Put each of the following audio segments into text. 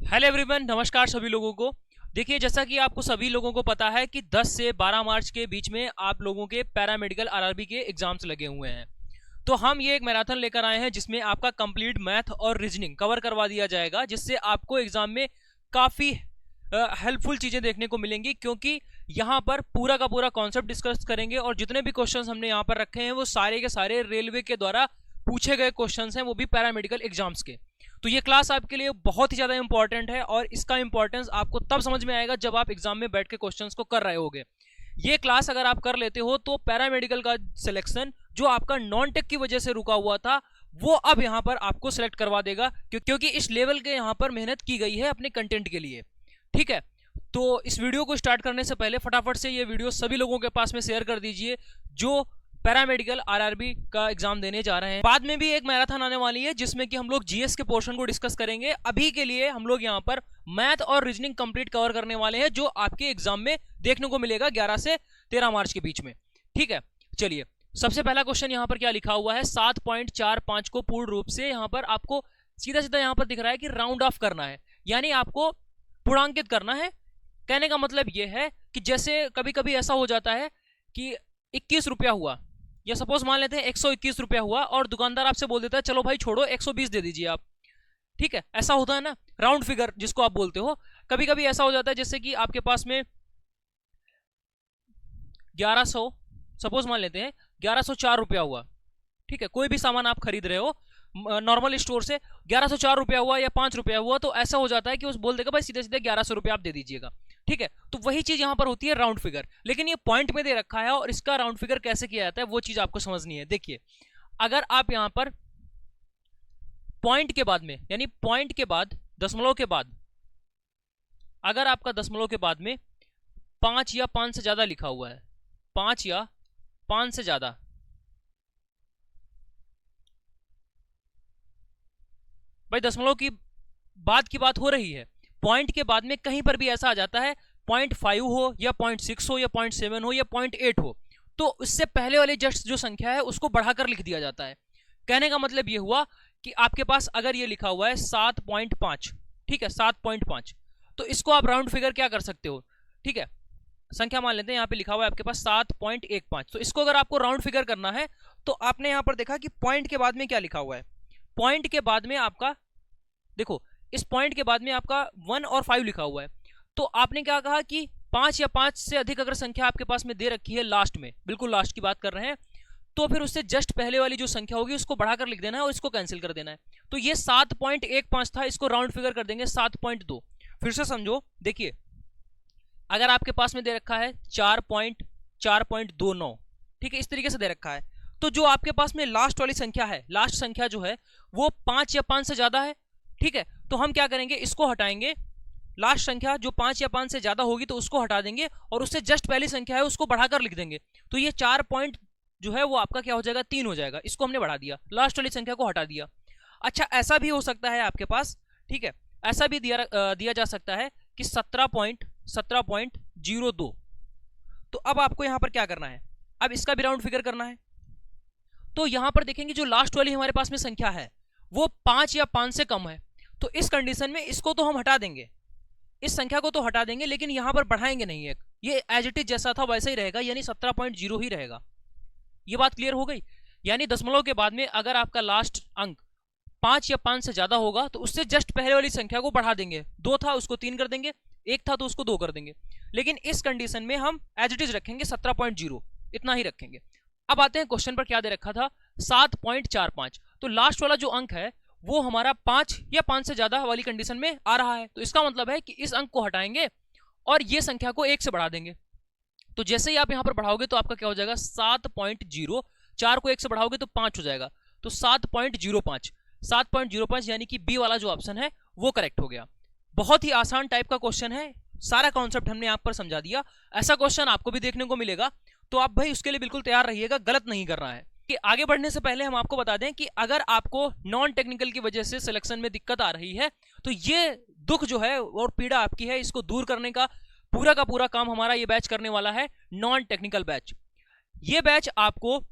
Hello everyone, नमस्कार सभी लोगों को। देखिए, जैसा कि आपको सभी लोगों को पता है कि 10 से 12 मार्च के बीच में आप लोगों के पैरामेडिकल आरआरबी के एग्जाम्स लगे हुए हैं। तो हम ये एक मैराथन लेकर आए हैं जिसमें आपका कंप्लीट मैथ और रीजनिंग कवर करवा दिया जाएगा, जिससे आपको एग्जाम में काफ़ी हेल्पफुल चीज़ें देखने को मिलेंगी, क्योंकि यहाँ पर पूरा का पूरा कॉन्सेप्ट डिस्कस करेंगे और जितने भी क्वेश्चंस हमने यहाँ पर रखे हैं वो सारे के सारे रेलवे के द्वारा पूछे गए क्वेश्चंस हैं, वो भी पैरामेडिकल एग्जाम्स के। तो ये क्लास आपके लिए बहुत ही ज़्यादा इंपॉर्टेंट है और इसका इंपॉर्टेंस आपको तब समझ में आएगा जब आप एग्जाम में बैठ के क्वेश्चंस को कर रहे होगे। ये क्लास अगर आप कर लेते हो तो पैरामेडिकल का सिलेक्शन जो आपका नॉन टेक की वजह से रुका हुआ था वो अब यहाँ पर आपको सिलेक्ट करवा देगा, क्योंकि इस लेवल के यहाँ पर मेहनत की गई है अपने कंटेंट के लिए। ठीक है, तो इस वीडियो को स्टार्ट करने से पहले फटाफट से ये वीडियो सभी लोगों के पास में शेयर कर दीजिए जो पैरामेडिकल आरआरबी का एग्जाम देने जा रहे हैं। बाद में भी एक मैराथन आने वाली है जिसमें कि हम लोग जीएस के पोर्शन को डिस्कस करेंगे। अभी के लिए हम लोग यहाँ पर मैथ और रीजनिंग कंप्लीट कवर करने वाले हैं जो आपके एग्जाम में देखने को मिलेगा 11 से 13 मार्च के बीच में। ठीक है, चलिए सबसे पहला क्वेश्चन यहाँ पर क्या लिखा हुआ है। 7.45 को पूर्ण रूप से यहाँ पर आपको सीधा सीधा यहाँ पर दिख रहा है कि राउंड ऑफ करना है, यानी आपको पूर्णांकित करना है। कहने का मतलब यह है कि जैसे कभी कभी ऐसा हो जाता है कि 21 रुपया हुआ, या सपोज मान लेते हैं 121 रुपया हुआ और दुकानदार आपसे बोल देता है चलो भाई छोड़ो 120 दे दीजिए आप। ठीक है, ऐसा होता है ना, राउंड फिगर जिसको आप बोलते हो। कभी कभी ऐसा हो जाता है जैसे कि आपके पास में 1100 सपोज मान लेते हैं 1104 रुपया हुआ। ठीक है, कोई भी सामान आप खरीद रहे हो नॉर्मल स्टोर से, 1104 रुपया हुआ या 5 रुपया हुआ, तो ऐसा हो जाता है कि उस बोल देगा भाई सीधे सीधे 1100 रुपया आप दे दीजिएगा। ठीक है, तो वही चीज यहां पर होती है राउंड फिगर, लेकिन ये पॉइंट में दे रखा है और इसका राउंड फिगर कैसे किया जाता है वो चीज आपको समझनी है। देखिए, अगर आप यहां पर पॉइंट के बाद में, यानी पॉइंट के बाद दशमलव के बाद, अगर आपका दशमलव के बाद में 5 या 5 से ज्यादा लिखा हुआ है, 5 या 5 से ज्यादा, भाई दशमलव की बाद की बात हो रही है, पॉइंट के बाद में कहीं पर भी ऐसा आ जाता है 0.5 हो या 0.6 हो या 0.7 हो या 0.8 हो, तो उससे पहले वाली जस्ट जो संख्या है उसको बढ़ाकर लिख दिया जाता है। कहने का मतलब ये हुआ कि आपके पास अगर ये लिखा हुआ है 7.5, ठीक है 7.5, तो इसको आप राउंड फिगर क्या कर सकते हो। ठीक है, संख्या मान लेते हैं यहाँ पे लिखा हुआ है आपके पास 7.15, तो इसको अगर आपको राउंड फिगर करना है तो आपने यहाँ पर देखा कि पॉइंट के बाद में क्या लिखा हुआ है। पॉइंट के बाद में आपका देखो, इस पॉइंट के बाद में आपका 1 और 5 लिखा हुआ है, तो आपने क्या कहा कि 5 या 5 से अधिक अगर संख्या आपके पास में दे रखी है लास्ट में, बिल्कुल लास्ट की बात कर रहे हैं, तो फिर उससे जस्ट पहले वाली जो संख्या होगी उसको बढ़ाकर लिख देना है और इसको कैंसिल कर देना है। तो ये 7.15 था, इसको राउंड फिगर कर देंगे 7.2। फिर से समझो, देखिए अगर आपके पास में दे रखा है 4.29, ठीक है इस तरीके से दे रखा है, तो जो आपके पास में लास्ट वाली संख्या है, लास्ट संख्या जो है वो 5 या 5 से ज्यादा है। ठीक है, तो हम क्या करेंगे, इसको हटाएंगे, लास्ट संख्या जो 5 या 5 से ज्यादा होगी तो उसको हटा देंगे और उससे जस्ट पहली संख्या है उसको बढ़ाकर लिख देंगे। तो ये 4 पॉइंट जो है वो आपका क्या हो जाएगा, 3 हो जाएगा। इसको हमने बढ़ा दिया, लास्ट वाली संख्या को हटा दिया। अच्छा, ऐसा भी हो सकता है आपके पास, ठीक है, ऐसा भी दिया जा सकता है कि 17.02। तो अब आपको यहां पर क्या करना है, अब इसका भी राउंड फिगर करना है। तो यहां पर देखेंगे जो लास्ट वाली हमारे पास में संख्या है वो 5 या 5 से कम है, तो इस कंडीशन में इसको तो हम हटा देंगे, इस संख्या को तो हटा देंगे, लेकिन यहां पर बढ़ाएंगे नहीं, एक ये एज इट इज जैसा था वैसा ही रहेगा, यानी 17.0 ही रहेगा। ये बात क्लियर हो गई। यानी दशमलव के बाद में अगर आपका लास्ट अंक 5 या 5 से ज्यादा होगा तो उससे जस्ट पहले वाली संख्या को बढ़ा देंगे, 2 था उसको 3 कर देंगे, 1 था तो उसको 2 कर देंगे, लेकिन इस कंडीशन में हम एज इट इज रखेंगे 17.0, इतना ही रखेंगे। अब आते हैं क्वेश्चन पर, क्या दे रखा था 7.45, तो लास्ट वाला जो अंक है वो हमारा 5 या 5 से ज्यादा वाली कंडीशन में आ रहा है, तो इसका मतलब है कि इस अंक को हटाएंगे और ये संख्या को 1 से बढ़ा देंगे। तो जैसे ही आप यहां पर बढ़ाओगे तो आपका क्या हो जाएगा 7.0, 4 को 1 से बढ़ाओगे तो 5 हो जाएगा, तो 7.05, 7.05 यानी कि बी वाला जो ऑप्शन है वो करेक्ट हो गया। बहुत ही आसान टाइप का क्वेश्चन है, सारा कॉन्सेप्ट हमने आप पर समझा दिया। ऐसा क्वेश्चन आपको भी देखने को मिलेगा, तो आप भाई उसके लिए बिल्कुल तैयार रहिएगा, गलत नहीं करना है। कि आगे बढ़ने से पहले हम आपको बता दें कि अगर आपको नॉन टेक्निकल की वजह से सिलेक्शन में दिक्कत आ रही है तो ये दुख जो है और पीड़ा आपकी है, इसको दूर करने का पूरा काम हमारा ये बैच करने वाला है, नॉन टेक्निकल बैच। ये बैच आपको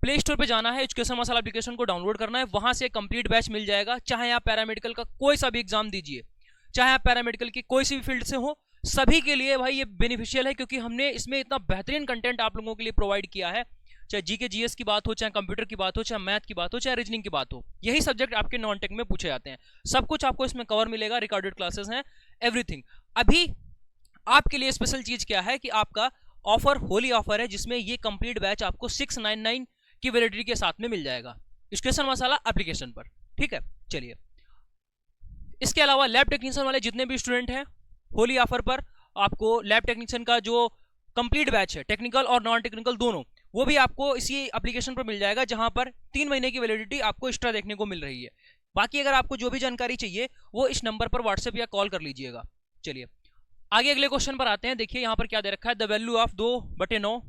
प्ले स्टोर पे जाना है, एजुकेशन मसाला एप्लीकेशन को डाउनलोड करना है, वहां से कंप्लीट बैच मिल जाएगा। चाहे आप पैरामेडिकल का कोई सा भी एग्जाम दीजिए, चाहे आप पैरामेडिकल की कोई सी भी फील्ड से हो, सभी के लिए भाई ये बेनिफिशियल है, क्योंकि हमने इसमें इतना बेहतरीन कंटेंट आप लोगों के लिए प्रोवाइड किया है। चाहे जीके जीएस की बात हो, चाहे कंप्यूटर की बात हो, चाहे मैथ की बात हो, चाहे रीजनिंग की बात हो, यही सब्जेक्ट आपके नॉन टेक में पूछे जाते हैं। सब कुछ आपको इसमें कवर मिलेगा, रिकॉर्डेड क्लासेस हैं, एवरीथिंग। अभी आपके लिए स्पेशल चीज क्या है कि आपका ऑफर होली ऑफर है, जिसमें ये कंप्लीट बैच आपको 699 की वैलिडिटी के साथ में मिल जाएगा एजुकेशन मसाला एप्लीकेशन पर। ठीक है, चलिए इसके अलावा लैब टेक्नीशियन वाले जितने भी स्टूडेंट हैं, होली ऑफर पर आपको लैब टेक्नीशियन का जो कंप्लीट बैच है, टेक्निकल और नॉन टेक्निकल दोनों, वो भी आपको इसी एप्लीकेशन पर मिल जाएगा, जहां पर 3 महीने की वैलिडिटी आपको एक्स्ट्रा देखने को मिल रही है। बाकी अगर आपको जो भी जानकारी चाहिए वो इस नंबर पर व्हाट्सएप या कॉल कर लीजिएगा। चलिए आगे अगले क्वेश्चन पर आते हैं। देखिए यहां पर क्या दे रखा है, द वैल्यू ऑफ 2/9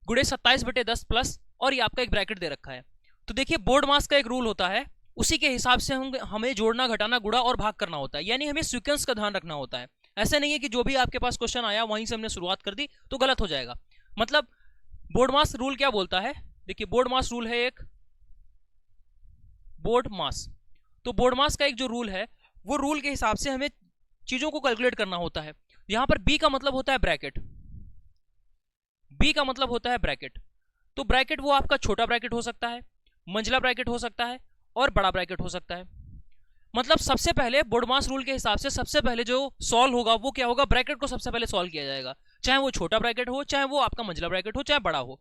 गुणे 27/10 प्लस, और ये आपका एक ब्रैकेट दे रखा है। तो देखिए बोर्ड मास का एक रूल होता है, उसी के हिसाब से हमें जोड़ना, घटाना, गुणा और भाग करना होता है, यानी हमें सीक्वेंस का ध्यान रखना होता है। ऐसा नहीं है कि जो भी आपके पास क्वेश्चन आया वहीं से हमने शुरुआत कर दी तो गलत हो जाएगा। मतलब बोर्ड मास रूल क्या बोलता है, देखिए बोर्ड मास रूल है एक बोर्ड मास, तो बोर्ड मास का एक जो रूल है वो रूल के हिसाब से हमें चीजों को कैलकुलेट करना होता है। यहां पर बी का मतलब होता है ब्रैकेट, बी का मतलब होता है ब्रैकेट। तो ब्रैकेट वो आपका छोटा ब्रैकेट हो सकता है, मंझला ब्रैकेट हो सकता है और बड़ा ब्रैकेट हो सकता है। मतलब सबसे पहले बोर्ड मास रूल के हिसाब से सबसे पहले जो सॉल्व होगा वो क्या होगा, ब्रैकेट को सबसे पहले सॉल्व किया जाएगा, चाहे वो छोटा ब्रैकेट हो, चाहे वो आपका मंझला ब्रैकेट हो, चाहे बड़ा हो।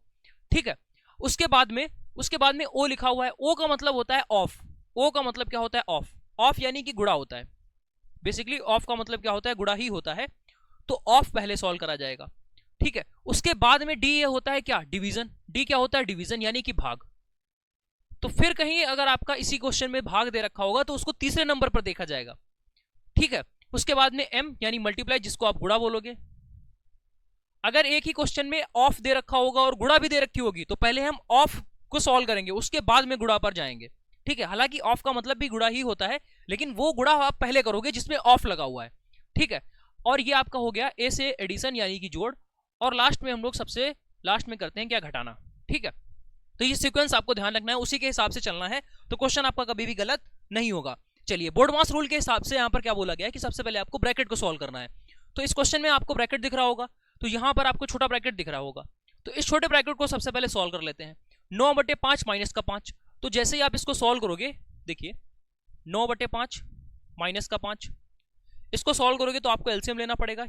ठीक है, उसके बाद में ओ लिखा हुआ है, ओ का मतलब होता है ऑफ, ओ का मतलब क्या होता है ऑफ, ऑफ यानी कि गुणा होता है। बेसिकली ऑफ का मतलब क्या होता है, गुणा ही होता है, तो ऑफ पहले सॉल्व करा जाएगा। ठीक है, उसके बाद में डी ये होता है क्या, डिवीजन, डी क्या होता है डिवीजन यानी कि भाग। तो फिर कहीं अगर आपका इसी क्वेश्चन में भाग दे रखा होगा तो उसको तीसरे नंबर पर देखा जाएगा। ठीक है, उसके बाद में एम यानी मल्टीप्लाई, जिसको आप गुणा बोलोगे। अगर एक ही क्वेश्चन में ऑफ दे रखा होगा और गुणा भी दे रखी होगी तो पहले हम ऑफ को सॉल्व करेंगे, उसके बाद में गुणा पर जाएंगे। ठीक है, हालांकि ऑफ का मतलब भी गुणा ही होता है, लेकिन वो गुणा आप पहले करोगे जिसमें ऑफ लगा हुआ है। ठीक है, और ये आपका हो गया ए से एडिशन यानी कि जोड़, और लास्ट में हम लोग सबसे लास्ट में करते हैं क्या, घटाना। ठीक है, तो ये सीक्वेंस आपको ध्यान रखना है, उसी के हिसाब से चलना है, तो क्वेश्चन आपका कभी भी गलत नहीं होगा। चलिए बोर्ड मास रूल के हिसाब से यहाँ पर क्या बोला गया है कि सबसे पहले आपको ब्रैकेट को सॉल्व करना है। तो इस क्वेश्चन में आपको ब्रैकेट दिख रहा होगा, तो यहाँ पर आपको छोटा ब्रैकेट दिख रहा होगा, तो इस छोटे ब्रैकेट को सबसे पहले सॉल्व कर लेते हैं। 9/5 माइनस का 5, तो जैसे ही आप इसको सॉल्व करोगे, देखिए 9/5 माइनस का 5, इसको सॉल्व करोगे तो आपको एलसीएम लेना पड़ेगा,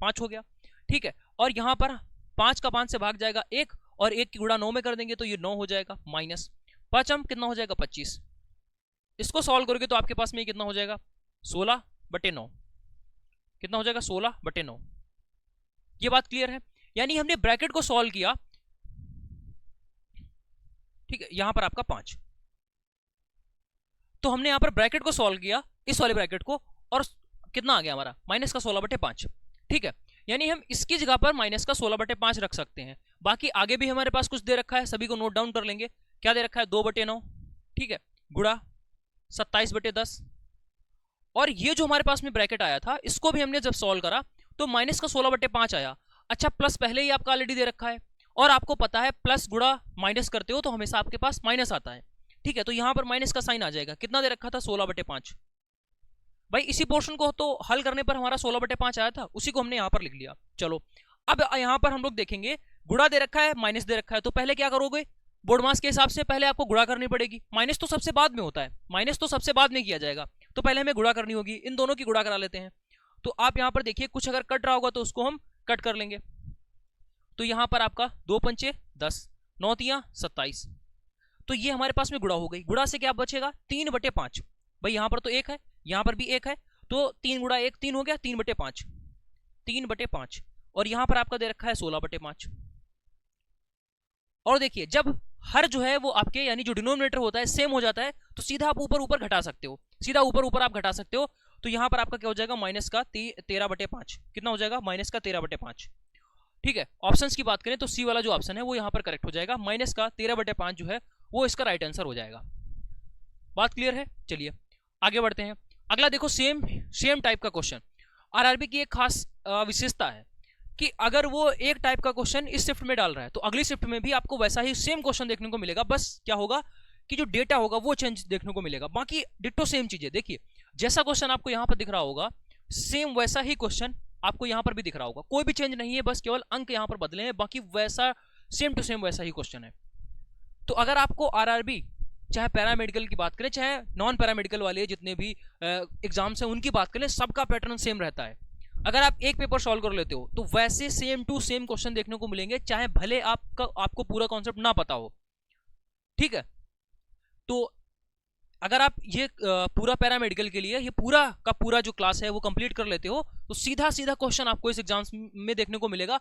5 हो गया। ठीक है, और यहाँ पर 5 का 5 से भाग जाएगा 1, और 1 की गुणा 9 में कर देंगे तो ये 9 हो जाएगा, माइनस 5 कितना हो जाएगा 25। इसको सॉल्व करोगे तो आपके पास में कितना हो जाएगा 16/9, कितना हो जाएगा 16/9। ये बात क्लियर है, यानी हमने ब्रैकेट को सॉल्व किया। ठीक है, यहां पर आपका 5, तो हमने यहां पर ब्रैकेट को सॉल्व किया, इस वाले ब्रैकेट को, और कितना आ गया हमारा माइनस का 16/5। ठीक है, यानी हम इसकी जगह पर माइनस का 16/5 रख सकते हैं। बाकी आगे भी हमारे पास कुछ दे रखा है, सभी को नोट डाउन कर लेंगे। क्या दे रखा है 2/9, ठीक है, गुणा 27/10, और ये जो हमारे पास में ब्रैकेट आया था इसको भी हमने जब सॉल्व करा तो माइनस का 16/5 आया। अच्छा, प्लस पहले ही आपका ऑलरेडी दे रखा है, और आपको पता है प्लस गुणा माइनस करते हो तो हमेशा आपके पास माइनस आता है। ठीक है, तो यहां पर माइनस का साइन आ जाएगा। कितना दे रखा था 16/5, भाई इसी पोर्शन को तो हल करने पर हमारा 16/5 आया था, उसी को हमने यहां पर लिख लिया। चलो अब यहां पर हम लोग देखेंगे, गुणा दे रखा है, माइनस दे रखा है, तो पहले क्या करोगे, बोर्ड मास के हिसाब से पहले आपको गुणा करनी पड़ेगी। माइनस तो सबसे बाद में होता है, माइनस तो सबसे बाद में किया जाएगा, तो पहले हमें गुणा करनी होगी। इन दोनों की गुणा करा लेते हैं। तो आप यहां पर देखिए कुछ अगर कट रहा होगा तो उसको हम कट कर लेंगे। तो यहां पर आपका 2 पंचे 10, 9 तियां 27, तो ये हमारे पास में गुणा हो गई। गुणा से क्या बचेगा 3/5, भाई यहां पर तो 1 है, यहां पर भी 1 है, तो 3 गुणा 1 3 हो गया, 3/5, 3/5, और यहां पर आपका दे रखा है 16/5। और देखिए जब हर जो है वो आपके यानी जो डिनोमिनेटर होता है सेम हो जाता है तो सीधा आप ऊपर ऊपर घटा सकते हो, सीधा ऊपर ऊपर आप घटा सकते हो। तो यहां पर आपका क्या हो जाएगा माइनस का 13/5, कितना हो जाएगा माइनस का 13/5। ठीक है, ऑप्शंस की बात करें तो सी वाला जो ऑप्शन है वो यहां पर करेक्ट हो जाएगा, माइनस का 13/5 जो है वो इसका राइट आंसर हो जाएगा। बात क्लियर है, चलिए आगे बढ़ते हैं। अगला देखो सेम टाइप का क्वेश्चन। आरआरबी की एक खास विशेषता है कि अगर वो एक टाइप का क्वेश्चन इस शिफ्ट में डाल रहा है तो अगली शिफ्ट में भी आपको वैसा ही सेम क्वेश्चन देखने को मिलेगा, बस क्या होगा कि जो डेटा होगा वो चेंज देखने को मिलेगा, बाकी डिट्टो सेम चीज है। देखिए जैसा क्वेश्चन आपको यहाँ पर दिख रहा होगा सेम वैसा ही क्वेश्चन आपको यहाँ पर भी दिख रहा होगा, कोई भी चेंज नहीं है, बस केवल अंक यहाँ पर बदले हैं, बाकी वैसा सेम टू सेम वैसा ही क्वेश्चन है। तो अगर आपको आरआरबी चाहे पैरामेडिकल की बात करें चाहे नॉन पैरामेडिकल वाले जितने भी एग्जाम्स हैं उनकी बात करें, सबका पैटर्न सेम रहता है। अगर आप एक पेपर सॉल्व कर लेते हो तो वैसे सेम टू सेम क्वेश्चन देखने को मिलेंगे, चाहे भले आपको पूरा कॉन्सेप्ट ना पता हो, ठीक है। तो अगर आप ये पूरा पैरामेडिकल के लिए ये पूरा का पूरा जो क्लास है वो कंप्लीट कर लेते हो तो सीधा सीधा क्वेश्चन आपको इस एग्जाम्स में देखने को मिलेगा।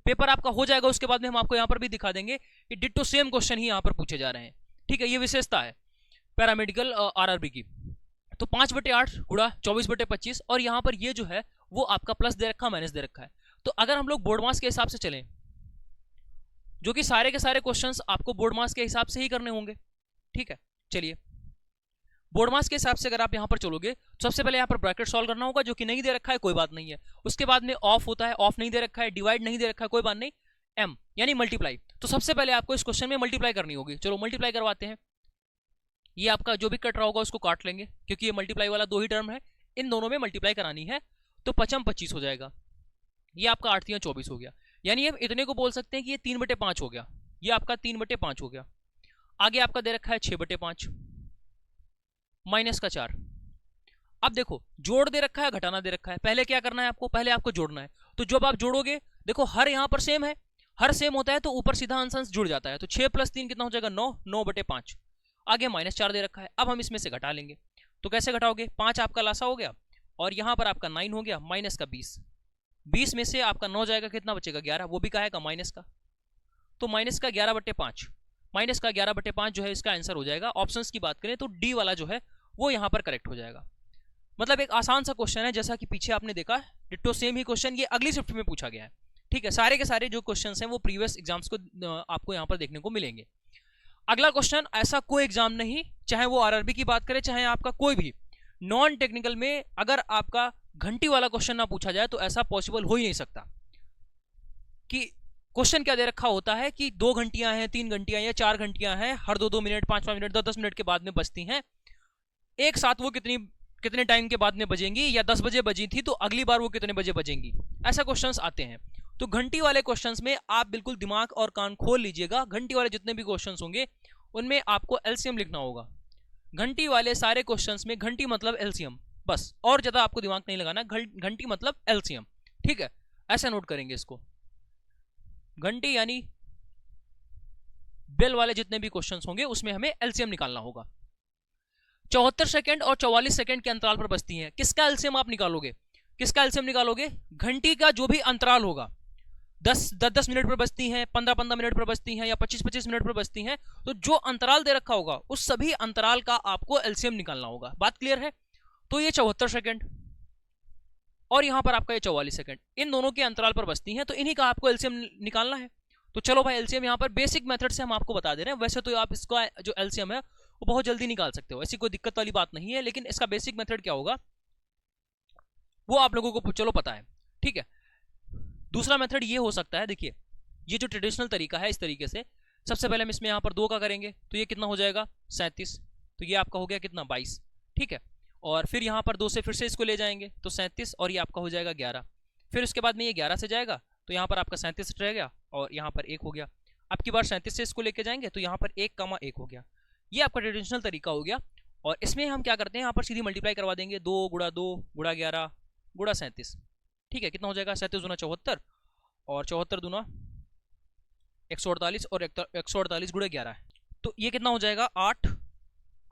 पेपर आपका हो जाएगा, उसके बाद में हम आपको यहाँ पर भी दिखा देंगे कि डिट्टो सेम क्वेश्चन ही यहाँ पर पूछे जा रहे हैं, ठीक है। ये विशेषता है पैरामेडिकल आरआरबी की। तो 5/8 गुणा 24/25 और यहाँ पर ये जो है वो आपका प्लस दे रखा माइनस दे रखा है। तो अगर हम लोग बोर्ड मार्क्स के हिसाब से चलें, जो कि सारे के सारे क्वेश्चंस आपको बोर्ड मार्क्स के हिसाब से ही करने होंगे, ठीक है। चलिए बोर्ड मार्क्स के हिसाब से अगर आप यहाँ पर चलोगे तो सबसे पहले यहाँ पर ब्रैकेट सॉल्व करना होगा, जो कि नहीं दे रखा है कोई बात नहीं है। उसके बाद में ऑफ होता है, ऑफ नहीं दे रखा है, डिवाइड नहीं दे रखा है कोई बात नहीं, एम यानी मल्टीप्लाई। तो सबसे पहले आपको इस क्वेश्चन में मल्टीप्लाई करनी होगी। चलो मल्टीप्लाई करवाते हैं। ये आपका जो भी कट रहा होगा उसको काट लेंगे, क्योंकि ये मल्टीप्लाई वाला दो ही टर्म है, इन दोनों में मल्टीप्लाई करानी है। तो 5 25 हो जाएगा, ये आपका 8 24 हो गया, यानी हम इतने को बोल सकते हैं कि ये 3/5 हो गया, ये आपका 3/5 हो गया। आगे आपका दे रखा है 6/5 माइनस का 4। अब देखो जोड़ दे रखा है घटाना दे रखा है, पहले क्या करना है आपको, पहले आपको जोड़ना है। तो जब आप जोड़ोगे देखो हर यहाँ पर सेम है, हर सेम होता है तो ऊपर सीधा अंश जुड़ जाता है। तो 6 + 3 कितना हो जाएगा 9, 9/5। आगे -4 दे रखा है, अब हम इसमें से घटा लेंगे। तो कैसे घटाओगे, 5 आपका लासा हो गया और यहाँ पर आपका 9 हो गया, माइनस का 20। 20 में से आपका 9 जाएगा, कितना बचेगा 11, वो भी का है माइनस का। तो माइनस का 11/5, माइनस का 11/5 जो है इसका आंसर हो जाएगा। ऑप्शंस की बात करें तो डी वाला जो है वो यहाँ पर करेक्ट हो जाएगा। मतलब एक आसान सा क्वेश्चन है, जैसा कि पीछे आपने देखा डिट्टो सेम ही क्वेश्चन ये अगली शिफ्ट में पूछा गया है, ठीक है। सारे के सारे जो क्वेश्चंस हैं वो प्रीवियस एग्जाम्स को आपको यहाँ पर देखने को मिलेंगे। अगला क्वेश्चन, ऐसा कोई एग्जाम नहीं, चाहे वो आरआरबी की बात करें चाहे आपका कोई भी नॉन टेक्निकल में, अगर आपका घंटी वाला क्वेश्चन ना पूछा जाए तो ऐसा पॉसिबल हो ही नहीं सकता। कि क्वेश्चन क्या दे रखा होता है कि 2 घंटियां हैं, 3 घंटियां या 4 घंटियां हैं, हर 2-2 मिनट 5-5 मिनट 10-10 मिनट के बाद में बजती हैं, एक साथ वो कितने टाइम के बाद में बजेंगी, या 10 बजे बजी थी तो अगली बार वो कितने बजे बजेंगी, ऐसा क्वेश्चंस आते हैं। तो घंटी वाले क्वेश्चंस में आप बिल्कुल दिमाग और कान खोल लीजिएगा। घंटी वाले जितने भी क्वेश्चंस होंगे उनमें आपको एलसीएम लिखना होगा। घंटी वाले सारे क्वेश्चंस में घंटी मतलब एलसीएम, बस, और ज्यादा आपको दिमाग नहीं लगाना, घंटी मतलब एलसीएम, ठीक है। ऐसा नोट करेंगे इसको, घंटी यानी बेल वाले जितने भी क्वेश्चंस होंगे उसमें हमें एलसीएम निकालना होगा। 74 सेकंड और 44 सेकंड के अंतराल पर बजती हैं। किसका एलसीएम आप निकालोगे, किसका एलसीएम निकालोगे, घंटी का जो भी अंतराल होगा, 10-10 मिनट पर बजती हैं, 15-15 मिनट पर बजती हैं या 25-25 मिनट पर बजती हैं, तो जो अंतराल दे रखा होगा उस सभी अंतराल का आपको एलसीएम निकालना होगा। बात क्लियर है। तो ये 74 सेकंड और यहां पर आपका ये 44 सेकंड, इन दोनों के अंतराल पर बजती हैं, तो इन्हीं का आपको एलसीएम निकालना है। तो चलो भाई एलसीएम यहाँ पर बेसिक मेथड से हम आपको बता दे रहे हैं। वैसे तो आप इसका जो एलसीएम है वो बहुत जल्दी निकाल सकते हो, ऐसी कोई दिक्कत वाली बात नहीं है, लेकिन इसका बेसिक मेथड क्या होगा वो आप लोगों को चलो पता है, ठीक है। दूसरा मेथड ये हो सकता है, देखिए ये जो ट्रेडिशनल तरीका है, इस तरीके से सबसे पहले हम इसमें यहाँ पर 2 का करेंगे तो ये कितना हो जाएगा 37, तो ये आपका हो गया कितना 22, ठीक है। और फिर यहाँ पर 2 से फिर से इसको ले जाएंगे तो 37 और ये आपका हो जाएगा 11। फिर उसके बाद में ये 11 से जाएगा तो यहाँ पर आपका 37 रह गया और यहाँ पर 1 हो गया। अब की बार 37 से इसको लेके जाएंगे तो यहाँ पर 1,1 हो गया। ये आपका ट्रेडिशनल तरीका हो गया। और इसमें हम क्या करते हैं, यहाँ पर सीधी मल्टीप्लाई करवा देंगे, 2 × 2 × 11 × 37, ठीक है। कितना हो जाएगा 37 दूना 74 और 74 दूना 148 और 148 × 11 है, तो ये कितना हो जाएगा 8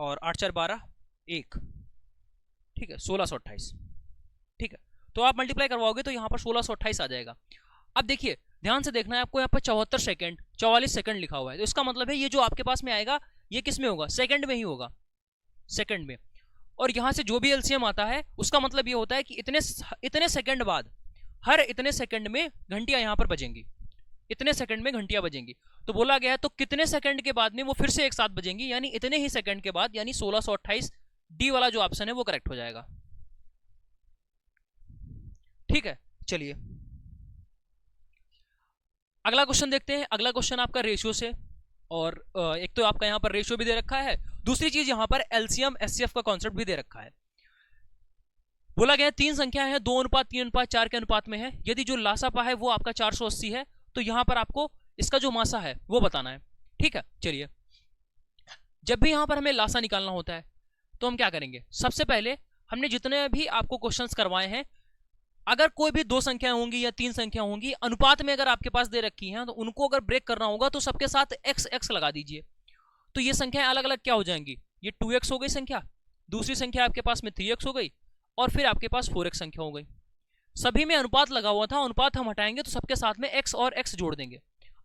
और 8 4 12 1, ठीक है, 1628, ठीक है। तो आप मल्टीप्लाई करवाओगे तो यहाँ पर 1628 आ जाएगा। अब देखिए ध्यान से देखना है आपको, यहाँ पर 74 सेकंड 44 सेकंड लिखा हुआ है, तो इसका मतलब है ये जो आपके पास में आएगा ये किस में होगा, सेकंड में ही होगा, सेकंड में। और यहाँ से जो भी एलसीएम आता है उसका मतलब ये होता है कि इतने सेकंड बाद, हर इतने सेकंड में घंटियां यहाँ पर बजेंगी, इतने सेकंड में घंटियां बजेंगी। तो बोला गया है तो कितने सेकंड के बाद में वो फिर से एक साथ बजेंगी, यानी इतने ही सेकंड के बाद, यानी 1628, डी वाला जो ऑप्शन है वो करेक्ट हो जाएगा, ठीक है। चलिए अगला क्वेश्चन देखते हैं। अगला क्वेश्चन आपका रेशियो से, और एक तो आपका यहाँ पर रेशियो भी दे रखा है, दूसरी चीज यहाँ पर एलसीएम एचसीएफ का कॉन्सेप्ट भी दे रखा है। बोला गया 3 संख्याएं हैं, 2:3:4 के अनुपात में है। यदि जो लासापा है वो आपका 480 है, तो यहां पर आपको इसका जो मासा है वो बताना है। ठीक है, चलिए जब भी यहां पर हमें लासा निकालना होता है तो हम क्या करेंगे, सबसे पहले हमने जितने भी आपको क्वेश्चंस करवाए हैं, अगर कोई भी 2 संख्याएं होंगी या 3 संख्या होंगी, अनुपात में अगर आपके पास दे रखी हैं, तो उनको अगर ब्रेक करना होगा तो सबके साथ एक्स एक्स लगा दीजिए। तो ये संख्याएं अलग अलग क्या हो जाएंगी, ये 2x हो गई संख्या, दूसरी संख्या आपके पास में 3x हो गई, और फिर आपके पास 4x संख्या हो गई। सभी में अनुपात लगा हुआ था, अनुपात हम हटाएंगे तो सबके साथ में x और x जोड़ देंगे।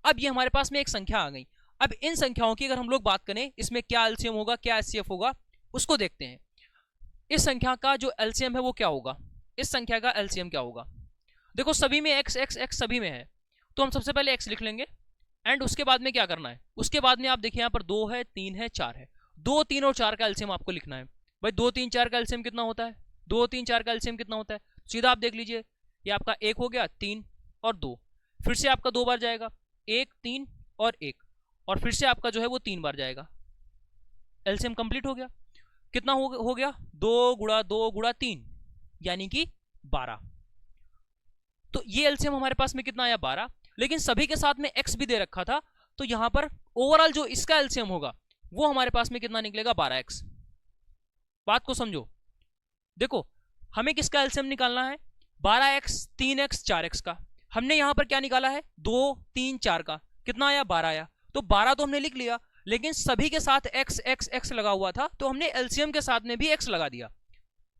अब ये हमारे पास में एक संख्या आ गई। अब इन संख्याओं की अगर हम लोग बात करें, इसमें क्या एलसीएम होगा, क्या एचसीएफ होगा, उसको देखते हैं। इस संख्या का जो एलसीएम है वो क्या होगा, इस संख्या का एलसीएम क्या होगा। देखो सभी में x x x सभी में है, तो हम सबसे पहले x लिख लेंगे। एंड उसके बाद में क्या करना है, उसके बाद में आप देखिए यहाँ पर 2 है, 3 है, 4 है, 2, 3 और 4 का एलसीएम आपको लिखना है। भाई 2, 3, 4 का एलसीएम कितना होता है, 2, 3, 4 का एलसीएम कितना होता है, सीधा आप देख लीजिए, ये आपका 1 हो गया, 3 और 2, फिर से आपका 2 बार जाएगा, 1, 3 और 1, और फिर से आपका जो है वो 3 बार जाएगा। एलसीएम कंप्लीट हो गया। कितना हो गया, 2 गुणा 2 गुणा 3 यानी कि 12। तो ये एलसीएम हमारे पास में कितना आया, 12। लेकिन सभी के साथ में x भी दे रखा था, तो यहां पर ओवरऑल जो इसका एलसीएम होगा वो हमारे पास में कितना निकलेगा, 12x। बात को समझो, देखो हमें किसका एलसीएम निकालना है, 12x, 3x, 4x का। हमने यहां पर क्या निकाला है, 2, 3, 4 का, कितना आया, 12 आया। तो 12 तो हमने लिख लिया, लेकिन सभी के साथ x x x लगा हुआ था, तो हमने एलसीएम के साथ में भी x लगा दिया।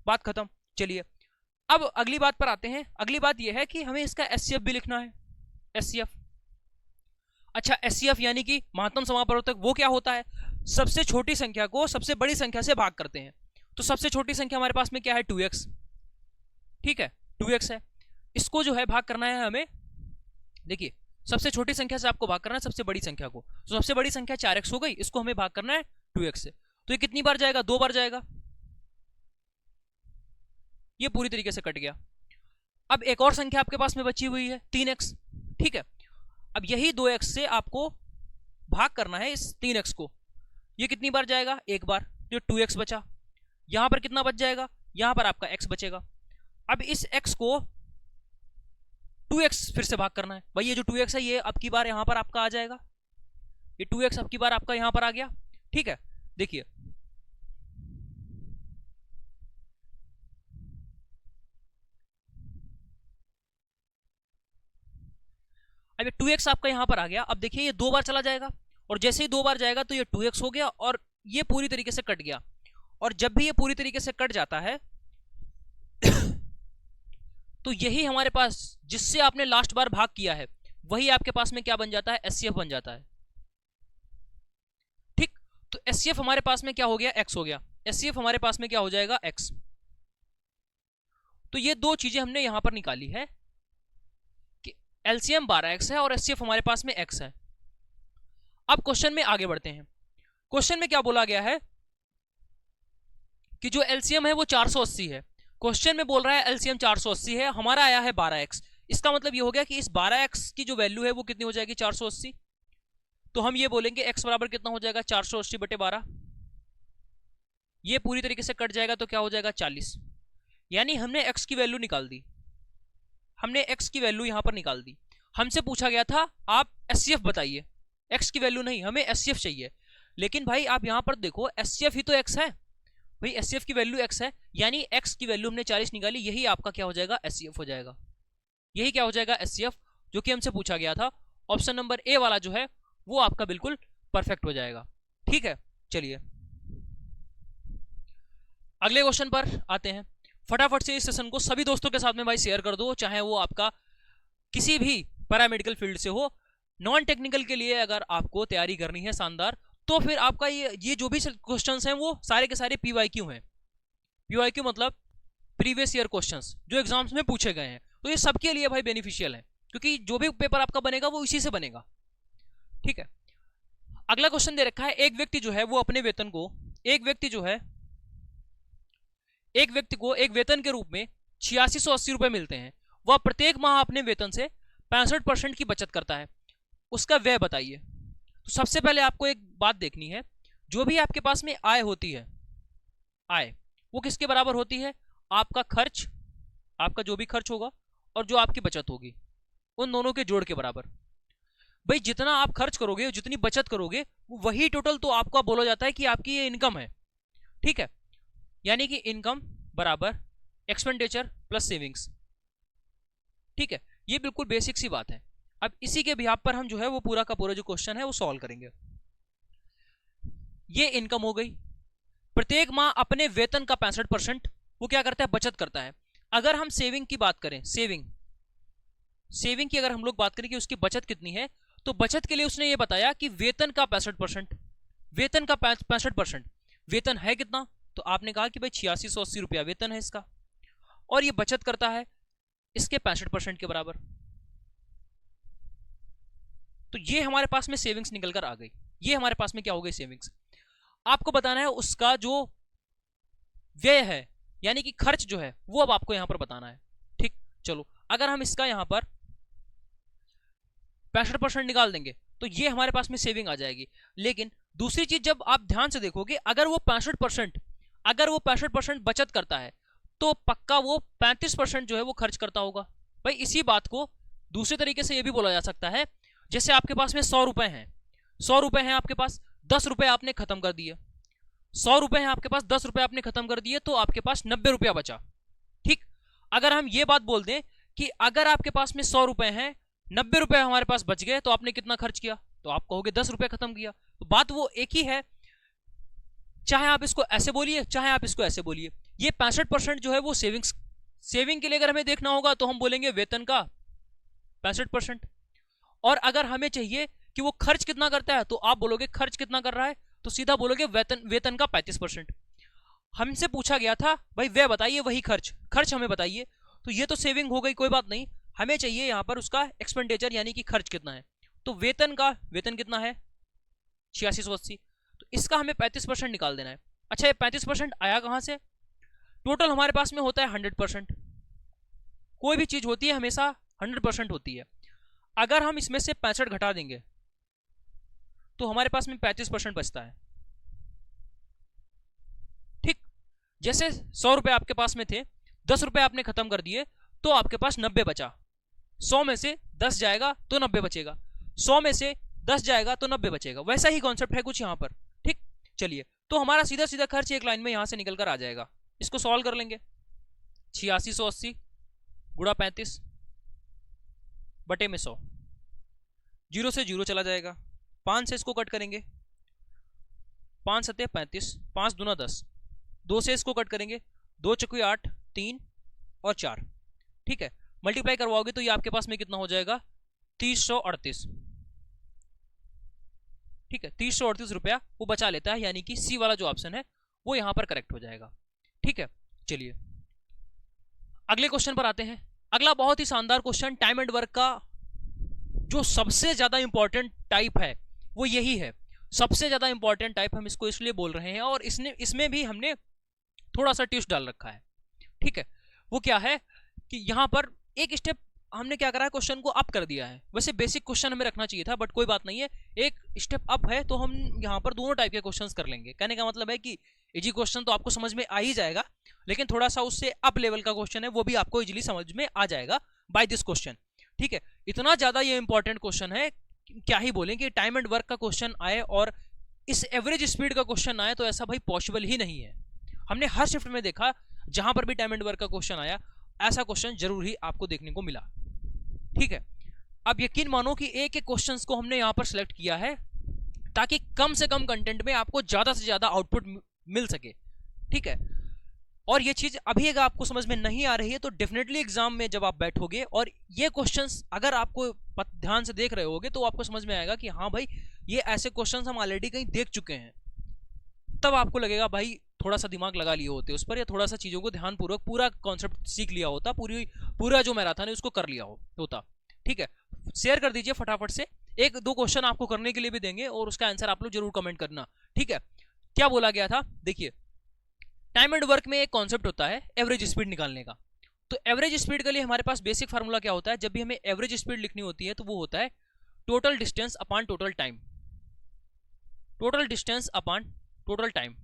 बात खत्म। चलिए अब अगली बात पर आते हैं। अगली बात यह है कि हमें इसका एचसीएफ भी लिखना है। एचसीएफ, अच्छा एचसीएफ यानी कि महत्तम समापवर्तक वो क्या होता है, सबसे छोटी संख्या को सबसे बड़ी संख्या से भाग करते हैं। तो सबसे छोटी संख्या हमारे पास में क्या है, 2x। ठीक है, 2x है, इसको जो है भाग करना है हमें। देखिए सबसे छोटी संख्या से आपको भाग करना है सबसे बड़ी संख्या को, तो सबसे बड़ी संख्या 4x हो गई, इसको हमें भाग करना है 2x से। तो ये कितनी बार जाएगा, 2 बार जाएगा, ये पूरी तरीके से कट गया। अब एक और संख्या आपके पास में बची हुई है 3x। ठीक है, अब यही 2x से आपको भाग करना है इस 3x को, ये कितनी बार जाएगा, 1 बार, जो 2x बचा। यहां पर कितना बच जाएगा, यहां पर आपका x बचेगा। अब इस x को 2x फिर से भाग करना है। भाई ये जो 2x है ये अब की बार यहां पर आपका आ जाएगा, ये 2x अब की बार आपका यहां पर आ गया। ठीक है, देखिए अब ये 2x आपका यहां पर आ गया। अब देखिए ये 2 बार चला जाएगा, और जैसे ही 2 बार जाएगा तो ये 2x हो गया, और ये पूरी तरीके से कट गया। और जब भी ये पूरी तरीके से कट जाता है तो यही हमारे पास जिससे आपने लास्ट बार भाग किया है वही आपके पास में क्या बन जाता है, एचसीएफ बन जाता है। ठीक, तो एचसीएफ हमारे पास में क्या हो गया, x हो गया। एचसीएफ हमारे पास में क्या हो जाएगा, x। तो ये 2 चीजें हमने यहां पर निकाली है कि एलसीएम 12x है और एचसीएफ हमारे पास में x है। अब क्वेश्चन में आगे बढ़ते हैं। क्वेश्चन में क्या बोला गया है कि जो एलसीएम है वो 480 है। क्वेश्चन में बोल रहा है एलसीएम 480 है, हमारा आया है 12x। इसका मतलब ये हो गया कि इस 12x की जो वैल्यू है वो कितनी हो जाएगी, 480। तो हम ये बोलेंगे x बराबर कितना हो जाएगा, 480/12। ये पूरी तरीके से कट जाएगा तो क्या हो जाएगा, 40। यानी हमने x की वैल्यू निकाल दी, हमने x की वैल्यू यहां पर निकाल दी। हमसे पूछा गया था आप एचसीएफ बताइए, x की वैल्यू नहीं, हमें एचसीएफ चाहिए। लेकिन भाई आप यहां पर देखो एचसीएफ ही तो x है, भाई एचसीएफ की वैल्यू x है, यानी x की वैल्यू हमने 40 निकाली, यही आपका क्या हो जाएगा, एचसीएफ हो जाएगा। यही क्या हो जाएगा, एचसीएफ, जो कि हमसे पूछा गया था। ऑप्शन नंबर ए वाला जो है वो आपका बिल्कुल परफेक्ट हो जाएगा। ठीक है, चलिए अगले क्वेश्चन पर आते हैं। फटाफट से इस सेशन को सभी दोस्तों के साथ में भाई शेयर कर दो, चाहे वो आपका किसी भी पैरामेडिकल फील्ड से हो। नॉन टेक्निकल के लिए अगर आपको तैयारी करनी है शानदार, तो फिर आपका ये जो भी क्वेश्चंस हैं वो सारे के सारे पीवाईक्यू हैं। पीवाईक्यू मतलब प्रीवियस ईयर क्वेश्चंस जो एग्जाम्स में पूछे गए हैं, तो ये सबके लिए भाई बेनिफिशियल है, क्योंकि जो भी पेपर आपका बनेगा वो इसी से बनेगा। ठीक है, अगला क्वेश्चन दे रखा है, एक व्यक्ति जो है वो अपने वेतन को एक व्यक्ति को एक वेतन के रूप में 8680 रुपए मिलते हैं। वह प्रत्येक माह अपने वेतन से 65% की बचत करता है, उसका व्यय बताइए। तो सबसे पहले आपको एक बात देखनी है, जो भी आपके पास में आय होती है, आय वो किसके बराबर होती है, आपका खर्च, आपका जो भी खर्च होगा और जो आपकी बचत होगी, उन दोनों के जोड़ के बराबर। भाई जितना आप खर्च करोगे, जितनी बचत करोगे, वही टोटल तो आपका बोला जाता है कि आपकी ये इनकम है। ठीक है, यानी कि इनकम बराबर एक्सपेंडिचर प्लस सेविंग्स। ठीक है, ये बिल्कुल बेसिक सी बात है। अब इसी के बिहाफ पर हम जो है वो पूरा का पूरा जो क्वेश्चन है वो सॉल्व करेंगे। ये इनकम हो गई। प्रत्येक माह अपने वेतन का 65% वो क्या करता है, बचत करता है। अगर हम सेविंग की बात करें, सेविंग की अगर हम लोग बात करें कि उसकी बचत कितनी है, तो बचत के लिए उसने ये बताया कि वेतन का 65%, वेतन का 65%, वेतन है कितना, तो आपने कहा कि भाई 8680 रुपया वेतन है इसका, और ये बचत करता है इसके 65% के बराबर। तो ये हमारे पास में सेविंग्स निकल कर आ गई। ये हमारे पास में क्या हो गई, सेविंग्स। आपको बताना है उसका जो व्यय है, यानी कि खर्च जो है, वो अब आपको यहां पर बताना है। ठीक, चलो अगर हम इसका यहां पर 65% निकाल देंगे तो ये हमारे पास में सेविंग आ जाएगी। लेकिन दूसरी चीज जब आप ध्यान से देखोगे, अगर वो 65% बचत करता है तो पक्का वो 35% जो है वो खर्च करता होगा। भाई इसी बात को दूसरे तरीके से ये भी बोला जा सकता है, जैसे आपके पास में 100 रुपए हैं, 100 रुपए हैं आपके पास, 10 रुपए आपने खत्म कर दिए। 100 रुपए हैं आपके पास, 10 रुपए आपने खत्म कर दिए, तो आपके पास 90 रुपया बचा। ठीक, अगर हम ये बात बोल दें कि अगर आपके पास में 100 रुपए हैं, 90 रुपए हमारे पास बच गए, तो आपने कितना खर्च किया, तो आप कहोगे 10 रुपए खत्म किया। तो बात वो एक ही है, चाहे आप इसको ऐसे बोलिए चाहे आप इसको ऐसे बोलिए। ये 65% जो है वो सेविंग के लिए अगर हमें देखना होगा तो हम बोलेंगे वेतन का 65%। और अगर हमें चाहिए कि वो खर्च कितना करता है, तो आप बोलोगे खर्च कितना कर रहा है, तो सीधा बोलोगे वेतन का 35%। हमसे पूछा गया था भाई व्यय बताइए, वही खर्च हमें बताइए, तो ये तो सेविंग हो गई, कोई बात नहीं। हमें चाहिए यहां पर उसका एक्सपेंडिचर, यानी कि खर्च कितना है। तो वेतन कितना है, 8680, तो इसका हमें 35% निकाल देना है। अच्छा, ये 35% आया कहां से, टोटल हमारे पास में होता है 100%। कोई भी चीज होती है हमेशा 100% होती है। अगर हम इसमें से 65 घटा देंगे तो हमारे पास में 35% बचता है। ठीक, जैसे 100 रुपए आपके पास में थे, 10 रुपए आपने खत्म कर दिए, तो आपके पास 90 बचा। 100 में से 10 जाएगा तो 90 बचेगा, 100 में से 10 जाएगा तो 90 बचेगा। वैसा ही कॉन्सेप्ट है कुछ यहां पर। ठीक, चलिए तो हमारा सीधा सीधा खर्च एक लाइन में यहां से निकल कर आ जाएगा। इसको सॉल्व कर लेंगे। 8680 गुणा 35 बटे में 100, 0 से 0 चला जाएगा, 5 से इसको कट करेंगे, 5 सत्ते 35, 5 दूना 10, 2 से इसको कट करेंगे, 2 चौके 8, 3 और 4। ठीक है, मल्टीप्लाई करवाओगे तो ये आपके पास में कितना हो जाएगा, 3038। ठीक है, 3038 रुपया वो बचा लेता है, यानी कि सी वाला जो ऑप्शन है वो यहां पर करेक्ट हो जाएगा। ठीक है, चलिए अगले क्वेश्चन पर आते हैं। अगला बहुत ही शानदार क्वेश्चन, टाइम एंड वर्क का जो सबसे ज्यादा इंपॉर्टेंट टाइप है वो यही है। सबसे ज्यादा इंपॉर्टेंट टाइप हम इसको इसलिए बोल रहे हैं, और इसमें भी हमने थोड़ा सा ट्विस्ट डाल रखा है। ठीक है, वो क्या है कि यहां पर एक स्टेप हमने क्या करा है, क्वेश्चन को अप कर दिया है। वैसे बेसिक क्वेश्चन हमें रखना चाहिए था, बट कोई बात नहीं है, एक स्टेप अप है तो हम यहाँ पर दोनों टाइप के क्वेश्चंस कर लेंगे। कहने का मतलब है कि इजी क्वेश्चन तो आपको समझ में आ ही जाएगा, लेकिन थोड़ा सा उससे अप लेवल का क्वेश्चन है वो भी आपको इजीली समझ में आ जाएगा बाय दिस क्वेश्चन। ठीक है, इतना ज्यादा ये इंपॉर्टेंट क्वेश्चन है, क्या ही बोलें कि टाइम एंड वर्क का क्वेश्चन आए और इस एवरेज स्पीड का क्वेश्चन आए, तो ऐसा भाई पॉसिबल ही नहीं है। हमने हर शिफ्ट में देखा, जहां पर भी टाइम एंड वर्क का क्वेश्चन आया, ऐसा क्वेश्चन जरूर ही आपको देखने को मिला। ठीक है, अब यकीन मानो कि एक एक क्वेश्चंस को हमने यहां पर सिलेक्ट किया है ताकि कम से कम कंटेंट में आपको ज्यादा से ज्यादा आउटपुट मिल सके। ठीक है, और ये चीज अभी अगर आपको समझ में नहीं आ रही है तो डेफिनेटली एग्जाम में जब आप बैठोगे और ये क्वेश्चंस अगर आपको ध्यान से देख रहे होगे तो आपको समझ में आएगा कि हाँ भाई ये ऐसे क्वेश्चंस हम ऑलरेडी कहीं देख चुके हैं। तब आपको लगेगा भाई थोड़ा सा दिमाग लगा लिए होते उस पर, या थोड़ा सा चीजों को ध्यानपूर्वक पूरा कॉन्सेप्ट सीख लिया होता, पूरा जो मैराथन है उसको कर लिया होता। ठीक है, शेयर कर दीजिए फटाफट से, एक दो क्वेश्चन आपको करने के लिए भी देंगे और उसका आंसर आप लोग जरूर कमेंट करना। ठीक है, क्या बोला गया था, देखिए टाइम एंड वर्क में एक कॉन्सेप्ट होता है एवरेज स्पीड निकालने का। तो एवरेज स्पीड के लिए हमारे पास बेसिक फार्मूला क्या होता है, जब भी हमें एवरेज स्पीड लिखनी होती है तो वो होता है total distance upon total time, total distance upon total time.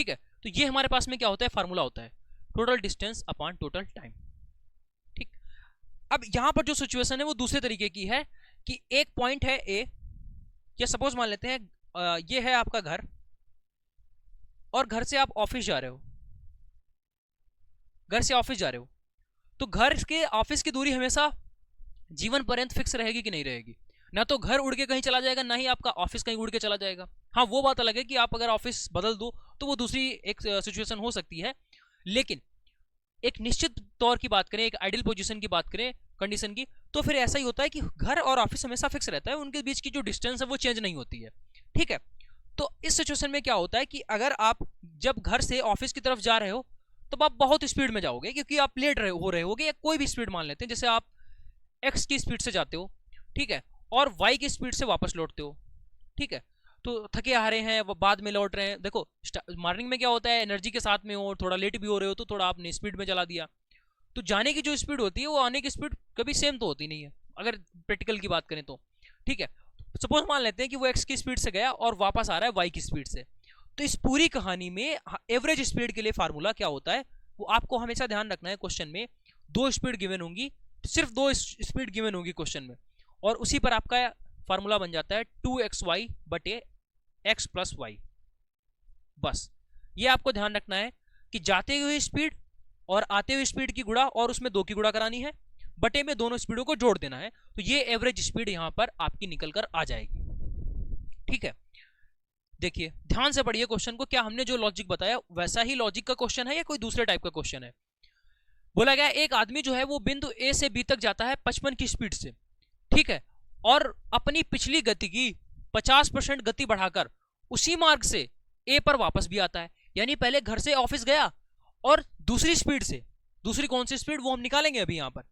ठीक है, तो ये हमारे पास में क्या होता है, फार्मूला होता है total distance upon total time. ठीक, अब यहां पर जो सिचुएशन है वो दूसरे तरीके की है कि एक पॉइंट है ए, या सपोज मान लेते हैं ये है आपका घर, और घर से आप ऑफिस जा रहे हो, घर से ऑफिस जा रहे हो, तो घर के ऑफिस की दूरी हमेशा जीवन पर्यंत फिक्स रहेगी कि नहीं रहेगी? ना तो घर उड़ के कहीं चला जाएगा, ना ही आपका ऑफिस कहीं उड़ के चला जाएगा। हाँ, वो बात अलग है कि आप अगर ऑफिस बदल दो तो वो दूसरी एक सिचुएशन हो सकती है, लेकिन एक निश्चित तौर की बात करें, एक आइडियल पोजीशन की बात करें, कंडीशन की, तो फिर ऐसा ही होता है कि घर और ऑफिस हमेशा फिक्स रहता है, उनके बीच की जो डिस्टेंस है वो चेंज नहीं होती है। ठीक है, तो इस सिचुएशन में क्या होता है कि अगर आप जब घर से ऑफिस की तरफ जा रहे हो तो आप बहुत स्पीड में जाओगे, क्योंकि आप लेट हो रहे होगे, या कोई भी स्पीड मान लेते हैं, जैसे आप एक्स की स्पीड से जाते हो, ठीक है, और वाई की स्पीड से वापस लौटते हो। ठीक है, तो थके हारे हैं, वो बाद में लौट रहे हैं। देखो मॉर्निंग में क्या होता है, एनर्जी के साथ में हो, थोड़ा लेट भी हो रहे हो, तो थोड़ा आपने स्पीड में चला दिया, तो जाने की जो स्पीड होती है वो आने की स्पीड कभी सेम तो होती नहीं है, अगर प्रैक्टिकल की बात करें तो। ठीक है, सपोज मान लेते हैं कि वो एक्स की स्पीड से गया और वापस आ रहा है वाई की स्पीड से, तो इस पूरी कहानी में एवरेज स्पीड के लिए फार्मूला क्या होता है वो आपको हमेशा ध्यान रखना है। क्वेश्चन में दो स्पीड गिवन होंगी, सिर्फ दो स्पीड गिवन होगी क्वेश्चन में, और उसी पर आपका फार्मूला बन जाता है 2xy बटे x प्लस वाई। बस ये आपको ध्यान रखना है कि जाते हुए स्पीड और आते हुए स्पीड की गुणा, और उसमें 2 की गुणा करानी है, बटे में दोनों स्पीडों को जोड़ देना है, तो ये एवरेज स्पीड यहां पर आपकी निकल कर आ जाएगी। ठीक है, देखिए ध्यान से पढ़िए क्वेश्चन को, क्या हमने जो लॉजिक बताया वैसा ही लॉजिक का क्वेश्चन है या कोई दूसरे टाइप का क्वेश्चन है? बोला गया एक आदमी जो है वो बिंदु ए से बी तक जाता है 55 की स्पीड से, ठीक है, और अपनी पिछली गति की 50% गति बढ़ाकर उसी मार्ग से ए पर वापस भी आता है। यानी पहले घर से ऑफिस गया और दूसरी स्पीड से, दूसरी कौन सी स्पीड वो हम निकालेंगे अभी यहां पर,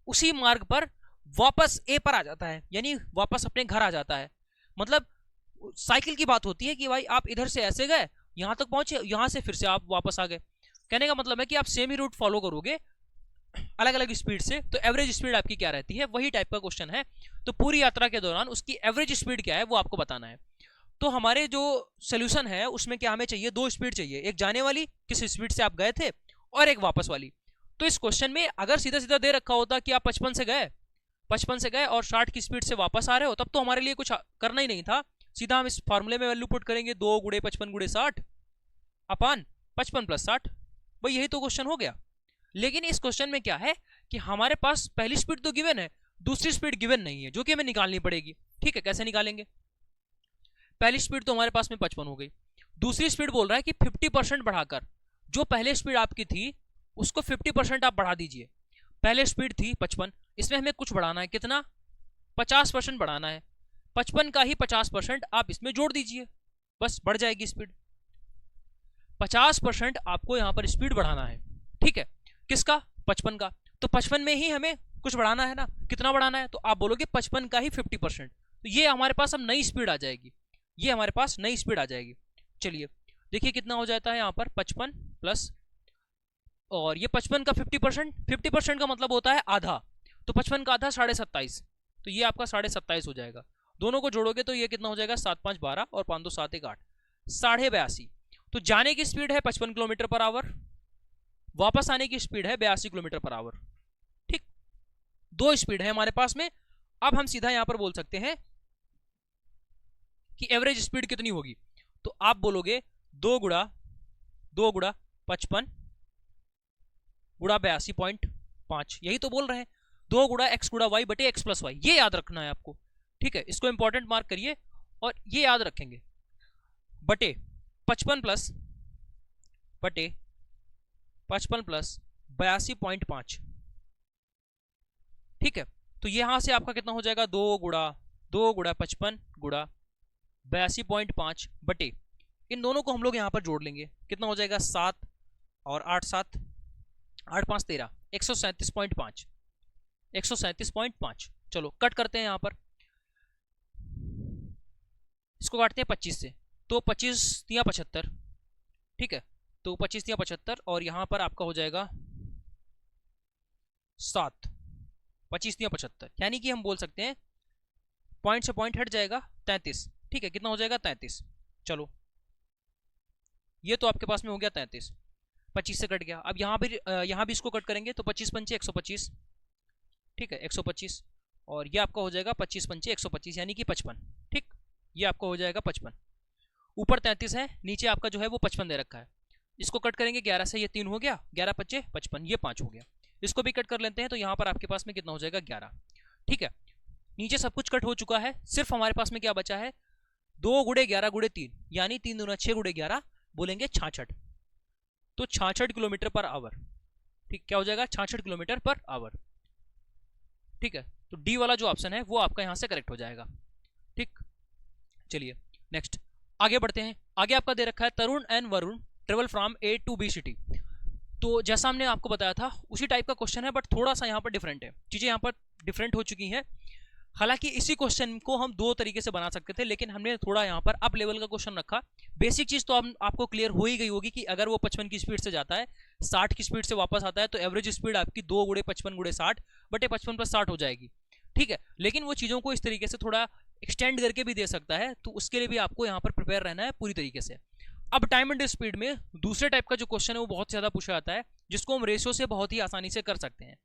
उसी मार्ग पर वापस ए पर आ जाता है, यानी वापस अपने घर आ जाता है। मतलब साइकिल की बात होती है कि भाई आप इधर से ऐसे गए, यहां तक पहुंचे, यहां से फिर से आप वापस आ गए। कहने का मतलब है कि आप सेम ही रूट फॉलो करोगे अलग अलग स्पीड से, तो एवरेज स्पीड आपकी क्या रहती है, वही टाइप का क्वेश्चन है। तो पूरी यात्रा के दौरान उसकी एवरेज स्पीड क्या है वो आपको बताना है। तो हमारे जो सोल्यूशन है उसमें क्या हमें चाहिए, 2 स्पीड चाहिए, एक जाने वाली किस स्पीड से आप गए थे और एक वापस वाली। तो इस क्वेश्चन में अगर सीधा सीधा दे रखा होता कि आप 55 से गए और 60 की स्पीड से वापस आ रहे हो, तब तो हमारे लिए कुछ करना ही नहीं था, सीधा हम इस फॉर्मूले में वैल्यू पुट करेंगे 2 गुणे 55 गुणे 60 अपान 55 प्लस 60, भाई यही तो क्वेश्चन हो गया। लेकिन इस क्वेश्चन में क्या है कि हमारे पास पहली स्पीड तो गिवन है, दूसरी स्पीड गिवन नहीं है, जो कि हमें निकालनी पड़ेगी। ठीक है, कैसे निकालेंगे? पहली स्पीड तो हमारे पास में 55 हो गई, दूसरी स्पीड बोल रहा है कि 50% बढ़ाकर, जो पहले स्पीड आपकी थी उसको 50% आप बढ़ा दीजिए। पहले स्पीड थी 55, इसमें हमें कुछ बढ़ाना है, कितना? 50% बढ़ाना है, 55 का ही 50% आप इसमें जोड़ दीजिए, बस बढ़ जाएगी स्पीड। 50% आपको यहां पर स्पीड बढ़ाना है, ठीक है, किसका? 55 का। तो 55 में ही हमें कुछ बढ़ाना है ना, कितना बढ़ाना है? तो आप बोलोगे 55 का ही 50%, तो ये हमारे पास अब नई स्पीड आ जाएगी, ये हमारे पास नई स्पीड आ जाएगी। चलिए देखिए कितना हो जाता है यहाँ पर, 55 प्लस, और ये 55 का 50%, 50% का मतलब होता है आधा, तो 55 का आधा 27.5, तो ये आपका 27.5 हो जाएगा। दोनों को जोड़ोगे तो ये कितना हो जाएगा, 7 5 12 और 5 2 7 1 8, 82.5। तो जाने की स्पीड है 55 किलोमीटर पर आवर, वापस आने की स्पीड है 82 किलोमीटर पर आवर। ठीक, 2 स्पीड है हमारे पास में। अब हम सीधा यहां पर बोल सकते हैं कि एवरेज स्पीड कितनी होगी, तो आप बोलोगे 2 गुणा 55 गुणा 82.5, यही तो बोल रहे हैं, 2 गुणा x गुणा y बटे x प्लस वाई, ये याद रखना है आपको। ठीक है, इसको इंपॉर्टेंट मार्क करिए और ये याद रखेंगे, बटे 55 प्लस बटे 55 प्लस 82.5। ठीक है, तो यहां से आपका कितना हो जाएगा, 2 गुणा 55 गुणा 82.5 बटे, इन दोनों को हम लोग यहां पर जोड़ लेंगे, कितना हो जाएगा, 7 और 8 7 8 5 13, 137.5, 137.5। चलो कट करते हैं यहां पर, इसको काटते हैं 25 से, तो 25 तिया 75, ठीक है, तो 25 तिया 75, और यहां पर आपका हो जाएगा 7, 25 तिया 75, यानी कि हम बोल सकते हैं पॉइंट से पॉइंट हट जाएगा 33। ठीक है, कितना हो जाएगा, 33। चलो ये तो आपके पास में हो गया 33, 25 से कट गया। अब यहाँ भी इसको कट करेंगे तो 25 पंचे 125, ठीक है 125, और ये आपका हो जाएगा 25 पंचे 125 यानी कि 55, ठीक, ये आपका हो जाएगा 55। ऊपर 33 है, नीचे आपका जो है वो 55 दे रखा है। इसको कट करेंगे 11 से, ये 3 हो गया, 11 पच्चे 55, ये 5 हो गया। इसको भी कट कर लेते हैं तो यहाँ पर आपके पास में कितना हो जाएगा 11, ठीक है। नीचे सब कुछ कट हो चुका है, सिर्फ हमारे पास में क्या बचा है 2 गुड़े 11 गुड़े 3 यानी 3 दूना 6 गुड़े 11 बोलेंगे 66, तो 66 किलोमीटर पर आवर, ठीक, क्या हो जाएगा 66 किलोमीटर पर आवर, ठीक है। तो डी वाला जो ऑप्शन है वो आपका यहां से करेक्ट हो जाएगा, ठीक। चलिए नेक्स्ट आगे बढ़ते हैं। आगे आपका दे रखा है Tarun and Varun travel from A to B city. तो जैसा हमने आपको बताया था उसी टाइप का क्वेश्चन है, बट थोड़ा सा यहाँ पर डिफरेंट है, चीजें यहाँ पर डिफरेंट हो चुकी हैं। हालांकि इसी क्वेश्चन को हम 2 तरीके से बना सकते थे, लेकिन हमने थोड़ा यहाँ पर अप लेवल का क्वेश्चन रखा। बेसिक चीज तो आपको क्लियर हो ही गई होगी कि अगर वो 55 की स्पीड से जाता है, 60 की स्पीड से वापस आता है, तो एवरेज स्पीड आपकी 2 गुड़े 55 गुड़े 60 बटे 55 प्लस 60 हो जाएगी, ठीक है। लेकिन वो चीजों को इस तरीके से थोड़ा एक्सटेंड करके भी दे सकता है, तो उसके लिए भी आपको यहाँ पर प्रिपेयर रहना है पूरी तरीके से। अब टाइम एंड स्पीड में दूसरे टाइप का जो क्वेश्चन है वो बहुत ज्यादा पूछा जाता है, जिसको हम रेशियो से बहुत ही आसानी से कर सकते हैं।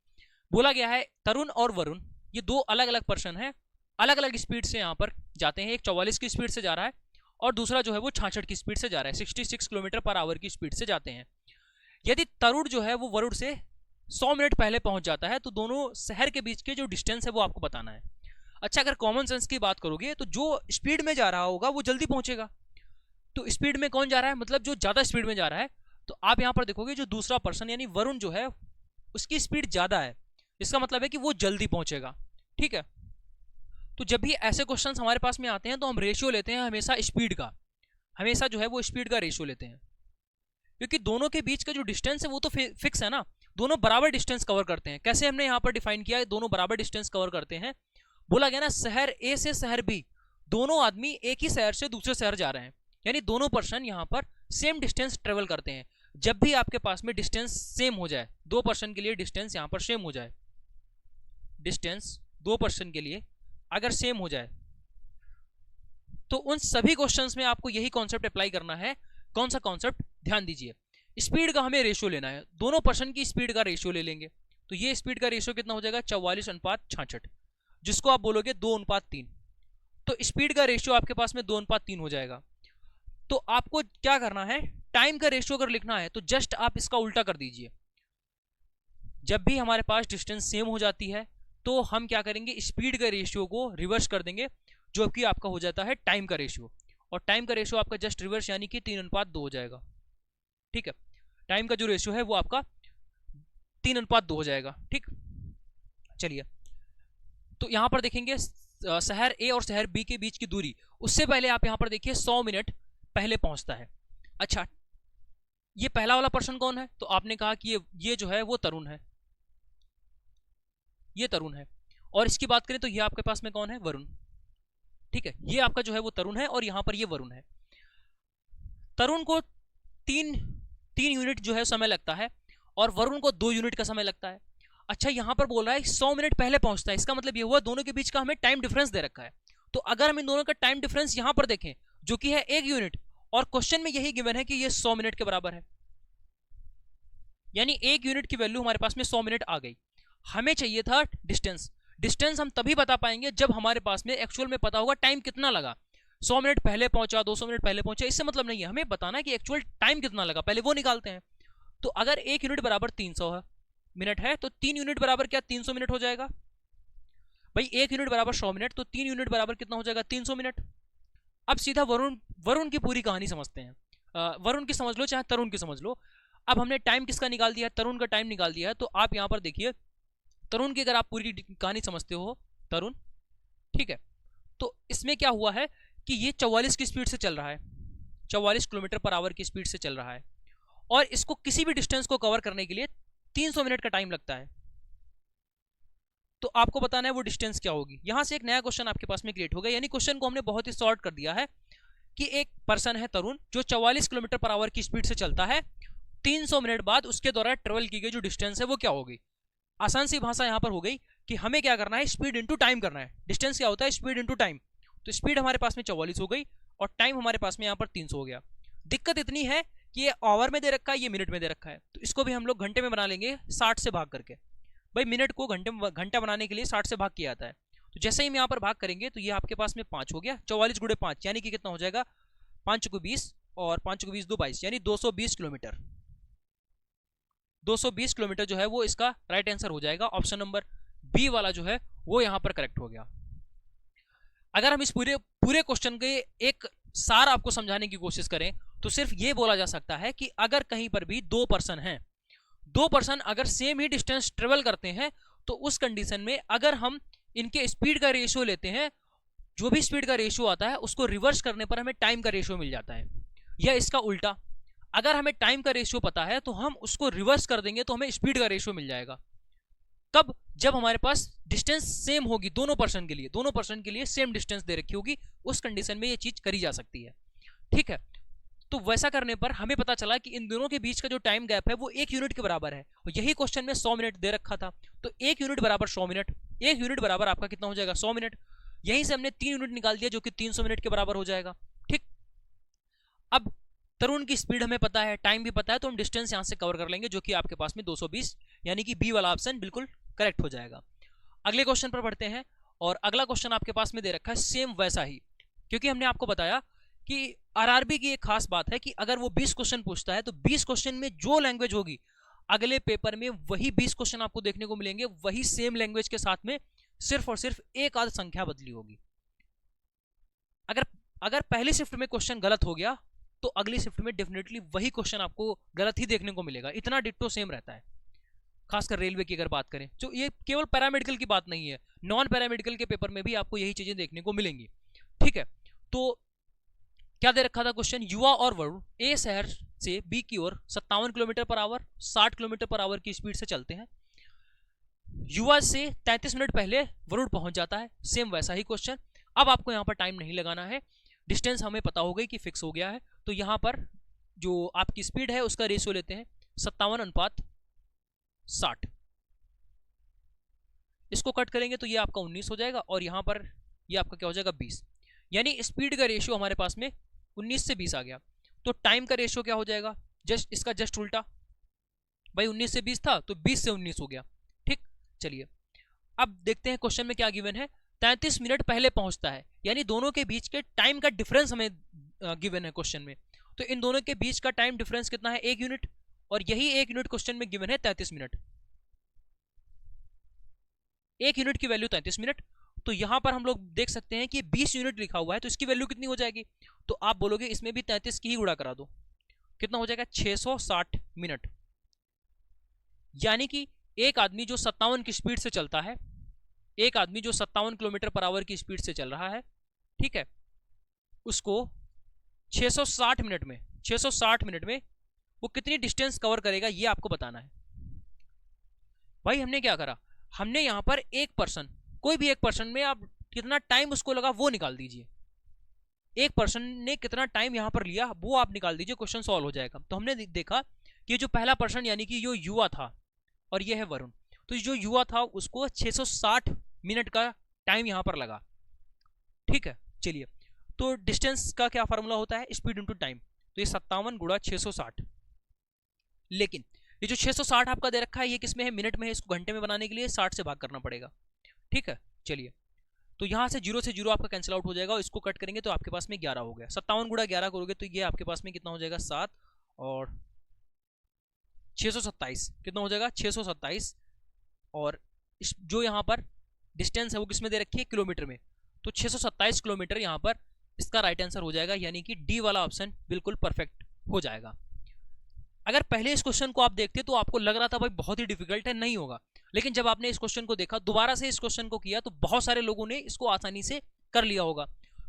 बोला गया है तरुण और वरुण ये 2 अलग अलग पर्सन है, अलग अलग स्पीड से यहाँ पर जाते हैं। एक 44 की स्पीड से जा रहा है और दूसरा जो है वो 66 की स्पीड से जा रहा है, 66 किलोमीटर पर आवर की स्पीड से जाते हैं। यदि तरुण जो है वो वरुण से 100 मिनट पहले पहुंच जाता है तो दोनों शहर के बीच के जो डिस्टेंस है वो आपको बताना है। अच्छा, अगर कॉमन सेंस की बात करोगे तो जो स्पीड में जा रहा होगा वो जल्दी पहुंचेगा। तो स्पीड में कौन जा रहा है, मतलब जो ज्यादा स्पीड में जा रहा है, तो आप यहां पर देखोगे जो दूसरा पर्सन यानी वरुण जो है उसकी स्पीड ज्यादा है, इसका मतलब है कि वो जल्दी पहुंचेगा, ठीक है। तो जब भी ऐसे क्वेश्चंस हमारे पास में आते हैं तो हम रेशियो लेते हैं हमेशा स्पीड का, हमेशा जो है वो स्पीड का रेशियो लेते हैं, क्योंकि दोनों के बीच का जो डिस्टेंस है वो तो फिक्स है ना, दोनों बराबर डिस्टेंस कवर करते हैं। कैसे हमने यहाँ पर डिफाइन किया है, दोनों बराबर डिस्टेंस कवर करते हैं। बोला गया ना शहर ए से शहर बी, दोनों आदमी एक ही शहर से दूसरे शहर जा रहे हैं, यानी दोनों पर्सन यहाँ पर सेम डिस्टेंस ट्रेवल करते हैं। जब भी आपके पास में डिस्टेंस सेम हो जाए, 2 पर्सन के लिए डिस्टेंस यहाँ पर सेम हो जाए, डिस्टेंस 2 पर्सन के लिए अगर सेम हो जाए, तो उन सभी क्वेश्चंस में आपको यही कॉन्सेप्ट अप्लाई करना है। कौन सा कॉन्सेप्ट, ध्यान दीजिए, स्पीड का हमें रेशियो लेना है, दोनों पर्सन की स्पीड का रेशियो ले लेंगे। तो ये स्पीड का रेशियो कितना हो जाएगा 44:66, जिसको आप बोलोगे 2:3। तो स्पीड का रेशियो आपके पास में 2:3 हो जाएगा। तो आपको क्या करना है, टाइम का रेशियो अगर लिखना है तो जस्ट आप इसका उल्टा कर दीजिए। जब भी हमारे पास डिस्टेंस सेम हो जाती है तो हम क्या करेंगे, स्पीड का रेशियो को रिवर्स कर देंगे, जो कि आपका हो जाता है टाइम का रेशियो। और टाइम का रेशियो आपका जस्ट रिवर्स यानी कि 3:2 हो जाएगा, ठीक है। टाइम का जो रेशियो है वो आपका 3:2 हो जाएगा, ठीक। चलिए, तो यहां पर देखेंगे शहर ए और शहर बी के बीच की दूरी, उससे पहले आप यहां पर देखिए 100 मिनट पहले पहुंचता है। अच्छा, ये पहला वाला पर्सन कौन है, तो आपने कहा कि ये जो है वो तरुण है, ये तरुण है। और इसकी बात करें तो ये आपके पास में कौन है, वरुण, ठीक है। ये आपका जो है वो तरुण है और यहां पर ये वरुण है। तरुण को 3 यूनिट जो है समय लगता है और वरुण को 2 यूनिट का समय लगता है। अच्छा, यहां पर बोल रहा है 100 मिनट पहले पहुंचता है, इसका मतलब ये हुआ दोनों के बीच का हमें टाइम डिफरेंस दे रखा है। तो अगर हम इन दोनों का टाइम डिफरेंस यहां पर देखें जो कि है 1 यूनिट, और क्वेश्चन में यही गिवन है कि ये 100 मिनट के बराबर है, यानी 1 यूनिट की वैल्यू हमारे पास में 100 मिनट आ गई। हमें चाहिए था डिस्टेंस। डिस्टेंस हम तभी बता पाएंगे जब हमारे पास में एक्चुअल में पता होगा टाइम कितना लगा, 100 मिनट पहले पहुंचा, 200 मिनट पहले पहुंचा, इससे मतलब नहीं है, हमें बताना है कि एक्चुअल टाइम कितना लगा, पहले वो निकालते हैं। तो अगर 1 यूनिट बराबर 300 मिनट है तो 3 यूनिट बराबर क्या 300 मिनट हो जाएगा भाई। 1 यूनिट बराबर 100 मिनट, तो 3 यूनिट बराबर कितना हो जाएगा 300 मिनट। अब सीधा वरुण की पूरी कहानी समझते हैं, वरुण की समझ लो चाहे तरुण की समझ लो। अब हमने टाइम किसका निकाल दिया है, तरुण का टाइम निकाल दिया है। तो आप यहां पर देखिए तरुण की अगर आप पूरी कहानी समझते हो, तरुण, ठीक है, तो इसमें क्या हुआ है कि ये 44 की स्पीड से चल रहा है, 44 किलोमीटर पर आवर की स्पीड से चल रहा है, और इसको किसी भी डिस्टेंस को कवर करने के लिए 300 मिनट का टाइम लगता है। तो आपको बताना है वो डिस्टेंस क्या होगी। यहां से एक नया क्वेश्चन आपके पास में क्रिएट हो गया, यानी क्वेश्चन को हमने बहुत ही शॉर्ट कर दिया है कि एक पर्सन है तरुण जो 44 किलोमीटर पर आवर की स्पीड से चलता है, 300 मिनट बाद उसके द्वारा ट्रेवल की गई जो डिस्टेंस है वो क्या होगी। आसान सी भाषा यहां पर हो गई कि हमें क्या करना है, स्पीड इंटू टाइम करना है। डिस्टेंस क्या होता है, स्पीड इंटू टाइम। तो स्पीड हमारे पास में 44 हो गई और टाइम हमारे पास में यहां पर 300 हो गया। दिक्कत इतनी है कि ये आवर में दे रखा है, ये मिनट में दे रखा है, तो इसको भी हम लोग घंटे में बना लेंगे 60 से भाग करके। भाई मिनट को घंटा बनाने के लिए 60 से भाग किया जाता है। तो जैसे ही हम यहाँ पर भाग करेंगे तो ये आपके पास में 5 हो गया, 44 गुणे 5 यानी कि कितना हो जाएगा, 5 को 20 और 5 को 20 2 22 यानी 220 किलोमीटर। 220 किलोमीटर जो है वो इसका राइट आंसर हो जाएगा। ऑप्शन नंबर बी वाला जो है वो यहाँ पर करेक्ट हो गया। अगर हम इस पूरे क्वेश्चन के एक सार आपको समझाने की कोशिश करें तो सिर्फ ये बोला जा सकता है कि अगर कहीं पर भी 2 पर्सन हैं, 2 पर्सन अगर सेम ही डिस्टेंस ट्रेवल करते हैं तो उस कंडीशन में अगर हम इनके स्पीड का रेशियो लेते हैं, जो भी स्पीड का रेशियो आता है उसको रिवर्स करने पर हमें टाइम का रेशियो मिल जाता है। या इसका उल्टा, अगर हमें टाइम का रेशियो पता है तो हम उसको रिवर्स कर देंगे तो हमें स्पीड का रेशियो मिल जाएगा। कब? जब हमारे पास डिस्टेंस सेम होगी दोनों पर्सन के लिए सेम डिस्टेंस दे रखी होगी, उस कंडीशन में ये चीज करी जा सकती है। ठीक है, तो वैसा करने पर हमें पता चला कि इन दोनों के बीच का जो टाइम गैप है वो 1 यूनिट के बराबर है। और यही क्वेश्चन में 100 मिनट दे रखा था, तो 1 यूनिट बराबर 100 मिनट, 1 यूनिट बराबर आपका कितना हो जाएगा, 100 मिनट। यहीं से हमने 3 यूनिट निकाल दिया जो कि 300 मिनट के बराबर हो जाएगा। ठीक, अब तरुण की स्पीड हमें पता है, टाइम भी पता है, तो हम डिस्टेंस यहां से कवर कर लेंगे जो कि आपके पास में 220 यानी कि बी वाला ऑप्शन बिल्कुल करेक्ट हो जाएगा। अगले क्वेश्चन पर बढ़ते हैं और अगला क्वेश्चन आपके पास में दे रखा है सेम वैसा ही, क्योंकि हमने आपको बताया कि आरआरबी की एक खास बात है कि अगर वो 20 क्वेश्चन पूछता है तो 20 क्वेश्चन में जो लैंग्वेज होगी अगले पेपर में वही 20 क्वेश्चन आपको देखने को मिलेंगे, वही सेम लैंग्वेज के साथ में सिर्फ और सिर्फ एक आध संख्या बदली होगी। अगर पहली शिफ्ट में क्वेश्चन गलत हो गया तो अगली शिफ्ट में डेफिनेटली वही क्वेश्चन आपको गलत ही देखने को मिलेगा, इतना डिट्टो सेम रहता है। खासकर रेलवे की अगर बात करें तो ये केवल पैरामेडिकल की बात नहीं है, नॉन पैरामेडिकल के पेपर में भी आपको यही चीजें देखने को मिलेंगी। ठीक है, तो क्या दे रखा था क्वेश्चन, युवा और वरुण ए शहर से बी की ओर 57 kilometre per hour 60 kilometre per hour की स्पीड से चलते हैं। युवा से 33 मिनट पहले वरुण पहुंच जाता है, सेम वैसा ही क्वेश्चन। अब आपको यहाँ पर टाइम नहीं लगाना है, डिस्टेंस हमें पता हो गई कि फिक्स हो गया है, तो यहाँ पर जो आपकी स्पीड है उसका रेशियो लेते हैं 57:60। इसको कट करेंगे तो ये आपका 19 हो जाएगा और यहाँ पर ये आपका क्या हो जाएगा 20, यानी स्पीड का रेशियो हमारे पास में 19 से 20 आ गया। तो टाइम का रेशियो क्या हो जाएगा, इसका जस्ट उल्टा, भाई 19 से 20 था तो 20 से 19 हो गया। ठीक, चलिए अब देखते हैं क्वेश्चन में क्या गिवन है। 33 मिनट पहले पहुंचता है, यानी दोनों के बीच के टाइम का डिफरेंस हमें गिवन है क्वेश्चन में। तो इन दोनों के बीच का टाइम डिफरेंस कितना है, 1 यूनिट, और यही 1 यूनिट क्वेश्चन में गिवन है 33 मिनट। 1 यूनिट की वैल्यू 33 मिनट, तो यहां पर हम लोग देख सकते हैं कि 20 यूनिट लिखा हुआ है, तो इसकी वैल्यू कितनी हो जाएगी, तो आप बोलोगे इसमें भी 33 की ही गुणा करा दो, कितना हो जाएगा 660 मिनट। यानी कि एक आदमी जो 57 की स्पीड से चलता है, एक आदमी जो 57 किलोमीटर पर आवर की स्पीड से चल रहा है, ठीक है, उसको 660 मिनट में वो कितनी डिस्टेंस कवर करेगा ये आपको बताना है। भाई हमने क्या करा, हमने यहां पर एक पर्सन, कोई भी एक पर्सन में आप कितना टाइम उसको लगा वो निकाल दीजिए, एक पर्सन ने कितना टाइम यहां पर लिया वो आप निकाल दीजिए, क्वेश्चन सॉल्व हो जाएगा। तो हमने देखा कि जो पहला पर्सन यानी कि जो युवा था और ये है वरुण, तो जो युवा था उसको 660 मिनट का टाइम यहां पर लगा। ठीक है, चलिए, तो डिस्टेंस का क्या फार्मूला होता है, स्पीड इनटू टाइम, तो ये 57 गुणा 660। लेकिन ये जो 660 आपका दे रखा है ये किस में है, मिनट में है, इसको घंटे में बनाने के लिए 60 से भाग करना पड़ेगा। ठीक है, चलिए, तो यहां से 0 से 0 आपका कैंसिल आउट हो जाएगा और इसको कट करेंगे तो आपके पास में 11 हो गया। 57 गुणा 11 करोगे तो ये आपके पास में कितना हो जाएगा 7 और 627, कितना हो जाएगा 627, और जो यहाँ पर डिस्टेंस है वो किस में दे रखी है, किलोमीटर में, तो 627 किलोमीटर यहाँ पर इसका राइट आंसर हो जाएगा, यानी कि डी वाला ऑप्शन बिल्कुल परफेक्ट हो जाएगा। अगर पहले इस क्वेश्चन को आप देखते तो आपको लग रहा था भाई बहुत ही डिफिकल्ट है, नहीं होगा, लेकिन जब आपने इस क्वेश्चन को देखा, दोबारा से इस क्वेश्चन को किया, तो बहुत सारे लोगों ने इसको आसानी से कर लिया होगा।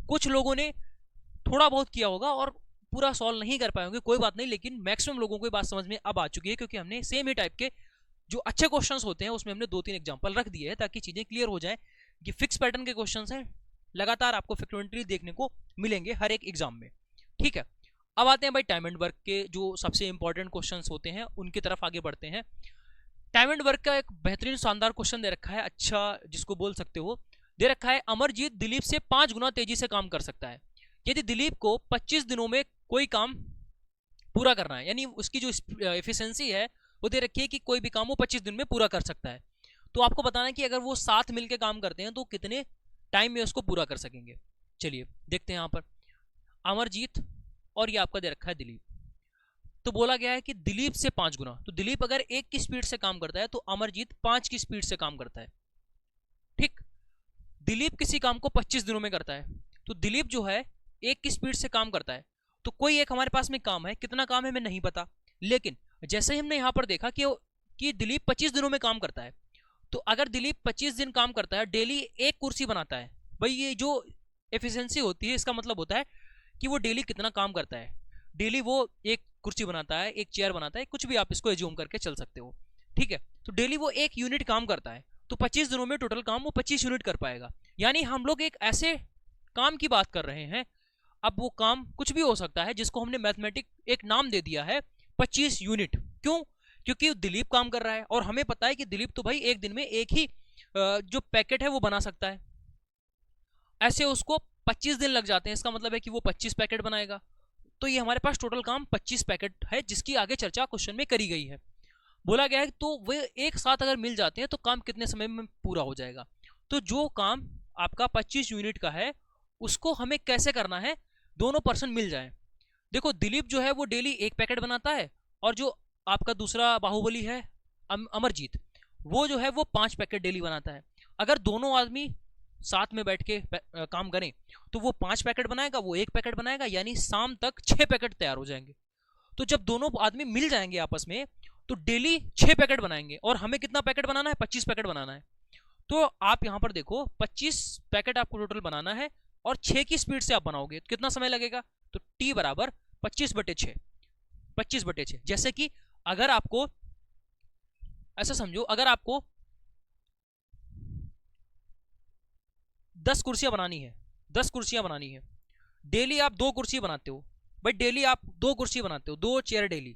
कुछ लोगों ने थोड़ा बहुत किया होगा और पूरा सॉल्व नहीं कर पाए होंगे, कोई बात नहीं, लेकिन मैक्सिमम लोगों को ये बात समझ में अब आ चुकी है, क्योंकि हमने सेम ही टाइप के जो अच्छे क्वेश्चंस होते हैं उसमें हमने 2-3 एग्जांपल रख दिए हैं ताकि चीजें क्लियर हो जाए कि फिक्स पैटर्न के क्वेश्चंस हैं, लगातार आपको फ्रीक्वेंटली देखने को मिलेंगे हर एक एग्जाम में। ठीक है, अब आते हैं भाई टाइम एंड वर्क के जो सबसे इंपॉर्टेंट क्वेश्चंस होते हैं उनकी तरफ आगे बढ़ते हैं। टाइम एंड वर्क का एक बेहतरीन शानदार क्वेश्चन दे रखा है, अच्छा जिसको बोल सकते हो, दे रखा है अमरजीत दिलीप से 5 गुना तेजी से काम कर सकता है। यदि दिलीप को 25 दिनों में कोई काम पूरा करना है, यानी उसकी जो एफिशिएंसी है वो दे रखी है कि कोई भी काम वो 25 दिन में पूरा कर सकता है। तो आपको बताना है कि अगर वो साथ मिलकर काम करते हैं तो कितने टाइम में उसको पूरा कर सकेंगे। चलिए देखते हैं यहाँ पर अमरजीत और ये आपका दे रखा है दिलीप। तो बोला गया है कि दिलीप से 5 गुना, तो दिलीप अगर 1 की स्पीड से काम करता है तो अमरजीत 5 की स्पीड से काम करता है। ठीक, दिलीप किसी काम को 25 दिनों में करता है, तो दिलीप जो है 1 की स्पीड से काम करता है। तो कोई एक हमारे पास में काम है, कितना काम है हमें नहीं पता, लेकिन जैसे ही हमने यहाँ पर देखा कि दिलीप 25 दिनों में काम करता है, तो अगर दिलीप 25 दिन काम करता है, डेली 1 कुर्सी बनाता है, भाई ये जो एफिशिएंसी होती है इसका मतलब होता है कि वो डेली कितना काम करता है। डेली वो 1 कुर्सी बनाता है, 1 चेयर बनाता है, कुछ भी आप इसको एज्यूम करके चल सकते हो। ठीक है, तो डेली वो 1 यूनिट काम करता है, तो 25 दिनों में टोटल काम वो 25 यूनिट कर पाएगा। यानी हम लोग एक ऐसे काम की बात कर रहे हैं, अब वो काम कुछ भी हो सकता है जिसको हमने मैथमेटिक एक नाम दे दिया है 25 यूनिट। क्यों? क्योंकि दिलीप काम कर रहा है और हमें पता है कि दिलीप तो भाई एक दिन में एक ही जो पैकेट है वो बना सकता है, ऐसे उसको 25 दिन लग जाते हैं, इसका मतलब है कि वो 25 पैकेट बनाएगा। तो ये हमारे पास टोटल काम 25 पैकेट है जिसकी आगे चर्चा क्वेश्चन में करी गई है। बोला गया है तो वे एक साथ अगर मिल जाते हैं तो काम कितने समय में पूरा हो जाएगा। तो जो काम आपका 25 यूनिट का है उसको हमें कैसे करना है, दोनों पर्सन मिल जाएं। देखो दिलीप जो है वो डेली 1 पैकेट बनाता है और जो आपका दूसरा बाहुबली है अमरजीत, वो जो है वो 5 पैकेट डेली बनाता है। अगर दोनों आदमी साथ में बैठ के काम करें तो वो 5 पैकेट बनाएगा, वो 1 पैकेट बनाएगा, यानी शाम तक 6 पैकेट तैयार हो जाएंगे। तो जब दोनों आदमी मिल जाएंगे आपस में तो डेली 6 पैकेट बनाएंगे और हमें कितना पैकेट बनाना है, 25 पैकेट बनाना है। तो आप यहां पर देखो 25 पैकेट आपको टोटल बनाना है और 6 की स्पीड से आप बनाओगे तो कितना समय लगेगा, तो T बराबर 25/6, 25/6। जैसे कि अगर आपको ऐसा समझो, अगर आपको 10 कुर्सियां बनानी है, 10 कुर्सियां बनानी है, डेली आप 2 कुर्सी बनाते हो, भाई डेली आप 2 कुर्सी बनाते हो, 2 चेयर डेली।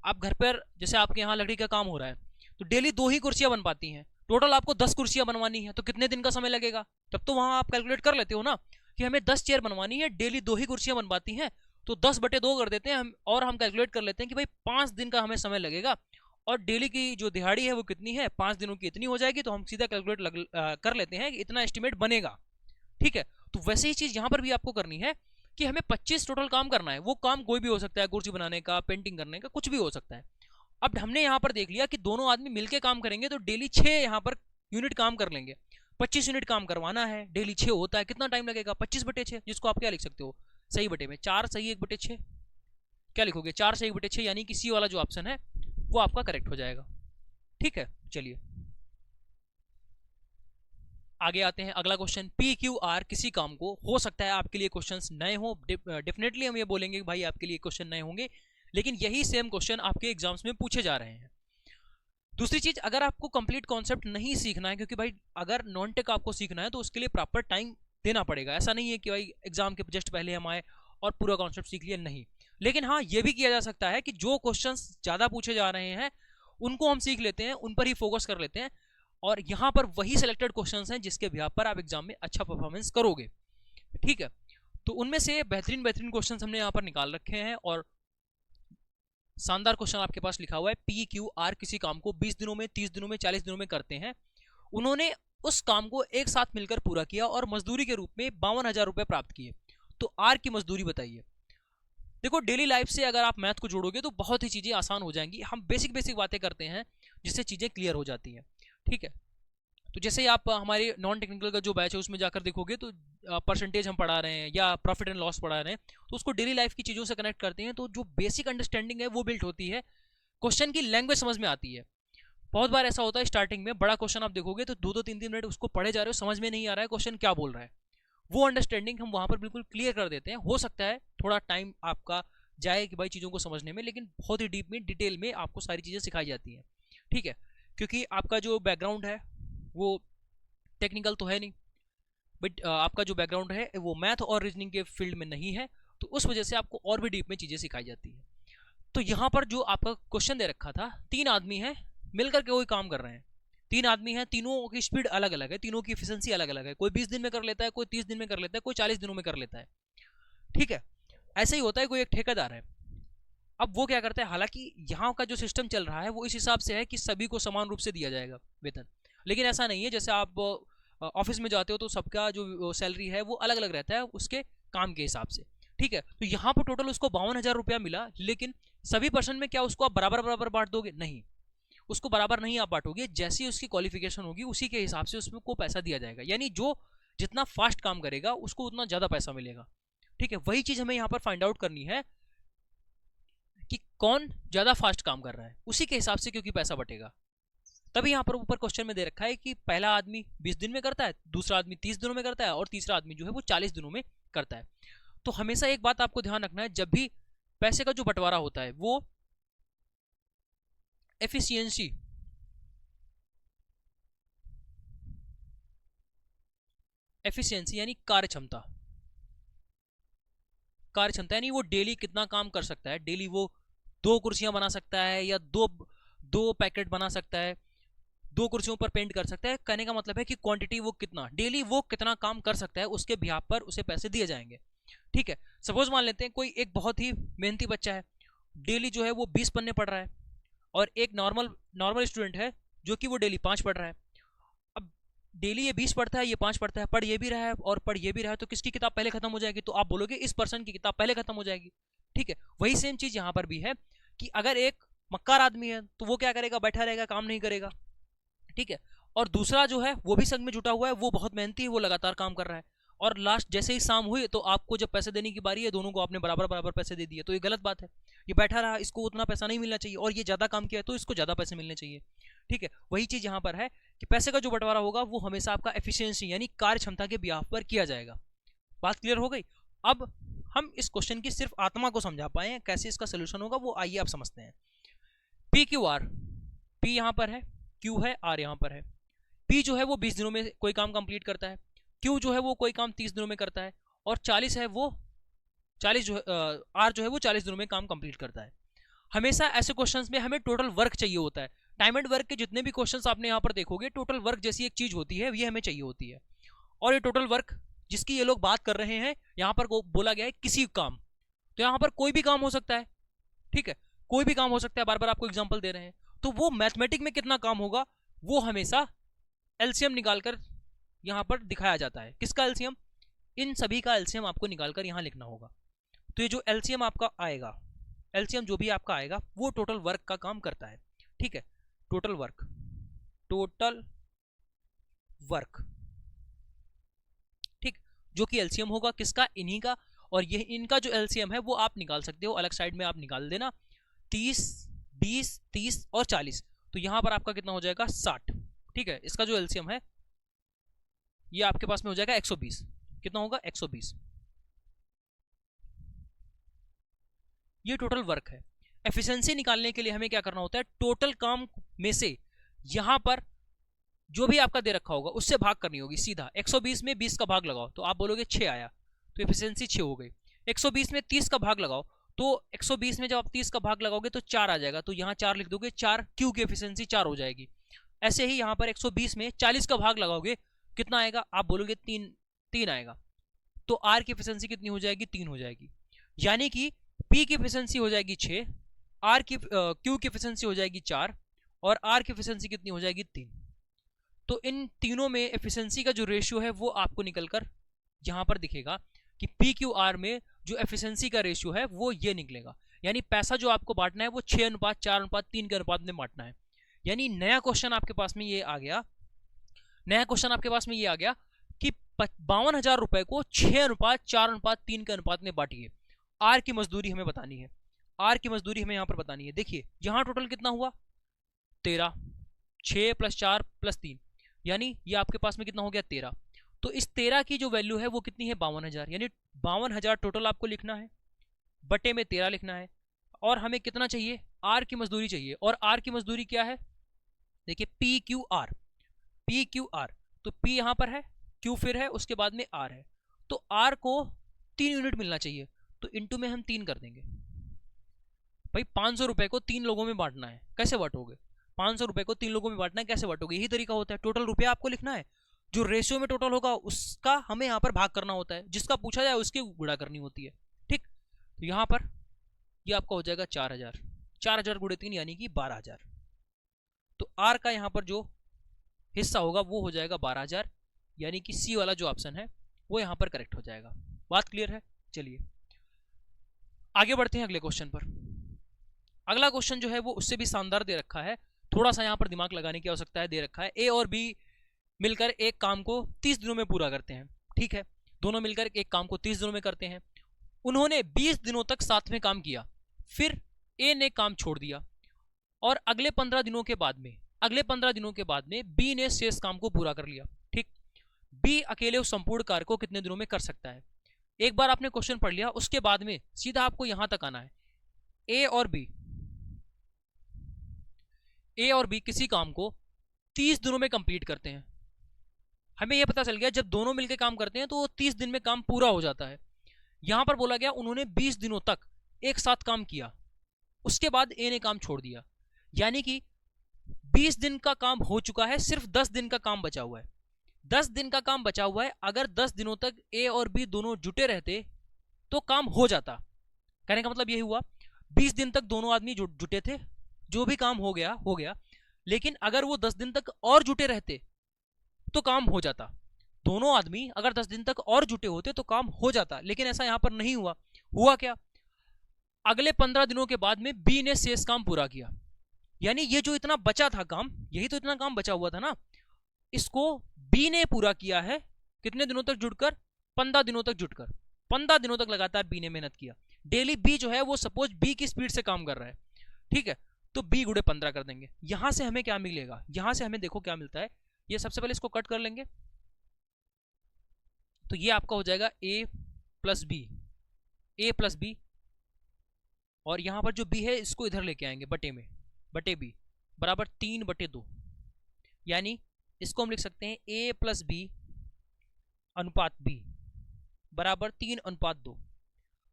आप घर पर जैसे आपके यहाँ लकड़ी का काम हो रहा है तो डेली 2 ही कुर्सियां बन पाती हैं, टोटल आपको 10 कुर्सियां बनवानी है तो कितने दिन का समय लगेगा। तब तो वहां आप कैलकुलेट कर लेते हो ना कि हमें 10 चेयर बनवानी है, डेली 2 ही कुर्सियां बन पाती हैं, तो 10/2 कर देते हैं हम, और हम कैलकुलेट कर लेते हैं कि भाई 5 दिन का हमें समय लगेगा और डेली की जो दिहाड़ी है वो कितनी है, 5 दिनों की इतनी हो जाएगी, तो हम सीधा कैलकुलेट कर लेते हैं कि इतना एस्टिमेट बनेगा। ठीक है, तो वैसे ही चीज यहाँ पर भी आपको करनी है कि हमें 25 टोटल काम करना है। वो काम कोई भी हो सकता है, कुर्सी बनाने का, पेंटिंग करने का, कुछ भी हो सकता है। अब हमने यहाँ पर देख लिया कि दोनों आदमी मिलके काम करेंगे तो डेली 6 यहाँ पर यूनिट काम कर लेंगे। 25 यूनिट काम करवाना है, डेली 6 होता है, कितना टाइम लगेगा, 25/6, जिसको आप क्या लिख सकते हो, सही बटे में 4 सही 1/6, क्या लिखोगे 4 सही 1/6, यानी कि सी वाला जो ऑप्शन है वो आपका करेक्ट हो जाएगा। ठीक है, चलिए आगे आते हैं। अगला क्वेश्चन, PQR किसी काम को, हो सकता है आपके लिए क्वेश्चंस नए हो, डेफिनेटली हम ये बोलेंगे कि भाई आपके लिए क्वेश्चन नए होंगे, लेकिन यही सेम क्वेश्चन आपके एग्जाम्स में पूछे जा रहे हैं। दूसरी चीज, अगर आपको कंप्लीट कॉन्सेप्ट नहीं सीखना है, क्योंकि भाई अगर नॉन टेक आपको सीखना है तो उसके लिए प्रॉपर टाइम देना पड़ेगा। ऐसा नहीं है कि भाई एग्जाम के जस्ट पहले हम आए और पूरा कॉन्सेप्ट सीख लिया, नहीं। लेकिन हाँ, ये भी किया जा सकता है कि जो क्वेश्चन ज्यादा पूछे जा रहे हैं उनको हम सीख लेते हैं, उन पर ही फोकस कर लेते हैं, और यहाँ पर वही सिलेक्टेड क्वेश्चंस हैं जिसके बिहाफ पर आप एग्जाम में अच्छा परफॉर्मेंस करोगे। ठीक है, तो उनमें से बेहतरीन बेहतरीन क्वेश्चंस हमने यहाँ पर निकाल रखे हैं और शानदार क्वेश्चन आपके पास लिखा हुआ है। PQR किसी काम को 20 दिनों में, 30 दिनों में, 40 दिनों में करते हैं। उन्होंने उस काम को एक साथ मिलकर पूरा किया और मजदूरी के रूप में 52,000 रुपए प्राप्त किए, तो R की मजदूरी बताइए। देखो डेली लाइफ से अगर आप मैथ को जोड़ोगे तो बहुत ही चीजें आसान हो जाएंगी। हम बेसिक बेसिक बातें करते हैं जिससे चीजें क्लियर हो जाती हैं। ठीक है, तो जैसे आप हमारे नॉन टेक्निकल का जो बैच है उसमें जाकर देखोगे तो परसेंटेज हम पढ़ा रहे हैं या प्रॉफिट एंड लॉस पढ़ा रहे हैं, तो उसको डेली लाइफ की चीज़ों से कनेक्ट करते हैं, तो जो बेसिक अंडरस्टैंडिंग है वो बिल्ड होती है, क्वेश्चन की लैंग्वेज समझ में आती है। बहुत बार ऐसा होता है स्टार्टिंग में बड़ा क्वेश्चन आप देखोगे तो 2-2 3-3 मिनट उसको पढ़े जा रहे हो, समझ में नहीं आ रहा है क्वेश्चन क्या बोल रहा है। वो अंडरस्टैंडिंग हम वहाँ पर बिल्कुल क्लियर कर देते हैं। हो सकता है थोड़ा टाइम आपका जाए कि भाई चीज़ों को समझने में, लेकिन बहुत ही डीप में डिटेल में आपको सारी चीज़ें सिखाई जाती हैं। ठीक है, क्योंकि आपका जो बैकग्राउंड है वो टेक्निकल तो है नहीं, बट आपका जो बैकग्राउंड है वो मैथ और रीजनिंग के फील्ड में नहीं है, तो उस वजह से आपको और भी डीप में चीज़ें सिखाई जाती है। तो यहाँ पर जो आपका क्वेश्चन दे रखा था, 3 आदमी हैं मिलकर के कोई काम कर रहे हैं, 3 आदमी हैं, तीनों की स्पीड अलग अलग है, तीनों की एफिशिएंसी अलग अलग है, कोई 20 दिन में कर लेता है, कोई 30 दिन में कर लेता है, कोई 40 दिनों में कर लेता है। ठीक है, ऐसे ही होता है, कोई एक ठेकेदार है, अब वो क्या करता है, हालांकि यहाँ का जो सिस्टम चल रहा है वो इस हिसाब से है कि सभी को समान रूप से दिया जाएगा वेतन, लेकिन ऐसा नहीं है। जैसे आप ऑफिस में जाते हो तो सबका जो सैलरी है वो अलग अलग रहता है उसके काम के हिसाब से, ठीक है। तो यहाँ पर टोटल उसको 52,000 रुपया मिला, लेकिन सभी पर्सन में क्या उसको आप बराबर बराबर बांट दोगे? नहीं, उसको बराबर नहीं आप बांटोगे, जैसी उसकी क्वालिफिकेशन होगी उसी के हिसाब से उसको पैसा दिया जाएगा, यानी जो जितना फास्ट काम करेगा उसको उतना ज्यादा पैसा मिलेगा, ठीक है। वही चीज हमें यहाँ पर फाइंड आउट करनी है कि कौन ज्यादा फास्ट काम कर रहा है, उसी के हिसाब से क्योंकि पैसा बटेगा। तभी यहाँ पर ऊपर क्वेश्चन में दे रखा है कि पहला आदमी 20 दिन में करता है, दूसरा आदमी 30 दिनों में करता है और तीसरा आदमी जो है वो 40 दिनों में करता है। तो हमेशा एक बात आपको ध्यान रखना है, जब भी पैसे का जो बंटवारा होता है वो एफिशिएंसी यानी कार्यक्षमता यानी वो डेली कितना काम कर सकता है, डेली वो 2 कुर्सियां बना सकता है या दो पैकेट बना सकता है, 2 कुर्सियों पर पेंट कर सकता है। कहने का मतलब है कि क्वांटिटी वो कितना डेली वो कितना काम कर सकता है उसके बिहाफ पर उसे पैसे दिए जाएंगे, ठीक है। सपोज मान लेते हैं कोई एक बहुत ही मेहनती बच्चा है, डेली जो है वो 20 पन्ने पढ़ रहा है, और एक नॉर्मल स्टूडेंट है जो कि वो डेली 5 पढ़ रहा है। अब डेली ये 20 पढ़ता है, ये 5 पढ़ता है, पढ़ ये भी रहा है और पढ़ ये भी रहा है, तो किसकी किताब पहले खत्म हो जाएगी? तो आप बोलोगे इस पर्सन की किताब पहले खत्म हो जाएगी, ठीक है। वही सेम चीज यहाँ पर भी है कि अगर एक मक्कार आदमी है तो वो क्या करेगा? बैठा रहेगा, काम नहीं करेगा, ठीक है। और दूसरा जो है वो भी संग में जुटा हुआ है, वो बहुत मेहनती है, वो लगातार काम कर रहा है, और लास्ट जैसे ही शाम हुई तो आपको जब पैसे देने की बारी है दोनों को आपने बराबर बराबर पैसे दे दिए, तो ये गलत बात है। ये बैठा रहा, इसको उतना पैसा नहीं मिलना चाहिए, और ये ज्यादा काम किया है तो इसको ज्यादा पैसे मिलने चाहिए, ठीक है। वही चीज यहाँ पर है कि पैसे का जो बंटवारा होगा वो हमेशा आपका एफिशिएंसी यानी कार्य क्षमता के बिहाफ पर किया जाएगा। बात क्लियर हो गई? अब हम इस क्वेश्चन की सिर्फ आत्मा को समझा पाए हैं, कैसे इसका सोल्यूशन होगा वो आइए आप समझते हैं। पी क्यू आर, पी यहाँ पर है, क्यू है, आर यहाँ पर है। पी जो है वो 20 दिनों में कोई काम कंप्लीट करता है, क्यू जो है वो कोई काम 30 दिनों में करता है, और 40 है वो 40 जो आर जो है वो 40 दिनों में काम कंप्लीट करता है। हमेशा ऐसे क्वेश्चंस में हमें टोटल वर्क चाहिए होता है। टाइम एंड वर्क के जितने भी क्वेश्चंस आपने यहाँ पर देखोगे, टोटल वर्क जैसी एक चीज होती है, ये हमें चाहिए होती है। और ये टोटल वर्क जिसकी ये लोग बात कर रहे हैं, यहाँ पर बोला गया है किसी काम, तो यहाँ पर कोई भी काम हो सकता है, ठीक है, कोई भी काम हो सकता है, बार बार आपको एग्जाम्पल दे रहे हैं। तो वो मैथमेटिक में कितना काम होगा वो हमेशा एलसीएम निकालकर यहाँ पर दिखाया जाता है। किसका एलसीएम? इन सभी का एलसीएम आपको निकालकर यहाँ लिखना होगा। तो ये जो एलसीएम आपका आएगा, एलसीएम जो भी आपका आएगा वो टोटल वर्क का काम करता है, ठीक है। टोटल वर्क, ठीक, जो कि एलसीएम होगा किसका? इन्हीं का। और ये इनका जो एलसीएम है वो आप निकाल सकते हो, अलग साइड में आप निकाल देना, 30, 20, 30 और 40, तो यहां पर आपका कितना हो जाएगा? 60, ठीक है। इसका जो एलसीएम है ये आपके पास में हो जाएगा 120। कितना होगा? 120। ये टोटल वर्क है। एफिशिएंसी निकालने के लिए हमें क्या करना होता है? टोटल काम में से यहां पर जो भी आपका दे रखा होगा उससे भाग करनी होगी सीधा। 120 में 20 का भाग लगाओ तो आप बोलोगे 6 आया, तो एफिशिएंसी 6 हो गई। 120 में 30 का भाग लगाओ तो 120 में जब आप 30 का भाग लगाओगे तो 4 आ जाएगा, तो यहाँ 4 लिख दोगे, 4 क्यू की एफिशिएंसी 4 हो जाएगी। ऐसे ही यहाँ पर 120 में 40 का भाग लगाओगे, कितना आएगा? आप बोलोगे 3 आएगा, तो आर की एफिशिएंसी कितनी हो जाएगी? 3 हो जाएगी। यानी कि पी की एफिशिएंसी हो जाएगी 6, आर की क्यू की एफिशिएंसी हो जाएगी 4, और आर की एफिशिएंसी कितनी हो जाएगी? 3। तो इन तीनों में एफिशिएंसी का जो रेशियो है वो आपको निकलकर यहां पर दिखेगा कि पी क्यू आर में जो एफिशिएंसी का रेशियो है वो ये निकलेगा। यानी पैसा जो आपको बांटना है वो 6:4:3 के अनुपात में बांटना है। यानी नया क्वेश्चन आपके पास में ये आ गया, कि 52,000 रुपए को 6:4:3 के अनुपात में बांटिए। आर की मजदूरी हमें बतानी है, यहां पर बतानी है। देखिए यहां टोटल कितना हुआ? 13, 6 + 4 + 3, यानी ये आपके पास में कितना हो गया? 13। तो इस 13 की जो वैल्यू है वो कितनी है? 52,000। यानी 52,000 टोटल आपको लिखना है, बटे में 13 लिखना है, और हमें कितना चाहिए? आर की मजदूरी चाहिए। और आर की मजदूरी क्या है? देखिए पी क्यू आर, तो पी यहां पर है, क्यू फिर है, उसके बाद में आर है, तो आर को 3 यूनिट मिलना चाहिए, तो इंटू में हम 3 कर देंगे। भाई 500 रुपए को 3 लोगों में बांटना है, कैसे बांटोगे? 500 रुपए को 3 लोगों में बांटना है, कैसे बांटोगे? यही तरीका होता है। टोटल रुपया आपको लिखना है, जो रेशियो में टोटल होगा उसका हमें यहाँ पर भाग करना होता है, जिसका पूछा जाए उसकी गुणा करनी होती है, ठीक। तो यहाँ पर ये आपका हो जाएगा 4000, 4000 गुणे 3 यानी कि 12000। तो आर का यहाँ पर जो हिस्सा होगा वो हो जाएगा 12000, यानी कि सी वाला जो ऑप्शन है वो यहाँ पर करेक्ट हो जाएगा। बात क्लियर है? चलिए आगे बढ़ते हैं अगले क्वेश्चन पर। अगला क्वेश्चन जो है वो उससे भी शानदार दे रखा है, थोड़ा सा यहाँ पर दिमाग लगाने की आवश्यकता है। दे रखा है ए और बी मिलकर एक काम को 30 दिनों में पूरा करते हैं। ठीक है, दोनों मिलकर एक काम को 30 दिनों में करते हैं। उन्होंने 20 दिनों तक साथ में काम किया, फिर ए ने काम छोड़ दिया और अगले 15 दिनों के बाद में बी ने शेष काम को पूरा कर लिया। ठीक, बी अकेले उस संपूर्ण कार्य को कितने दिनों में कर सकता है? एक बार आपने क्वेश्चन पढ़ लिया, उसके बाद में सीधा आपको यहां तक आना है। ए और बी किसी काम को 30 दिनों में कंप्लीट करते हैं। हमें यह पता चल गया जब दोनों मिलकर काम करते हैं तो वो 30 दिन में काम पूरा हो जाता है। यहां पर बोला गया उन्होंने 20 दिनों तक एक साथ काम किया, उसके बाद ए ने काम छोड़ दिया, यानी कि 20 दिन का काम हो चुका है, सिर्फ 10 दिन का काम बचा हुआ है। 10 दिन का काम बचा हुआ है, अगर 10 दिनों तक ए और बी दोनों जुटे रहते तो काम हो जाता। कहने का मतलब यही हुआ 20 दिन तक दोनों आदमी जुटे थे, जो भी काम हो गया, लेकिन अगर वो 10 दिन तक और जुटे रहते तो काम हो जाता। दोनों आदमी अगर 10 दिन तक और जुटे होते तो काम हो जाता, लेकिन ऐसा यहां पर नहीं हुआ। हुआ क्या? अगले 15 दिनों के बाद में बी ने शेष काम पूरा किया, यानी ये जो इतना बचा था काम, यही तो इतना काम बचा हुआ था ना, इसको बी ने पूरा किया है। कितने दिनों तक जुटकर? 15 दिनों तक जुटकर। 15 दिनों तक लगातार बी ने मेहनत किया। डेली बी जो है वो सपोज बी की स्पीड से काम कर रहा है, ठीक है, तो बी गुणे 15 कर देंगे। यहां से हमें क्या मिलेगा? यहां से हमें देखो क्या मिलता है। ये सबसे पहले इसको कट कर लेंगे, तो ये आपका हो जाएगा ए प्लस बी, और यहां पर जो बी है इसको इधर लेके आएंगे बटे बी बराबर 3/2, यानी इसको हम लिख सकते हैं ए प्लस बी अनुपात बी बराबर 3:2।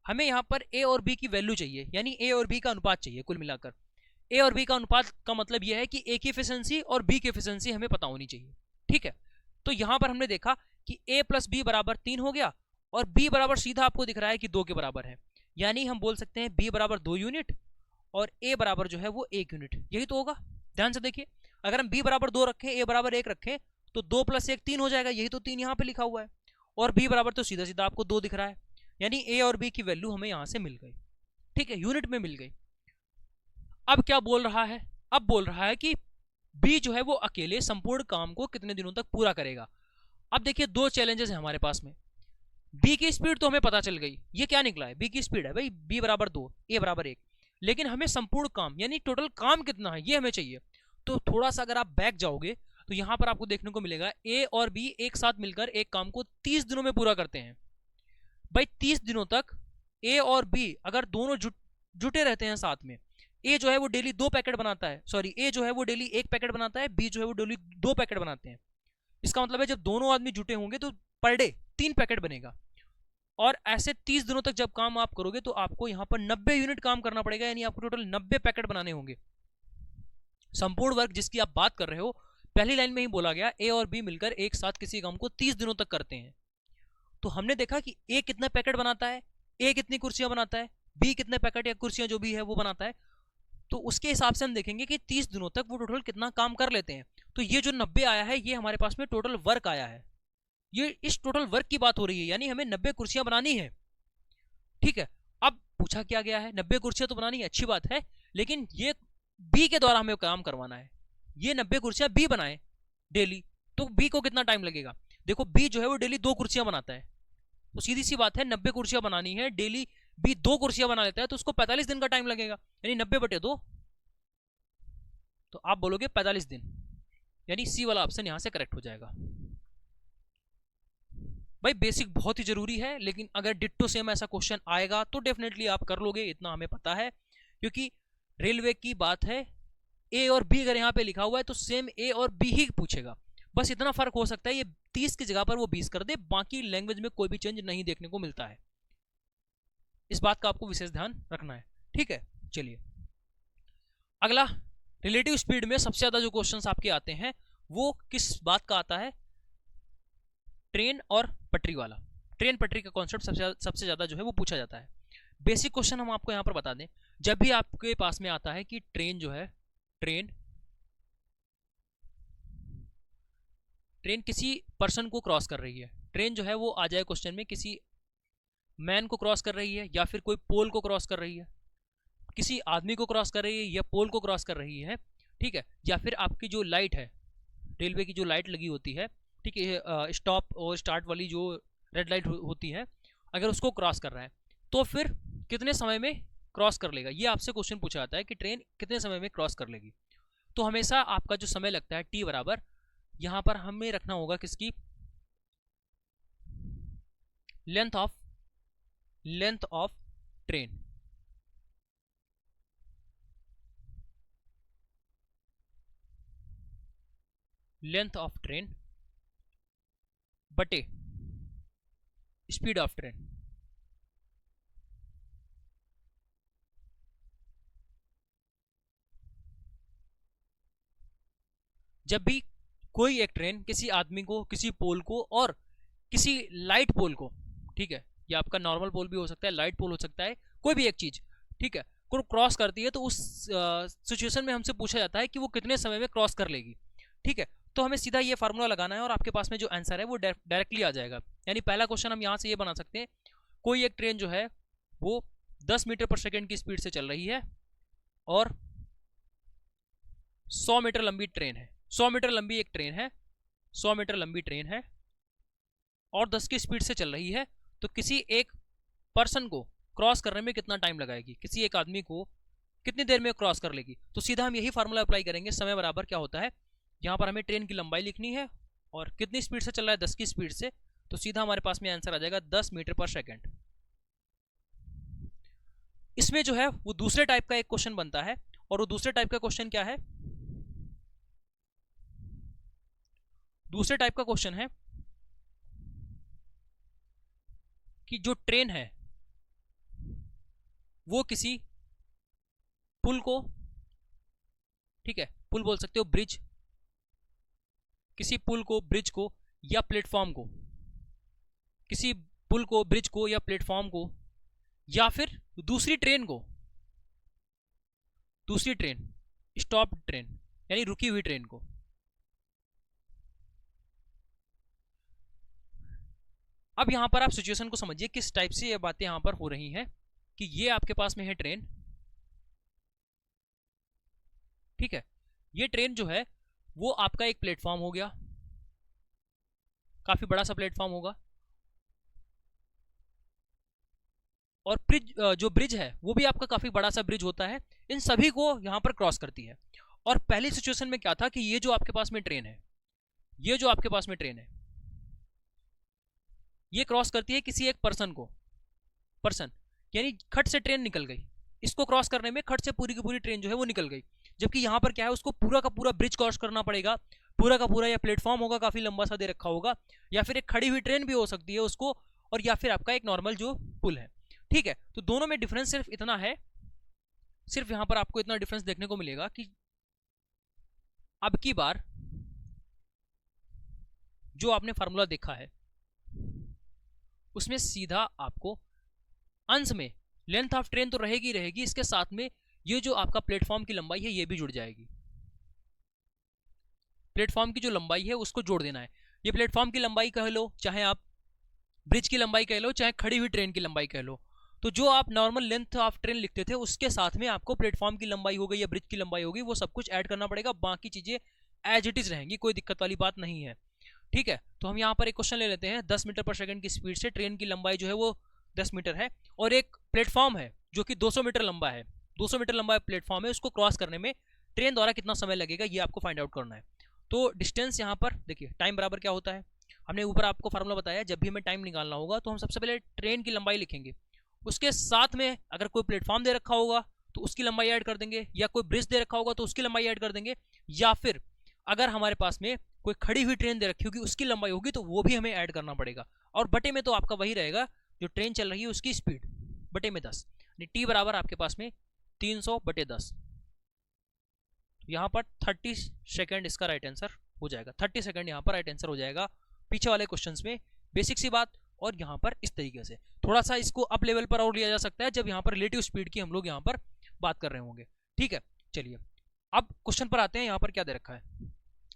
हमें यहां पर ए और बी की वैल्यू चाहिए, यानी ए और बी का अनुपात चाहिए। कुल मिलाकर ए और बी का अनुपात का मतलब यह है कि ए की एफिशिएंसी और बी की एफिशिएंसी हमें पता होनी चाहिए। ठीक है, तो यहां पर हमने देखा कि ए प्लस बी बराबर 3 हो गया, और बी बराबर सीधा आपको दिख रहा है कि 2 के बराबर है, यानी हम बोल सकते हैं बी बराबर 2 यूनिट और ए बराबर जो है वो 1 यूनिट। यही तो होगा। ध्यान से देखिए, अगर हम बी बराबर 2 रखें, ए बराबर 1 रखें, तो 2 + 1 3 हो जाएगा। यही तो 3 यहाँ पे लिखा हुआ है, और बी बराबर तो सीधा सीधा आपको 2 दिख रहा है, यानी ए और बी की वैल्यू हमें यहां से मिल गई। ठीक है, यूनिट में मिल गई। अब क्या बोल रहा है? अब बोल रहा है कि बी जो है वो अकेले संपूर्ण काम को कितने दिनों तक पूरा करेगा। अब देखिए 2 चैलेंजेस हैं हमारे पास में। बी की स्पीड तो हमें पता चल गई, ये क्या निकला है? बी की स्पीड है भाई, बी बराबर 2, ए बराबर 1, लेकिन हमें संपूर्ण काम यानी टोटल काम कितना है ये हमें चाहिए। तो थोड़ा सा अगर आप बैक जाओगे तो यहां पर आपको देखने को मिलेगा ए और बी एक साथ मिलकर एक काम को 30 दिनों में पूरा करते हैं। भाई 30 दिनों तक ए और बी अगर दोनों जुटे रहते हैं साथ में, ए जो है वो डेली 2 पैकेट बनाता है, सॉरी ए जो है वो डेली 1 पैकेट बनाता है, बी जो है वो डेली 2 पैकेट बनाते हैं। इसका मतलब है जब दोनों आदमी जुटे होंगे तो पर डे 3 पैकेट बनेगा, और ऐसे 30 दिनों तक जब काम आप करोगे तो आपको यहां पर 90 यूनिट काम करना पड़ेगा, यानी आपको टोटल 90 पैकेट बनाने होंगे। संपूर्ण वर्क जिसकी आप बात कर रहे हो, पहली लाइन में ही बोला गया ए और बी मिलकर एक साथ किसी काम को 30 दिनों तक करते हैं। तो हमने देखा कि ए कितने पैकेट बनाता है, ए कितनी कुर्सियां बनाता है, बी कितने पैकेट या कुर्सियां जो भी है वो बनाता है, तो उसके हिसाब से हम देखेंगे कि 30 दिनों तक वो टोटल कितना काम कर लेते हैं। तो ये जो 90 आया है ये हमारे पास में टोटल वर्क आया है, ये इस टोटल वर्क की बात हो रही है, यानी हमें 90 कुर्सियां बनानी है। ठीक है, अब पूछा क्या गया है, 90 कुर्सियां तो बनानी है, अच्छी बात है, लेकिन ये बी के द्वारा हमें काम करवाना है। ये 90 कुर्सियां बी बनाए डेली, तो बी को कितना टाइम लगेगा? देखो बी जो है वो डेली 2 कुर्सियां बनाता है, तो सीधी सी बात है 90 कुर्सियां बनानी है, डेली बी 2 कुर्सियां बना लेता है, तो उसको 45 दिन का टाइम लगेगा, यानी 90/2, तो आप बोलोगे 45 दिन, यानी सी वाला ऑप्शन यहां से करेक्ट हो जाएगा। भाई बेसिक बहुत ही जरूरी है, लेकिन अगर डिट्टो सेम ऐसा क्वेश्चन आएगा तो डेफिनेटली आप कर लोगे, इतना हमें पता है, क्योंकि रेलवे की बात है। ए और बी अगर यहाँ पे लिखा हुआ है तो सेम ए और बी ही पूछेगा, बस इतना फर्क हो सकता है ये 30 की जगह पर वो 20 कर दे, बाकी लैंग्वेज में कोई भी चेंज नहीं देखने को मिलता है। इस बात का आपको विशेष ध्यान रखना है। ठीक है, चलिए अगला, रिलेटिव स्पीड में सबसे ज्यादा जो क्वेश्चंस आपके आते हैं वो किस बात का आता है? ट्रेन और पटरी वाला। ट्रेन पटरी का कॉन्सेप्ट सबसे ज्यादा जो है वो पूछा जाता है। बेसिक क्वेश्चन हम आपको यहाँ पर बता दें, जब भी आपके पास में आता है कि ट्रेन जो है, ट्रेन किसी पर्सन को क्रॉस कर रही है, ट्रेन जो है वो आ जाए क्वेश्चन में किसी मैन को क्रॉस कर रही है, या फिर कोई पोल को क्रॉस कर रही है, किसी आदमी को क्रॉस कर रही है, या पोल को क्रॉस कर रही है, ठीक है, या फिर आपकी जो लाइट है, रेलवे की जो लाइट लगी होती है, ठीक है, स्टॉप और स्टार्ट वाली जो रेड लाइट होती है, अगर उसको क्रॉस कर रहा है तो फिर कितने समय में क्रॉस कर लेगा, ये आपसे क्वेश्चन पूछा जाता है कि ट्रेन कितने समय में क्रॉस कर लेगी। तो हमेशा आपका जो समय लगता है टी बराबर, यहां पर हमें रखना होगा किसकी, length of train, length of train बटे स्पीड ऑफ ट्रेन। जब भी कोई एक ट्रेन किसी आदमी को, किसी पोल को और किसी लाइट पोल को, ठीक है, ये आपका नॉर्मल पोल भी हो सकता है, लाइट पोल हो सकता है, कोई भी एक चीज, ठीक है, को क्रॉस करती है, तो उस सिचुएशन में हमसे पूछा जाता है कि वो कितने समय में क्रॉस कर लेगी, ठीक है। तो हमें सीधा ये फार्मूला लगाना है और आपके पास में जो आंसर है वो डायरेक्टली आ जाएगा। यानी पहला क्वेश्चन हम यहाँ से ये बना सकते हैं, कोई एक ट्रेन जो है वो 10 मीटर पर सेकेंड की स्पीड से चल रही है और 100 मीटर लंबी ट्रेन है, 100 मीटर लंबी एक ट्रेन है, 100 मीटर लंबी ट्रेन है और 10 की स्पीड से चल रही है, तो किसी एक पर्सन को क्रॉस करने में कितना टाइम लगाएगी, किसी एक आदमी को कितनी देर में क्रॉस कर लेगी। तो सीधा हम यही फार्मूला अप्लाई करेंगे, समय बराबर क्या होता है, यहाँ पर हमें ट्रेन की लंबाई लिखनी है और कितनी स्पीड से चल रहा है, 10 की स्पीड से, तो सीधा हमारे पास में आंसर आ जाएगा 10 मीटर पर सेकेंड। इसमें जो है वो दूसरे टाइप का एक क्वेश्चन बनता है, और वो दूसरे टाइप का क्वेश्चन क्या है, दूसरे टाइप का क्वेश्चन है कि जो ट्रेन है वो किसी पुल को, ठीक है, पुल बोल सकते हो, ब्रिज, किसी पुल को, ब्रिज को या प्लेटफॉर्म को, किसी पुल को, ब्रिज को या प्लेटफॉर्म को, या फिर दूसरी ट्रेन को, दूसरी ट्रेन, स्टॉप ट्रेन यानी रुकी हुई ट्रेन को। अब यहां पर आप सिचुएशन को समझिए किस टाइप से ये बातें यहां पर हो रही हैं, कि ये आपके पास में है ट्रेन, ठीक है, ये ट्रेन जो है वो आपका एक प्लेटफॉर्म हो गया, काफी बड़ा सा प्लेटफॉर्म होगा, और जो ब्रिज है वो भी आपका काफी बड़ा सा ब्रिज होता है, इन सभी को यहां पर क्रॉस करती है। और पहली सिचुएशन में क्या था कि ये जो आपके पास में ट्रेन है, ये जो आपके पास में ट्रेन है, ये क्रॉस करती है किसी एक पर्सन को, पर्सन यानी खट से ट्रेन निकल गई, इसको क्रॉस करने में खट से पूरी की पूरी ट्रेन जो है वो निकल गई। जबकि यहां पर क्या है, उसको पूरा का पूरा ब्रिज क्रॉस करना पड़ेगा, पूरा का पूरा, या प्लेटफॉर्म होगा काफी लंबा सा दे रखा होगा, या फिर एक खड़ी हुई ट्रेन भी हो सकती है उसको, और या फिर आपका एक नॉर्मल जो पुल है, ठीक है। तो दोनों में डिफरेंस सिर्फ इतना है, सिर्फ यहां पर आपको इतना डिफरेंस देखने को मिलेगा कि अब की बार जो आपने फार्मूला देखा है उसमें सीधा आपको अंश में लेंथ ऑफ ट्रेन तो रहेगी रहेगी, इसके साथ में ये जो आपका प्लेटफॉर्म की लंबाई है ये भी जुड़ जाएगी, प्लेटफॉर्म की जो लंबाई है उसको जोड़ देना है। ये प्लेटफॉर्म की लंबाई कह लो, चाहे आप ब्रिज की लंबाई कह लो, चाहे खड़ी हुई ट्रेन की लंबाई कह लो, तो जो आप नॉर्मल लेंथ ऑफ ट्रेन लिखते थे उसके साथ में आपको प्लेटफॉर्म की लंबाई हो गई या ब्रिज की लंबाई होगी, वो सब कुछ ऐड करना पड़ेगा, बाकी चीजें एज इट इज रहेंगी, कोई दिक्कत वाली बात नहीं है, ठीक है। तो हम यहाँ पर एक क्वेश्चन ले लेते हैं, 10 मीटर पर सेकंड की स्पीड से ट्रेन की लंबाई जो है वो 10 मीटर है, और एक प्लेटफॉर्म है जो कि 200 मीटर लंबा है, 200 मीटर लंबा प्लेटफॉर्म है, उसको क्रॉस करने में ट्रेन द्वारा कितना समय लगेगा ये आपको फाइंड आउट करना है। तो डिस्टेंस यहाँ पर देखिए, टाइम बराबर क्या होता है, हमने ऊपर आपको फार्मूला बताया, जब भी हमें टाइम निकालना होगा तो हम सबसे पहले ट्रेन की लंबाई लिखेंगे, उसके साथ में अगर कोई प्लेटफॉर्म दे रखा होगा तो उसकी लंबाई ऐड कर देंगे, या कोई ब्रिज दे रखा होगा तो उसकी लंबाई ऐड कर देंगे, या फिर अगर हमारे पास में कोई खड़ी हुई ट्रेन दे रखी होगी उसकी लंबाई होगी तो वो भी हमें ऐड करना पड़ेगा। और बटे में तो आपका वही रहेगा जो ट्रेन चल रही है उसकी स्पीड, बटे में 10, टी बराबर आपके पास में 300 बटे 10, यहाँ पर 30 सेकेंड इसका राइट आंसर हो जाएगा, 30 सेकेंड यहाँ पर राइट आंसर हो जाएगा। पीछे वाले क्वेश्चंस में बेसिक सी बात, और यहाँ पर इस तरीके से। थोड़ा सा इसको अप लेवल पर और लिया जा सकता है जब यहाँ पर रिलेटिव स्पीड की हम लोग यहाँ पर बात कर रहे होंगे। ठीक है, चलिए अब क्वेश्चन पर आते हैं। यहाँ पर क्या दे रखा है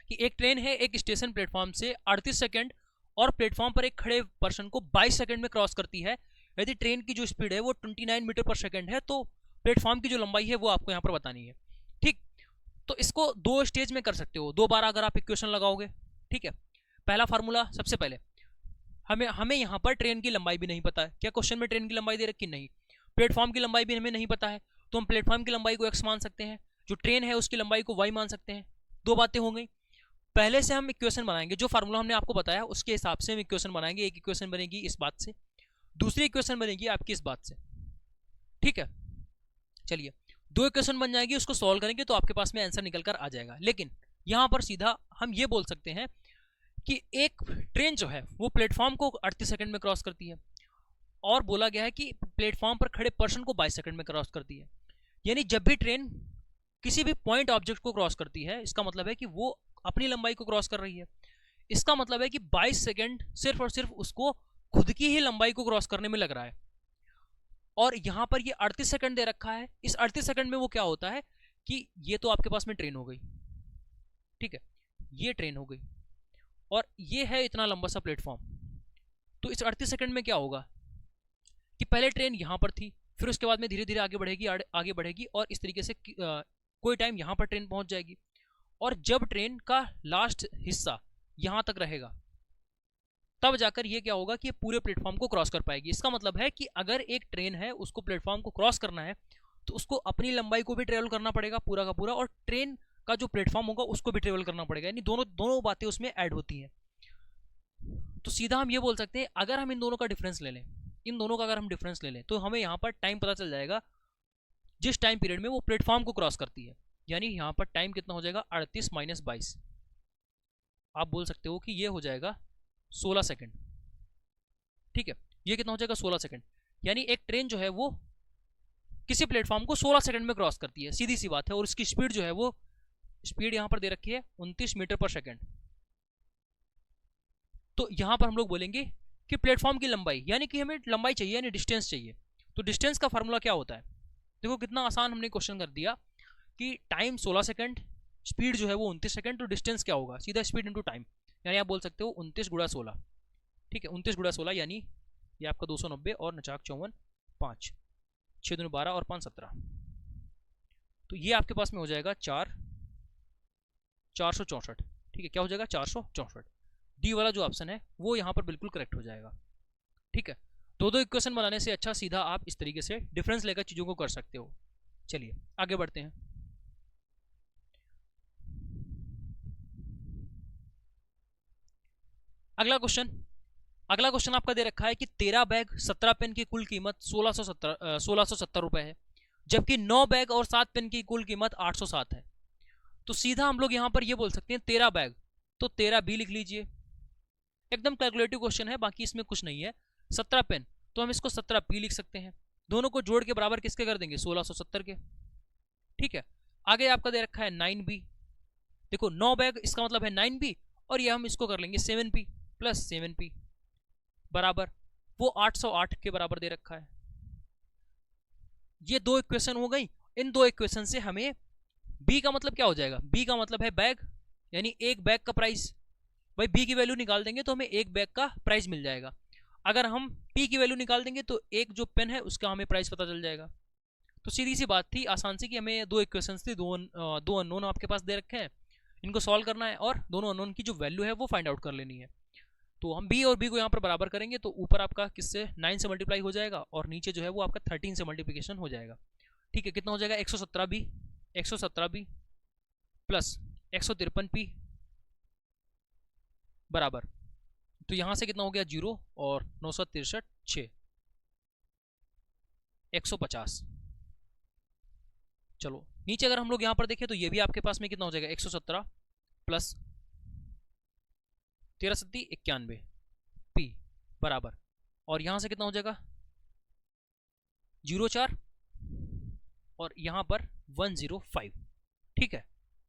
कि एक ट्रेन है, एक स्टेशन प्लेटफॉर्म से 38 सेकंड और प्लेटफॉर्म पर एक खड़े पर्सन को 22 सेकंड में क्रॉस करती है। यदि ट्रेन की जो स्पीड है वो 29 मीटर पर सेकंड है तो प्लेटफॉर्म की जो लंबाई है वो आपको यहाँ पर बतानी है। ठीक, तो इसको दो स्टेज में कर सकते हो, दो बार अगर आप इक्वेशन लगाओगे। ठीक है, पहला फार्मूला, सबसे पहले हमें यहाँ पर ट्रेन की लंबाई भी नहीं पता है। क्या क्वेश्चन में ट्रेन की लंबाई दे रखी? नहीं। प्लेटफॉर्म की लंबाई भी हमें नहीं पता है, तो हम प्लेटफॉर्म की लंबाई को x मान सकते हैं, जो ट्रेन है उसकी लंबाई को y मान सकते हैं। दो बातें हो गई। पहले से हम इक्वेशन बनाएंगे, जो फार्मूला हमने आपको बताया उसके हिसाब से हम इक्वेशन बनाएंगे। एक इक्वेशन बनेगी इस बात से, दूसरी इक्वेशन बनेगी आपकी इस बात से। ठीक है, चलिए दो इक्वेशन बन जाएगी, उसको सॉल्व करेंगे तो आपके पास में आंसर निकल कर आ जाएगा। लेकिन यहाँ पर सीधा हम ये बोल सकते हैं कि एक ट्रेन जो है वो प्लेटफॉर्म को 38 सेकंड में क्रॉस करती है और बोला गया है कि प्लेटफॉर्म पर खड़े पर्सन को 22 सेकंड में क्रॉस करती है। यानी जब भी ट्रेन किसी भी पॉइंट ऑब्जेक्ट को क्रॉस करती है, इसका मतलब है कि वो अपनी लंबाई को क्रॉस कर रही है। इसका मतलब है कि 22 सेकंड सिर्फ और सिर्फ उसको खुद की ही लंबाई को क्रॉस करने में लग रहा है। और यहां पर ये 38 सेकंड दे रखा है। इस 38 सेकंड में वो क्या होता है कि ये तो आपके पास में ट्रेन हो गई, ठीक है, ये ट्रेन हो गई और ये है इतना लंबा सा प्लेटफॉर्म। तो इस 38 सेकंड में क्या होगा कि पहले ट्रेन यहां पर थी, फिर उसके बाद में धीरे धीरे आगे बढ़ेगी और इस तरीके से कोई टाइम यहां पर ट्रेन पहुंच जाएगी। और जब ट्रेन का लास्ट हिस्सा यहां तक रहेगा तब जाकर ये क्या होगा कि ये पूरे प्लेटफॉर्म को क्रॉस कर पाएगी। इसका मतलब है कि अगर एक ट्रेन है उसको प्लेटफॉर्म को क्रॉस करना है तो उसको अपनी लंबाई को भी ट्रेवल करना पड़ेगा पूरा का पूरा, और ट्रेन का जो प्लेटफॉर्म होगा उसको भी ट्रेवल करना पड़ेगा। यानी दोनों बातें उसमें ऐड होती हैं। तो सीधा हम ये बोल सकते हैं, अगर हम इन दोनों का डिफरेंस ले लें, इन दोनों का अगर हम डिफरेंस ले लें तो हमें यहाँ पर टाइम पता चल जाएगा जिस टाइम पीरियड में वो प्लेटफॉर्म को क्रॉस करती है। यानी यहाँ पर टाइम कितना हो जाएगा, 38 - 22। आप बोल सकते हो कि ये हो जाएगा 16 सेकंड। ठीक है, ये कितना हो जाएगा, 16 सेकंड। यानी एक ट्रेन जो है वो किसी प्लेटफॉर्म को 16 सेकंड में क्रॉस करती है, सीधी सी बात है। और उसकी स्पीड जो है वो स्पीड यहां पर दे रखी है 29 मीटर पर सेकंड। तो यहां पर हम लोग बोलेंगे कि प्लेटफॉर्म की लंबाई, यानी कि हमें लंबाई चाहिए यानी डिस्टेंस चाहिए। तो डिस्टेंस का फार्मूला क्या होता है? देखो कितना आसान हमने क्वेश्चन कर दिया कि टाइम 16 सेकंड, स्पीड जो है वो 29 सेकंड, तो डिस्टेंस क्या होगा, सीधा स्पीड इंटू टाइम। यानी आप बोल सकते हो 29 × 16। ठीक है, 29 × 16 यानी ये आपका 290 और 54 5, 6 दूनी 12 और 5 17। तो ये आपके पास में हो जाएगा 464। ठीक है, क्या हो जाएगा, 464। डी वाला जो ऑप्शन है वो यहाँ पर बिल्कुल करेक्ट हो जाएगा। ठीक है, दो इक्वेशन बनाने से अच्छा सीधा आप इस तरीके से डिफरेंस लेकर चीज़ों को कर सकते हो। चलिए आगे बढ़ते हैं। अगला क्वेश्चन आपका दे रखा है कि 13 बैग 17 पेन की कुल कीमत 1670 रुपए है, जबकि 9 बैग और 7 पेन की कुल कीमत 807 है। तो सीधा हम लोग यहाँ पर ये बोल सकते हैं 13 बैग, तो 13 बी लिख लीजिए। एकदम कैलकुलेटिव क्वेश्चन है, बाकी इसमें कुछ नहीं है। 17 पेन, तो हम इसको 17 पी लिख सकते हैं। दोनों को जोड़ के बराबर किसके कर देंगे, 1670 के। ठीक है, आगे आपका दे रखा है 9 बी। देखो 9 बैग इसका मतलब है 9 बी, और ये हम इसको कर लेंगे 7 पी प्लस 7 पी बराबर वो 808 के बराबर दे रखा है। ये दो इक्वेशन हो गई। इन दो इक्वेशन से हमें बी का मतलब क्या हो जाएगा, बी का मतलब है बैग, यानी एक बैग का प्राइस। भाई बी की वैल्यू निकाल देंगे तो हमें एक बैग का प्राइस मिल जाएगा। अगर हम पी की वैल्यू निकाल देंगे तो एक जो पेन है उसका हमें प्राइस पता चल जाएगा। तो सीधी सी बात थी, आसान सी, कि हमें दो इक्वेशन थी, दो अननोन आपके पास दे रखे हैं, इनको सॉल्व करना है और दोनों अननोन की जो वैल्यू है वो फाइंड आउट कर लेनी है। तो हम बी और बी को यहाँ पर बराबर करेंगे तो ऊपर आपका किससे 9 से मल्टीप्लाई हो जाएगा और नीचे जो है वो आपका 13 से मल्टीप्लिकेशन हो जाएगा। ठीक है, कितना हो जाएगा, 117 बी प्लस 153 पी बराबर, तो यहां से कितना हो गया 0 और 963 6 150। चलो नीचे अगर हम लोग यहां पर देखें तो ये भी आपके पास में कितना हो जाएगा, 117 प्लस 13 सत्ती 91 पी बराबर, और यहां से कितना हो जाएगा 04 और यहां पर 105। ठीक है,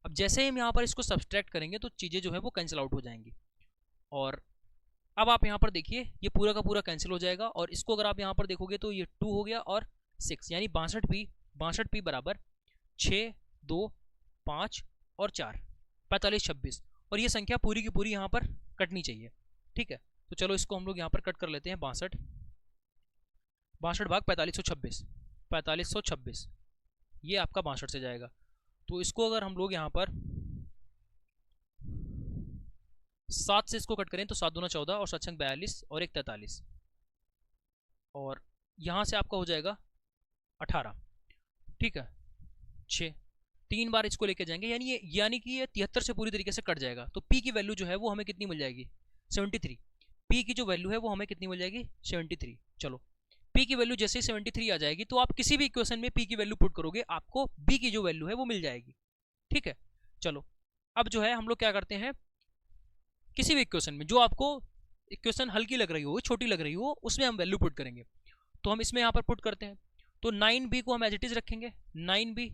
अब जैसे ही हम यहां पर इसको सब्सट्रैक्ट करेंगे तो चीजें जो है वो कैंसिल आउट हो जाएंगी और अब आप यहाँ पर देखिए ये पूरा का पूरा कैंसिल हो जाएगा, और इसको अगर आप यहाँ पर देखोगे तो ये 2 हो गया और 6, यानी 62p बराबर 6, 2, 5 और 4, 45, 26, और ये संख्या पूरी की पूरी यहाँ पर कटनी चाहिए। ठीक है, तो चलो इसको हम लोग यहाँ पर कट कर लेते हैं। 62 भाग 4526, 4526 ये आपका 62 से जाएगा। तो इसको अगर हम लोग यहाँ पर 7 से इसको कट करें तो 7 दूना 14 और 7 42 और 1 43, और यहाँ से आपका हो जाएगा 18। ठीक है, 6 3 बार इसको लेके जाएंगे, यानी कि ये 73 से पूरी तरीके से कट जाएगा। तो p की वैल्यू जो है वो हमें कितनी मिल जाएगी? 73। p की जो वैल्यू है वो हमें कितनी मिल जाएगी? 73। चलो p की वैल्यू जैसे ही 73 आ जाएगी तो आप किसी भी इक्वेशन में p की वैल्यू पुट करोगे, आपको b की जो वैल्यू है वो मिल जाएगी। ठीक है, चलो अब जो है हम लोग क्या करते हैं, किसी भी इक्वेशन में जो आपको इक्वेशन हल्की लग रही हो, छोटी लग रही हो, उसमें हम वैल्यू पुट करेंगे। तो हम इसमें यहाँ पर पुट करते हैं, तो 9b को हम एज इट इज रखेंगे, 9b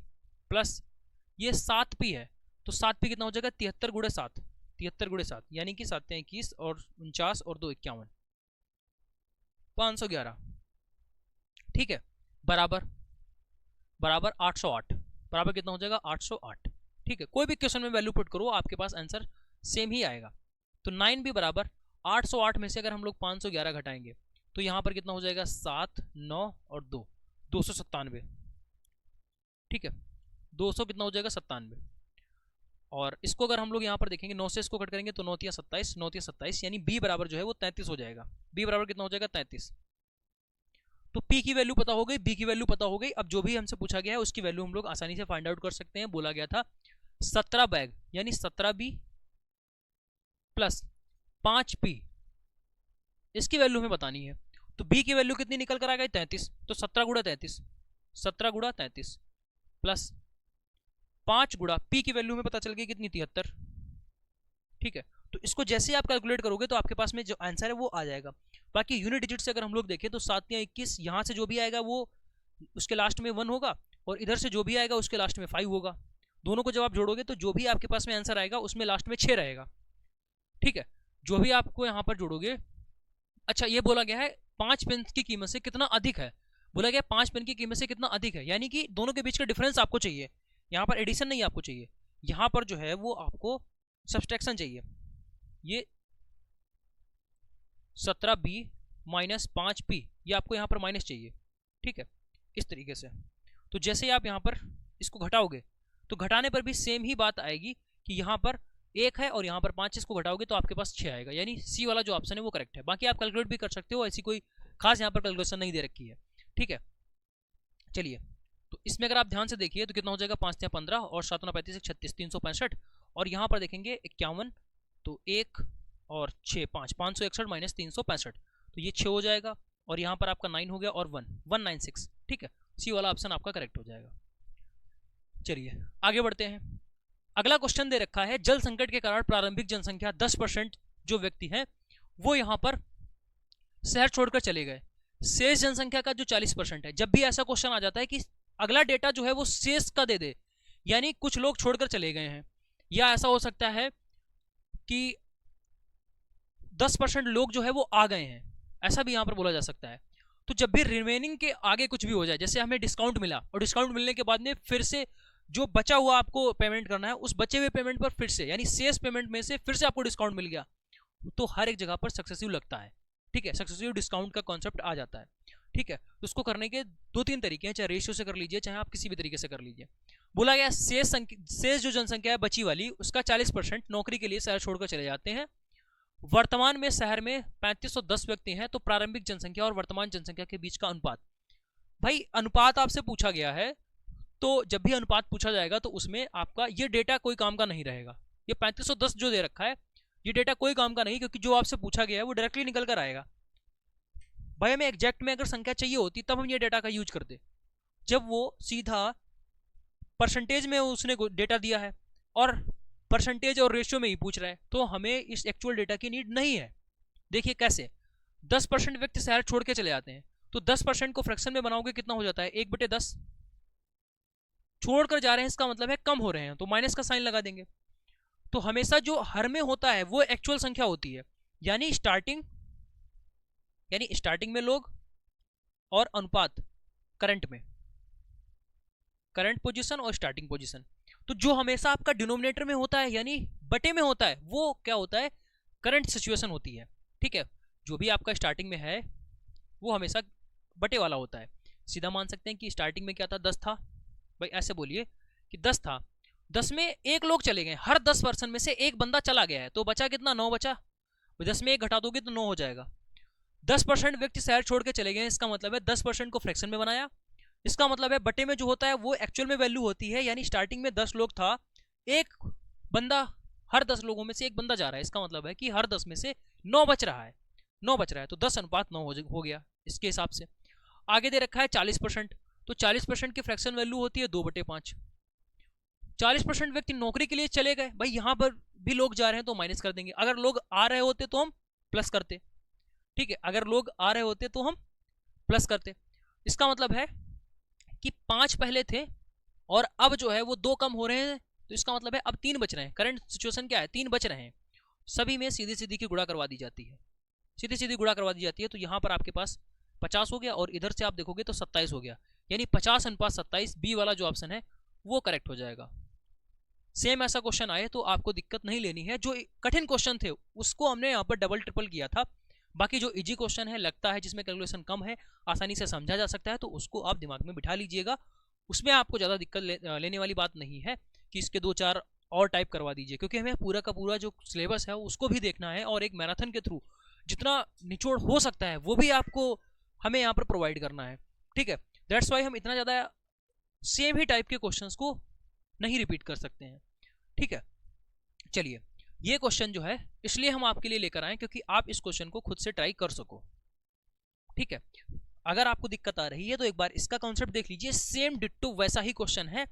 प्लस ये 7p है, तो 7p कितना हो जाएगा? 73 गुणे 7, 73 गुणे 7 यानी कि 7 21 और 49 और 2 51, 511। ठीक है, बराबर 808, बराबर कितना हो जाएगा? 808। ठीक है, कोई भी क्वेश्चन में वैल्यू पुट करो आपके पास आंसर सेम ही आएगा। तो 9b बराबर 808 में से अगर हम लोग 511 घटाएंगे तो यहाँ पर कितना हो जाएगा? 7, 9 और 2, 297। ठीक है, 200 कितना हो जाएगा? 97। और इसको अगर हम लोग यहाँ पर देखेंगे 9 से इसको कट करेंगे तो 9 तिया 27, 9 तिया 27, यानी b बराबर जो है वो 33 हो जाएगा। b बराबर कितना हो जाएगा? 33। तो p की वैल्यू पता हो गई, b की वैल्यू पता हो गई। अब जो भी हमसे पूछा गया है उसकी वैल्यू हम लोग आसानी से फाइंड आउट कर सकते हैं। बोला गया था 17 बैग यानी 17b प्लस 5p, इसकी वैल्यू हमें बतानी है। तो b की वैल्यू कितनी निकल कर आ गई? 33। तो 17 गुणा 33, 17 गुणा 33 प्लस 5 गुणा p की वैल्यू में पता चल गई कितनी? 73। ठीक है, तो इसको जैसे आप कैलकुलेट करोगे तो आपके पास में जो आंसर है वो आ जाएगा। बाकी यूनिट डिजिट से अगर हम लोग देखें तो 7 या 21, यहाँ से जो भी आएगा वो उसके लास्ट में 1 होगा, और इधर से जो भी आएगा उसके लास्ट में 5 होगा। दोनों को जब आप जोड़ोगे तो जो भी आपके पास में आंसर आएगा उसमें लास्ट में 6 रहेगा। ठीक है, जो भी आपको यहाँ पर जोड़ोगे। अच्छा, ये बोला गया है 5 पेन की कीमत से कितना अधिक है, बोला गया 5 पेन की कीमत से कितना अधिक है, यानी कि दोनों के बीच का डिफरेंस आपको चाहिए। यहाँ पर एडिशन नहीं आपको चाहिए, यहाँ पर जो है वो आपको सब्सट्रैक्शन चाहिए। ये 17b माइनस 5p ये आपको यहाँ पर माइनस चाहिए। ठीक है, इस तरीके से। तो जैसे ही आप यहाँ पर इसको घटाओगे तो घटाने पर भी सेम ही बात आएगी कि यहाँ पर 1 है और यहाँ पर 5, इसको घटाओगे तो आपके पास 6 आएगा, यानी सी वाला जो ऑप्शन है वो करेक्ट है। बाकी आप कैलकुलेट भी कर सकते हो, ऐसी कोई खास यहाँ पर कैलकुलेशन नहीं दे रखी है। ठीक है, चलिए तो इसमें अगर आप ध्यान से देखिए तो कितना हो जाएगा? 5 या 15 और 7 9 35 36, 365, और यहाँ पर देखेंगे 51, तो 1 और 6 5, 561 माइनस 365, तो ये 6 हो जाएगा, और यहाँ पर आपका 9 हो गया और 196। ठीक है, सी वाला ऑप्शन आपका करेक्ट हो जाएगा। चलिए आगे बढ़ते हैं। अगला क्वेश्चन दे रखा है, जल संकट के कारण प्रारंभिक जनसंख्या 10% जो व्यक्ति हैं वो यहाँ पर शहर छोड़कर चले गए, शेष जनसंख्या का जो 40% है। जब भी ऐसा क्वेश्चन आ जाता है कि अगला डेटा जो है वो शेष का दे दे, यानी कुछ लोग छोड़कर चले गए हैं, या ऐसा हो सकता है कि 10% लोग जो है वो आ गए हैं, ऐसा भी यहाँ पर बोला जा सकता है। तो जब भी रिमेनिंग के आगे कुछ भी हो जाए, जैसे हमें डिस्काउंट मिला और डिस्काउंट मिलने के बाद में फिर से जो बचा हुआ आपको पेमेंट करना है, उस बचे हुए पेमेंट पर फिर से, यानी शेष पेमेंट में से फिर से आपको डिस्काउंट मिल गया, तो हर एक जगह पर सक्सेसिव लगता है। ठीक है, सक्सेसिव डिस्काउंट का कॉन्सेप्ट आ जाता है। ठीक है, तो उसको करने के 2-3 तरीके हैं, चाहे रेशियो से कर लीजिए, चाहे आप किसी भी तरीके से कर लीजिए। बोला गया शेष जो जनसंख्या है बची वाली, उसका 40% नौकरी के लिए शहर छोड़कर चले जाते हैं। वर्तमान में शहर में 3510 व्यक्ति हैं, तो प्रारंभिक जनसंख्या और वर्तमान जनसंख्या के बीच का अनुपात। भाई अनुपात आपसे पूछा गया है, तो जब भी अनुपात पूछा जाएगा तो उसमें आपका ये डेटा कोई काम का नहीं रहेगा। ये 3510 जो दे रखा है ये डेटा कोई काम का नहीं, क्योंकि जो आपसे पूछा गया है वो डायरेक्टली निकल कर आएगा। भाई हमें एग्जैक्ट में अगर संख्या चाहिए होती तब हम ये डेटा का यूज करते, जब वो सीधा परसेंटेज में उसने डेटा दिया है और परसेंटेज और रेशियो में ही पूछ रहा है, तो हमें इस एक्चुअल डेटा की नीड नहीं है। देखिए कैसे 10% व्यक्ति शहर छोड़ के चले जाते हैं, तो 10% को फ्रैक्शन में बनाओगे कितना हो जाता है? 1/10। छोड़कर जा रहे हैं इसका मतलब है कम हो रहे हैं, तो माइनस का साइन लगा देंगे। तो हमेशा जो हर में होता है वो एक्चुअल संख्या होती है, यानी स्टार्टिंग में लोग और अनुपात करंट में, करंट पोजीशन और स्टार्टिंग पोजीशन। तो जो हमेशा आपका डिनोमिनेटर में होता है यानी बटे में होता है वो क्या होता है, करंट सिचुएशन होती है। ठीक है, जो भी आपका स्टार्टिंग में है वो हमेशा बटे वाला होता है। सीधा मान सकते हैं कि स्टार्टिंग में क्या था, 10 था भाई, ऐसे बोलिए कि 10 था, 10 में एक लोग चले गए, हर 10% में से एक बंदा चला गया है, तो बचा कितना, 9 बचा। 10 में एक घटा दोगे तो 9 हो जाएगा। 10% व्यक्ति शहर छोड़ के चले गए, इसका मतलब है 10% को फ्रैक्शन में बनाया, इसका मतलब है बटे में जो होता है वो एक्चुअल में वैल्यू होती है। यानी स्टार्टिंग में 10 लोग था, एक बंदा, हर 10 लोगों में से एक बंदा जा रहा है, इसका मतलब है कि हर 10 में से 9 बच रहा है, 9 बच रहा है, तो 10:9 हो गया इसके हिसाब से। आगे दे रखा है 40%, तो 40% की फ्रैक्शन वैल्यू होती है 2/5। 40% व्यक्ति नौकरी के लिए चले गए, भाई यहां पर भी लोग जा रहे हैं तो माइनस कर देंगे, अगर लोग आ रहे होते तो हम प्लस करते। ठीक है, अगर लोग आ रहे होते तो हम प्लस करते। इसका मतलब है कि 5 पहले थे और अब जो है वो 2 कम हो रहे हैं, तो इसका मतलब है अब 3 बच रहे हैं। करंट सिचुएशन क्या है, 3 बच रहे हैं। सभी में सीधी सीधी की गुणा करवा दी जाती है, सीधी सीधी गुणा करवा दी जाती है। तो यहाँ पर आपके पास 50 हो गया और इधर से आप देखोगे तो 27 हो गया, यानी 50:27 बी वाला जो ऑप्शन है वो करेक्ट हो जाएगा। सेम ऐसा क्वेश्चन आए तो आपको दिक्कत नहीं लेनी है, जो कठिन क्वेश्चन थे उसको हमने यहाँ पर डबल ट्रिपल किया था, बाकी जो इजी क्वेश्चन है, लगता है जिसमें कैलकुलेशन कम है, आसानी से समझा जा सकता है, तो उसको आप दिमाग में बिठा लीजिएगा। उसमें आपको ज़्यादा दिक्कत लेने वाली बात नहीं है कि इसके 2-4 और टाइप करवा दीजिए, क्योंकि हमें पूरा का पूरा जो सिलेबस है उसको भी देखना है और एक मैराथन के थ्रू जितना निचोड़ हो सकता है वो भी आपको हमें यहाँ पर प्रोवाइड करना है। ठीक है, दैट्स वाई हम इतना ज़्यादा सेम ही टाइप के क्वेश्चंस को नहीं रिपीट कर सकते हैं। ठीक है, चलिए ये क्वेश्चन जो है इसलिए हम आपके लिए लेकर आए क्योंकि आप इस क्वेश्चन को खुद से ट्राई कर सको। ठीक है, अगर आपको दिक्कत आ रही है तो एक बार इसका कॉन्सेप्ट देख लीजिए, सेम डिट्टो वैसा ही क्वेश्चन है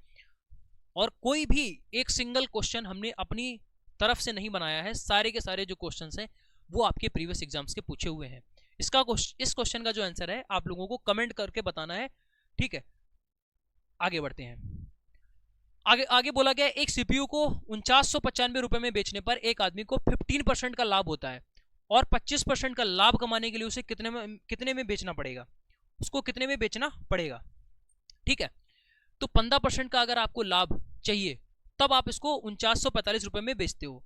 और कोई भी एक सिंगल क्वेश्चन हमने अपनी तरफ से नहीं बनाया है, सारे के सारे जो क्वेश्चंस हैं वो आपके प्रीवियस एग्जाम्स के पूछे हुए हैं। इस क्वेश्चन का जो आंसर है आप लोगों को कमेंट करके बताना है। ठीक है, आगे बढ़ते हैं। आगे बोला गया एक सीपीयू को 4995 रुपए में बेचने पर एक आदमी को 15% का लाभ होता है और 25% का लाभ कमाने के लिए उसे कितने में बेचना पड़ेगा, उसको कितने में बेचना पड़ेगा। ठीक है, तो 15% का अगर आपको लाभ चाहिए तब आप इसको 4945 रुपए में बेचते हो।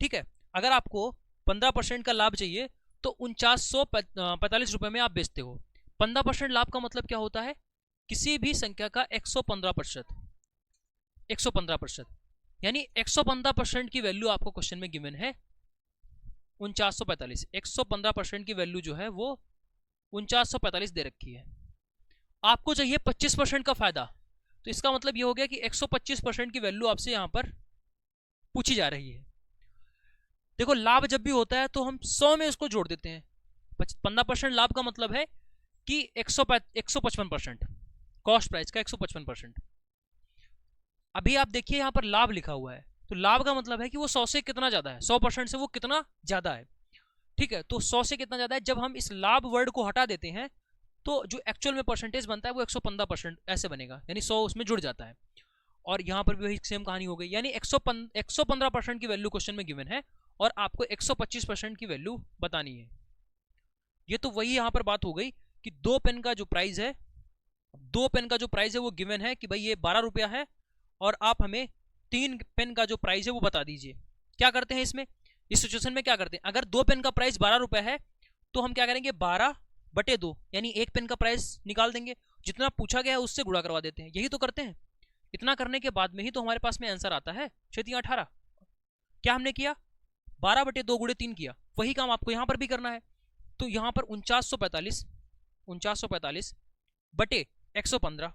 ठीक है, अगर आपको 15% का लाभ चाहिए तो 4945 रुपए में आप बेचते हो। 15% लाभ का मतलब क्या होता है, किसी भी संख्या का 115%, 115%, यानी 115% की वैल्यू आपको क्वेश्चन में गिवन है 4945। 115% की वैल्यू जो है वो 4945 दे रखी है। आपको चाहिए 25% का फायदा, तो इसका मतलब ये हो गया कि 125% की वैल्यू आपसे यहां पर पूछी जा रही है। देखो लाभ जब भी होता है तो हम 100 में उसको जोड़ देते हैं। 15% लाभ का मतलब है कि 155%, कॉस्ट प्राइस का 155%। अभी आप देखिए यहां पर लाभ लिखा हुआ है, तो लाभ का मतलब है कि वो 100 से कितना ज्यादा है, 100% से वो कितना ज्यादा है। ठीक है, तो 100 से कितना ज्यादा है, जब हम इस लाभ वर्ड को हटा देते हैं तो जो एक्चुअल में परसेंटेज बनता है वो 115% ऐसे बनेगा, यानी 100 उसमें जुड़ जाता है। और यहाँ पर भी वही सेम कहानी हो गई, यानी 115% की वैल्यू क्वेश्चन में गिवन है और आपको 125% की वैल्यू बतानी है। ये तो वही यहाँ पर बात हो गई कि 2 पेन का जो प्राइस है, 2 पेन का जो प्राइस है वो गिवन है कि भाई ये 12 रुपया है और आप हमें 3 पेन का जो प्राइस है वो बता दीजिए। क्या करते हैं इसमें, इस सिचुएशन में क्या करते हैं, अगर 2 पेन का प्राइस 12 रुपया है तो हम क्या करेंगे, 12/2 यानी 1 पेन का प्राइस निकाल देंगे, जितना पूछा गया है उससे गुणा करवा देते हैं। यही तो करते हैं। इतना करने के बाद में ही तो हमारे पास में आंसर आता है 6×18। क्या हमने किया, 12/2 × 3 किया, वही काम आपको यहां पर भी करना है। तो यहां पर 4945 बटे 115,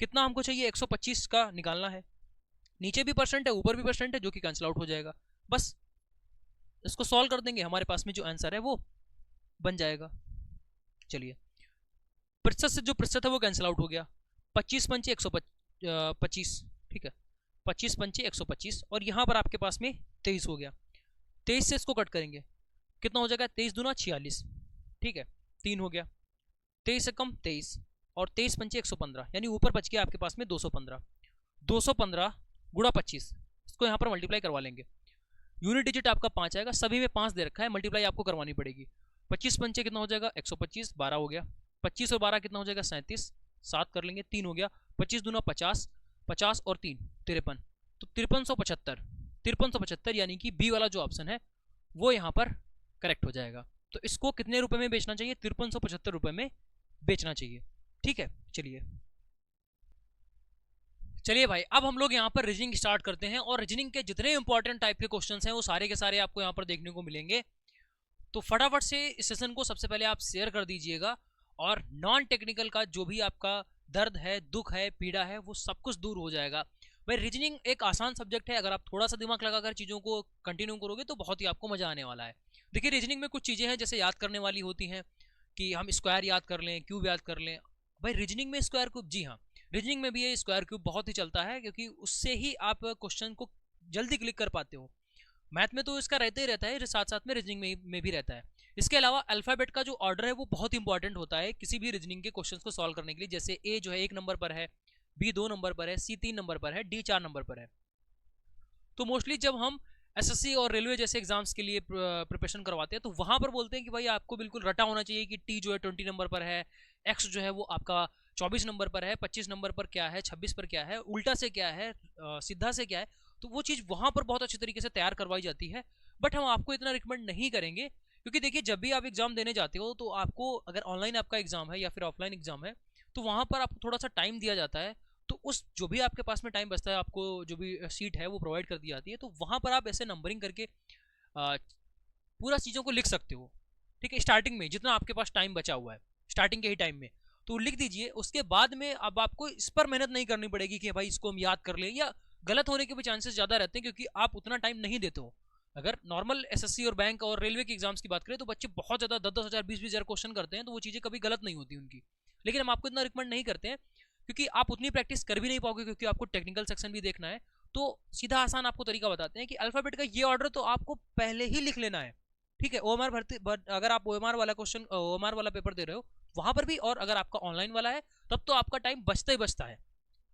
कितना हमको चाहिए, 125 का निकालना है। नीचे भी परसेंट है ऊपर भी परसेंट है, जो कि कैंसिल आउट हो जाएगा। बस इसको सॉल्व कर देंगे, हमारे पास में जो आंसर है वो बन जाएगा। चलिए, प्रतिशत से जो प्रतिशत है वो कैंसिल आउट हो गया, 25×5 125। ठीक है, 25×5 125 और यहाँ पर आपके पास में 23 हो गया। 23 से इसको कट करेंगे, कितना हो जाएगा, 23 दूना 46। ठीक है, 3 हो गया, 23 से कम 23 और 23×5 115, यानी ऊपर बच गया आपके पास में 215। 215 × 25, इसको यहाँ पर मल्टीप्लाई करवा लेंगे। यूनिट डिजिट आपका 5 आएगा, सभी में 5 दे रखा है, मल्टीप्लाई आपको करवानी पड़ेगी। 25 पंचे कितना हो जाएगा 125, 12 हो गया। 25 और 12 कितना हो जाएगा 37, 7 कर लेंगे, 3 हो गया। 25 दूना 50, 50 और 3 53, तो 5375, 5375 यानी कि बी वाला जो ऑप्शन है वो यहाँ पर करेक्ट हो जाएगा। तो इसको कितने रुपए में बेचना चाहिए, 5375 रुपए में बेचना चाहिए। ठीक है, चलिए चलिए भाई, अब हम लोग यहाँ पर रीजनिंग स्टार्ट करते हैं, और रीजनिंग के जितने इंपॉर्टेंट टाइप के क्वेश्चंस हैं वो सारे के सारे आपको यहाँ पर देखने को मिलेंगे। तो फटाफट से इस सेशन को सबसे पहले आप शेयर कर दीजिएगा, और नॉन टेक्निकल का जो भी आपका दर्द है, दुख है, पीड़ा है, वो सब कुछ दूर हो जाएगा। भाई रीजनिंग एक आसान सब्जेक्ट है, अगर आप थोड़ा सा दिमाग लगाकर चीज़ों को कंटिन्यू करोगे तो बहुत ही आपको मजा आने वाला है। देखिए रीजनिंग में कुछ चीज़ें हैं जैसे याद करने वाली होती हैं, कि हम स्क्वायर याद कर लें, क्यूब याद कर लें। भाई रीजनिंग में स्क्वायर क्यूब, जी हाँ, रीजनिंग में भी ये स्क्वायर क्यूब बहुत ही चलता है, क्योंकि उससे ही आप क्वेश्चन को जल्दी क्लिक कर पाते हो। मैथ में तो इसका रहता ही रहता है, साथ साथ में रीजनिंग में भी रहता है। इसके अलावा अल्फाबेट का जो ऑर्डर है वो बहुत इंपॉर्टेंट होता है किसी भी रीजनिंग के क्वेश्चंस को सॉल्व करने के लिए। जैसे ए जो है 1 नंबर पर है, बी 2 नंबर पर है, सी 3 नंबर पर है, डी 4 नंबर पर है। तो मोस्टली जब हम एसएससी और रेलवे जैसे एग्जाम्स के लिए प्रिपरेशन करवाते हैं तो वहां पर बोलते हैं कि भाई आपको बिल्कुल रटा होना चाहिए कि टी जो है 20 नंबर पर है, एक्स जो है वो आपका 24 नंबर पर है, 25 नंबर पर क्या है, 26 पर क्या है, उल्टा से क्या है, सीधा से क्या है। तो वो चीज़ वहां पर बहुत अच्छी तरीके से तैयार करवाई जाती है, बट हम आपको इतना रिकमेंड नहीं करेंगे, क्योंकि देखिए जब भी आप एग्जाम देने जाते हो तो आपको, अगर ऑनलाइन आपका एग्जाम है या फिर ऑफलाइन एग्जाम है, तो वहां पर आपको थोड़ा सा टाइम दिया जाता है। तो उस जो भी आपके पास में टाइम बचता है, आपको जो भी सीट है वो प्रोवाइड कर दी जाती है, तो वहां पर आप ऐसे नंबरिंग करके पूरा चीज़ों को लिख सकते हो। ठीक है, स्टार्टिंग में जितना आपके पास टाइम बचा हुआ है, स्टार्टिंग के ही टाइम में तो लिख दीजिए। उसके बाद में अब आपको इस पर मेहनत नहीं करनी पड़ेगी कि भाई इसको हम याद कर लें, या गलत होने के भी चांसेस ज़्यादा रहते हैं, क्योंकि आप उतना टाइम नहीं देते हो। अगर नॉर्मल एसएससी और बैंक और रेलवे के एग्जाम्स की बात करें तो बच्चे बहुत ज़्यादा 10-10 हज़ार 20-20 हज़ार क्वेश्चन करते हैं, तो वो चीज़ें कभी गलत नहीं होती उनकी। लेकिन हम आपको इतना रिकमेंड नहीं करते हैं, क्योंकि आप उतनी प्रैक्टिस कर भी नहीं पाओगे, क्योंकि आपको टेक्निकल सेक्शन भी देखना है। तो सीधा आसान आपको तरीका बताते हैं कि अल्फाबेट का ये ऑर्डर तो आपको पहले ही लिख लेना है। ठीक है, ओएमआर भर्ती, अगर आप ओएमआर वाला क्वेश्चन, ओएमआर वाला पेपर दे रहे हो वहां पर भी, और अगर आपका ऑनलाइन वाला है तब तो आपका टाइम बचता ही बचता है।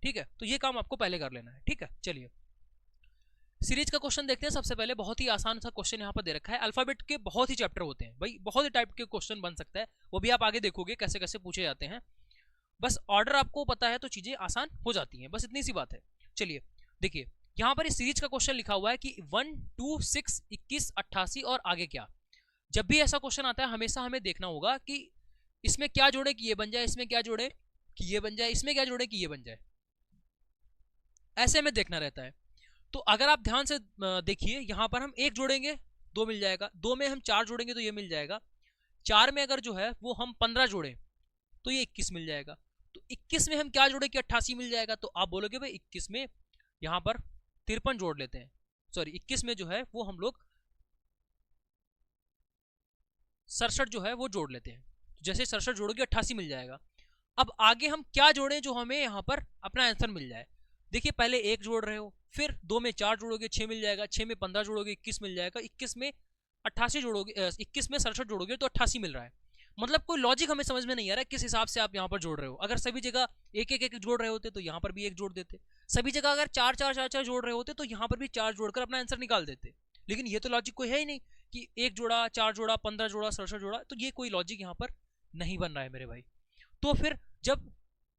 ठीक है, तो ये काम आपको पहले कर लेना है। ठीक है, चलिए सीरीज का क्वेश्चन देखते हैं। सबसे पहले बहुत ही आसान सा क्वेश्चन यहाँ पर दे रखा है। अल्फाबेट के बहुत ही चैप्टर होते हैं भाई, बहुत ही टाइप के क्वेश्चन बन सकता है, वो भी आप आगे देखोगे कैसे कैसे पूछे जाते हैं। बस ऑर्डर आपको पता है तो चीजें आसान हो जाती हैं, बस इतनी सी बात है। चलिए देखिए, यहाँ पर इस सीरीज का क्वेश्चन लिखा हुआ है कि 1, 2, 6, 21, 88 और आगे क्या। जब भी ऐसा क्वेश्चन आता है हमेशा हमें देखना होगा कि इसमें क्या जोड़े कि ये बन जाए, इसमें क्या जोड़े कि ये बन जाए, इसमें क्या जोड़े कि ये बन जाए, ऐसे में देखना रहता है। तो अगर आप ध्यान से देखिए, यहाँ पर हम 1 जोड़ेंगे 2 मिल जाएगा, 2 में हम 4 जोड़ेंगे तो ये मिल जाएगा, 4 में अगर जो है वो हम 15 जोड़े तो ये 21 मिल जाएगा। तो 21 में हम क्या जोड़े कि 88 मिल जाएगा। तो आप बोलोगे भाई 21 में यहाँ पर 53 जोड़ लेते हैं, सॉरी 21 में जो है वो हम लोग 67 जो है वो जोड़ लेते हैं। जैसे 67 जोड़ोगे 88 मिल जाएगा। अब आगे हम क्या जोड़ें जो हमें यहाँ पर अपना आंसर मिल जाए। देखिए पहले 1 जोड़ रहे हो, फिर 2 में 4 जोड़ोगे 6 मिल जाएगा, 6 में 15 जोड़ोगे 21 मिल जाएगा, 21 में 88 जोड़ोगे, 21 में 67 जोड़ोगे तो 88 मिल रहा है। मतलब कोई लॉजिक हमें समझ में नहीं आ रहा है किस हिसाब से आप यहाँ पर जोड़ रहे हो। अगर सभी जगह एक एक एक जोड़ रहे होते तो यहाँ पर भी 1 जोड़ देते, सभी जगह अगर 4-4-4-4 जोड़ रहे होते तो यहाँ पर भी 4 जोड़कर अपना आंसर निकाल देते। लेकिन ये तो लॉजिक कोई है ही नहीं कि 1 जोड़ा, 4 जोड़ा, 15 जोड़ा, 67 जोड़ा, तो ये कोई लॉजिक यहाँ पर नहीं बन रहा है मेरे भाई। तो फिर जब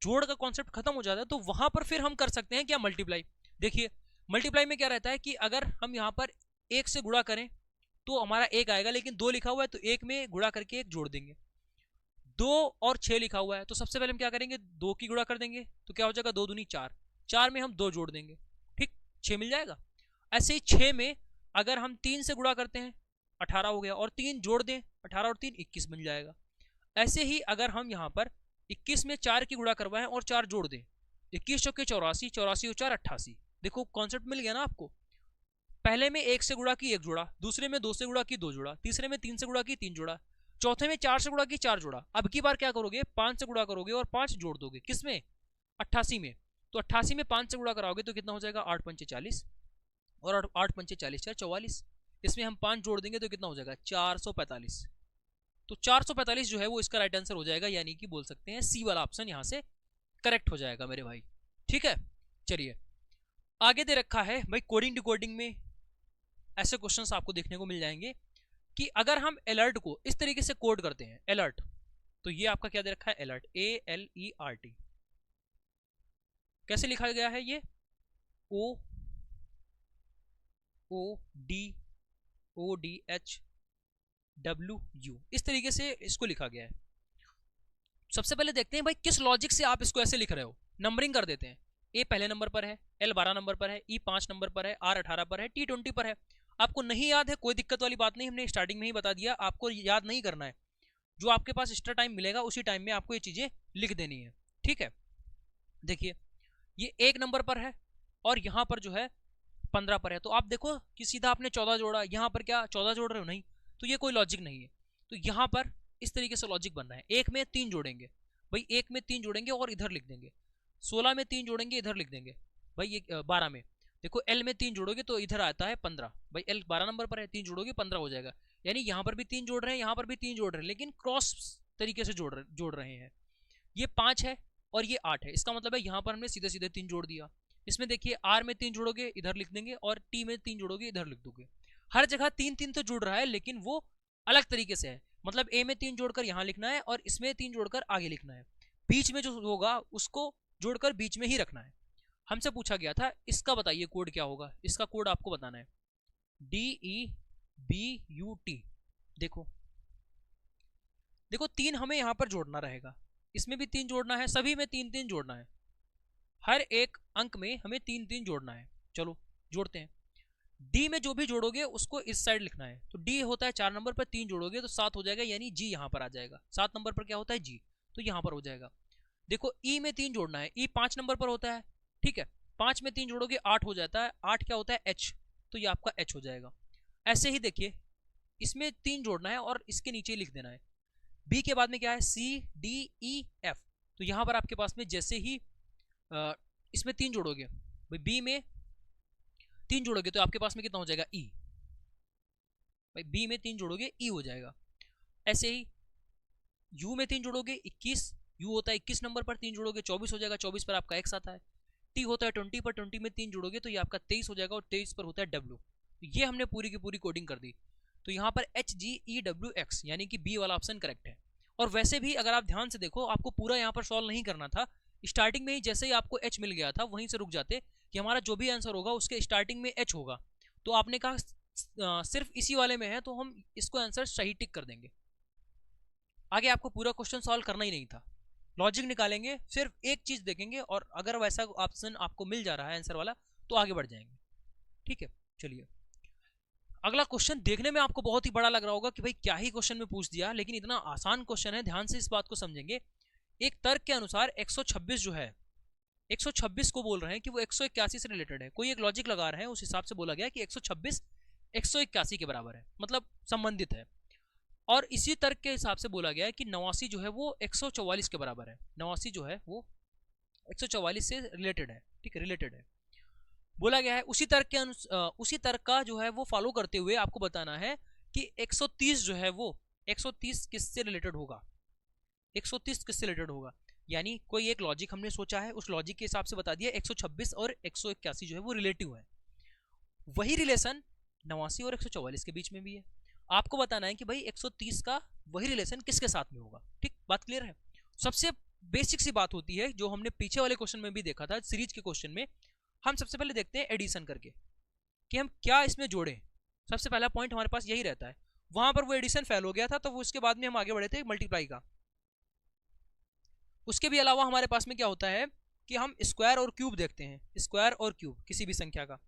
जोड़ का कॉन्सेप्ट खत्म हो जाता है तो वहां पर फिर हम कर सकते हैं क्या, मल्टीप्लाई। देखिए मल्टीप्लाई में क्या रहता है कि अगर हम यहाँ पर 1 से गुणा करें तो हमारा 1 आएगा, लेकिन 2 लिखा हुआ है तो 1 में गुणा करके 1 जोड़ देंगे। 2 और 6 लिखा हुआ है तो सबसे पहले हम क्या करेंगे, 2 की गुणा कर देंगे तो क्या हो जाएगा 2 दूनी 4, 4 में हम 2 जोड़ देंगे, ठीक 6 मिल जाएगा। ऐसे ही 6 में अगर हम 3 से गुणा करते हैं 18 हो गया, और 3 जोड़ दें 18 और 3 21 मिल जाएगा। ऐसे ही अगर हम यहाँ पर 21 में 4 की गुणा करवाएं और 4 जोड़ दें, 21 चौके 84, 84 और 4 88। देखो कॉन्सेप्ट मिल गया ना आपको। पहले में 1 से गुणा की 1 जोड़ा, दूसरे में 2 से गुणा की 2 जोड़ा, तीसरे में 3 से गुणा की 3 जोड़ा, चौथे में 4 से गुणा की 4 जोड़ा। अब की बार क्या करोगे, 5 से गुणा करोगे और 5 जोड़ दोगे, किसमें 88 में। तो 88 में 5 से गुणा कराओगे तो कितना हो जाएगा 8 पंचे 40, और 8 पंचे 40 4 44। इसमें हम 5 जोड़ देंगे तो कितना हो जाएगा 445। तो 445 जो है वो इसका राइट आंसर हो जाएगा, यानी कि बोल सकते हैं सी वाला ऑप्शन यहाँ से करेक्ट हो जाएगा मेरे भाई। ठीक है, चलिए आगे दे रखा है भाई कोडिंग डिकोडिंग में ऐसे क्वेश्चंस आपको देखने को मिल जाएंगे कि अगर हम अलर्ट को इस तरीके से कोड करते हैं अलर्ट, तो ये आपका क्या दे रखा है अलर्ट, ALERT, कैसे लिखा गया है ये ODHWU, इस तरीके से इसको लिखा गया है। सबसे पहले देखते हैं भाई किस लॉजिक से आप इसको ऐसे लिख रहे हो। नंबरिंग कर देते हैं, A पहले नंबर पर है, L 12 नंबर पर है, E 5 नंबर पर है, R 18 पर है, T 20 पर है। आपको नहीं याद है कोई दिक्कत वाली बात नहीं, हमने स्टार्टिंग में ही बता दिया, आपको याद नहीं करना है, जो आपके पास एक्स्ट्रा टाइम मिलेगा उसी टाइम में आपको ये चीजें लिख देनी है, ठीक है। देखिए ये 1 नंबर पर है और यहाँ पर जो है 15 पर है, तो आप देखो कि सीधा आपने 14 जोड़ा, यहाँ पर क्या 14 जोड़ रहे हो, नहीं, तो ये कोई लॉजिक नहीं है। तो यहाँ पर इस तरीके से लॉजिक बनना है, 1 में 3 जोड़ेंगे भाई, 1 में 3 जोड़ेंगे और इधर लिख देंगे, 16 में 3 जोड़ेंगे इधर लिख देंगे भाई, ये 12 में देखो L में 3 जोड़ोगे तो इधर आता है 15 भाई, L 12 नंबर पर है, 3 जोड़ोगे 15 हो जाएगा। यानी यहाँ पर भी 3 जोड़ रहे हैं, यहाँ पर भी 3 जोड़ रहे हैं, लेकिन क्रॉस तरीके से जोड़ रहे हैं। ये 5 है और ये 8 है, इसका मतलब है यहाँ पर हमने सीधे सीधे 3 जोड़ दिया। इसमें देखिए R में 3 जोड़ोगे इधर लिख देंगे और T में 3 जोड़ोगे इधर लिख दोगे। हर जगह 3 तो जुड़ रहा है, लेकिन वो अलग तरीके से है, मतलब A में 3 जोड़कर यहाँ लिखना है और इसमें 3 जोड़कर आगे लिखना है, बीच में जो होगा उसको जोड़कर बीच में ही रखना है। हमसे पूछा गया था इसका बताइए कोड क्या होगा, इसका कोड आपको बताना है DEBUT। देखो 3 हमें यहाँ पर जोड़ना रहेगा, इसमें भी 3 जोड़ना है, सभी में 3 जोड़ना है, हर एक अंक में हमें 3 जोड़ना है। चलो जोड़ते हैं। डी में जो भी जोड़ोगे उसको इस साइड लिखना है, तो डी होता है 4 नंबर पर, 3 जोड़ोगे तो 7 हो जाएगा, यानी जी यहाँ पर आ जाएगा। 7 नंबर पर क्या होता है जी, तो यहाँ पर हो जाएगा। देखो ई में 3 जोड़ना है, ई 5 नंबर पर होता है, ठीक है, 5 में 3 जोड़ोगे 8 हो जाता है, 8 क्या होता है एच, तो ये आपका एच हो जाएगा। ऐसे ही देखिए इसमें 3 जोड़ना है और इसके नीचे लिख देना है। बी के बाद में क्या है CDEF, तो यहाँ पर आपके पास में जैसे ही इसमें 3 जोड़ोगे भाई, बी में 3 जोड़ोगे तो आपके पास में कितना हो जाएगा ई, भाई बी में 3 जोड़ोगे ई हो जाएगा। ऐसे ही यू में 3 जोड़ोगे 21, यू होता है 21 नंबर पर, 3 जोड़ोगे 24 हो जाएगा, 24 पर आपका एक्स आता है। टी होता है 20 पर, 20 में 3 जोड़ोगे तो ये आपका 23 हो जाएगा और 23 पर होता है डब्ल्यू। तो ये हमने पूरी की पूरी कोडिंग कर दी, तो यहाँ पर HGEWX यानी कि बी वाला ऑप्शन करेक्ट है। और वैसे भी अगर आप ध्यान से देखो, आपको पूरा यहाँ पर सॉल्व नहीं करना था, स्टार्टिंग में ही जैसे ही आपको H मिल गया था वहीं से रुक जाते कि हमारा जो भी आंसर होगा उसके स्टार्टिंग में H होगा, तो आपने कहा सिर्फ इसी वाले में है तो हम इसको आंसर सही टिक कर देंगे। आगे आपको पूरा क्वेश्चन सॉल्व करना ही नहीं था, लॉजिक निकालेंगे, सिर्फ एक चीज देखेंगे और अगर वैसा ऑप्शन आपको मिल जा रहा है आंसर वाला तो आगे बढ़ जाएंगे, ठीक है। चलिए अगला क्वेश्चन देखने में आपको बहुत ही बड़ा लग रहा होगा कि भाई क्या ही क्वेश्चन में पूछ दिया, लेकिन इतना आसान क्वेश्चन है, ध्यान से इस बात को समझेंगे। एक तर्क के अनुसार 126 जो है, 126 को बोल रहे हैं कि वो 181 से रिलेटेड है, कोई एक लॉजिक लगा रहे हैं, उस हिसाब से बोला गया कि 126 181 के बराबर है, मतलब संबंधित है। और इसी तर्क के हिसाब से बोला गया है कि 89 जो है वो 144 के बराबर है, 89 जो है वो 144 से रिलेटेड है, ठीक है, रिलेटेड है बोला गया है। उसी तर्क का जो है वो फॉलो करते हुए आपको बताना है कि 130 जो है वो 130 किससे रिलेटेड होगा, 130 किससे रिलेटेड होगा। यानी कोई एक लॉजिक हमने सोचा है, उस लॉजिक के हिसाब से बता दिया 126 और 181 जो है वो रिलेटिव है। वही रिलेशन 89 और 144 के बीच में भी है। आपको बताना है कि भाई 130 का वही रिलेशन किसके साथ में होगा, ठीक, बात क्लियर है। सबसे बेसिक सी बात होती है जो हमने पीछे वाले क्वेश्चन में भी देखा था, सीरीज के क्वेश्चन में। हम सबसे पहले देखते हैं एडिशन करके कि हम क्या इसमें जोड़ें। सबसे पहला पॉइंट हमारे पास यही रहता है, वहां पर वो एडिशन फेल हो गया था तो वो उसके बाद में हम आगे बढ़े थे मल्टीप्लाई का। उसके भी अलावा हमारे पास में क्या होता है कि हम स्क्वायर और क्यूब देखते हैं, स्क्वायर और क्यूब किसी भी संख्या का।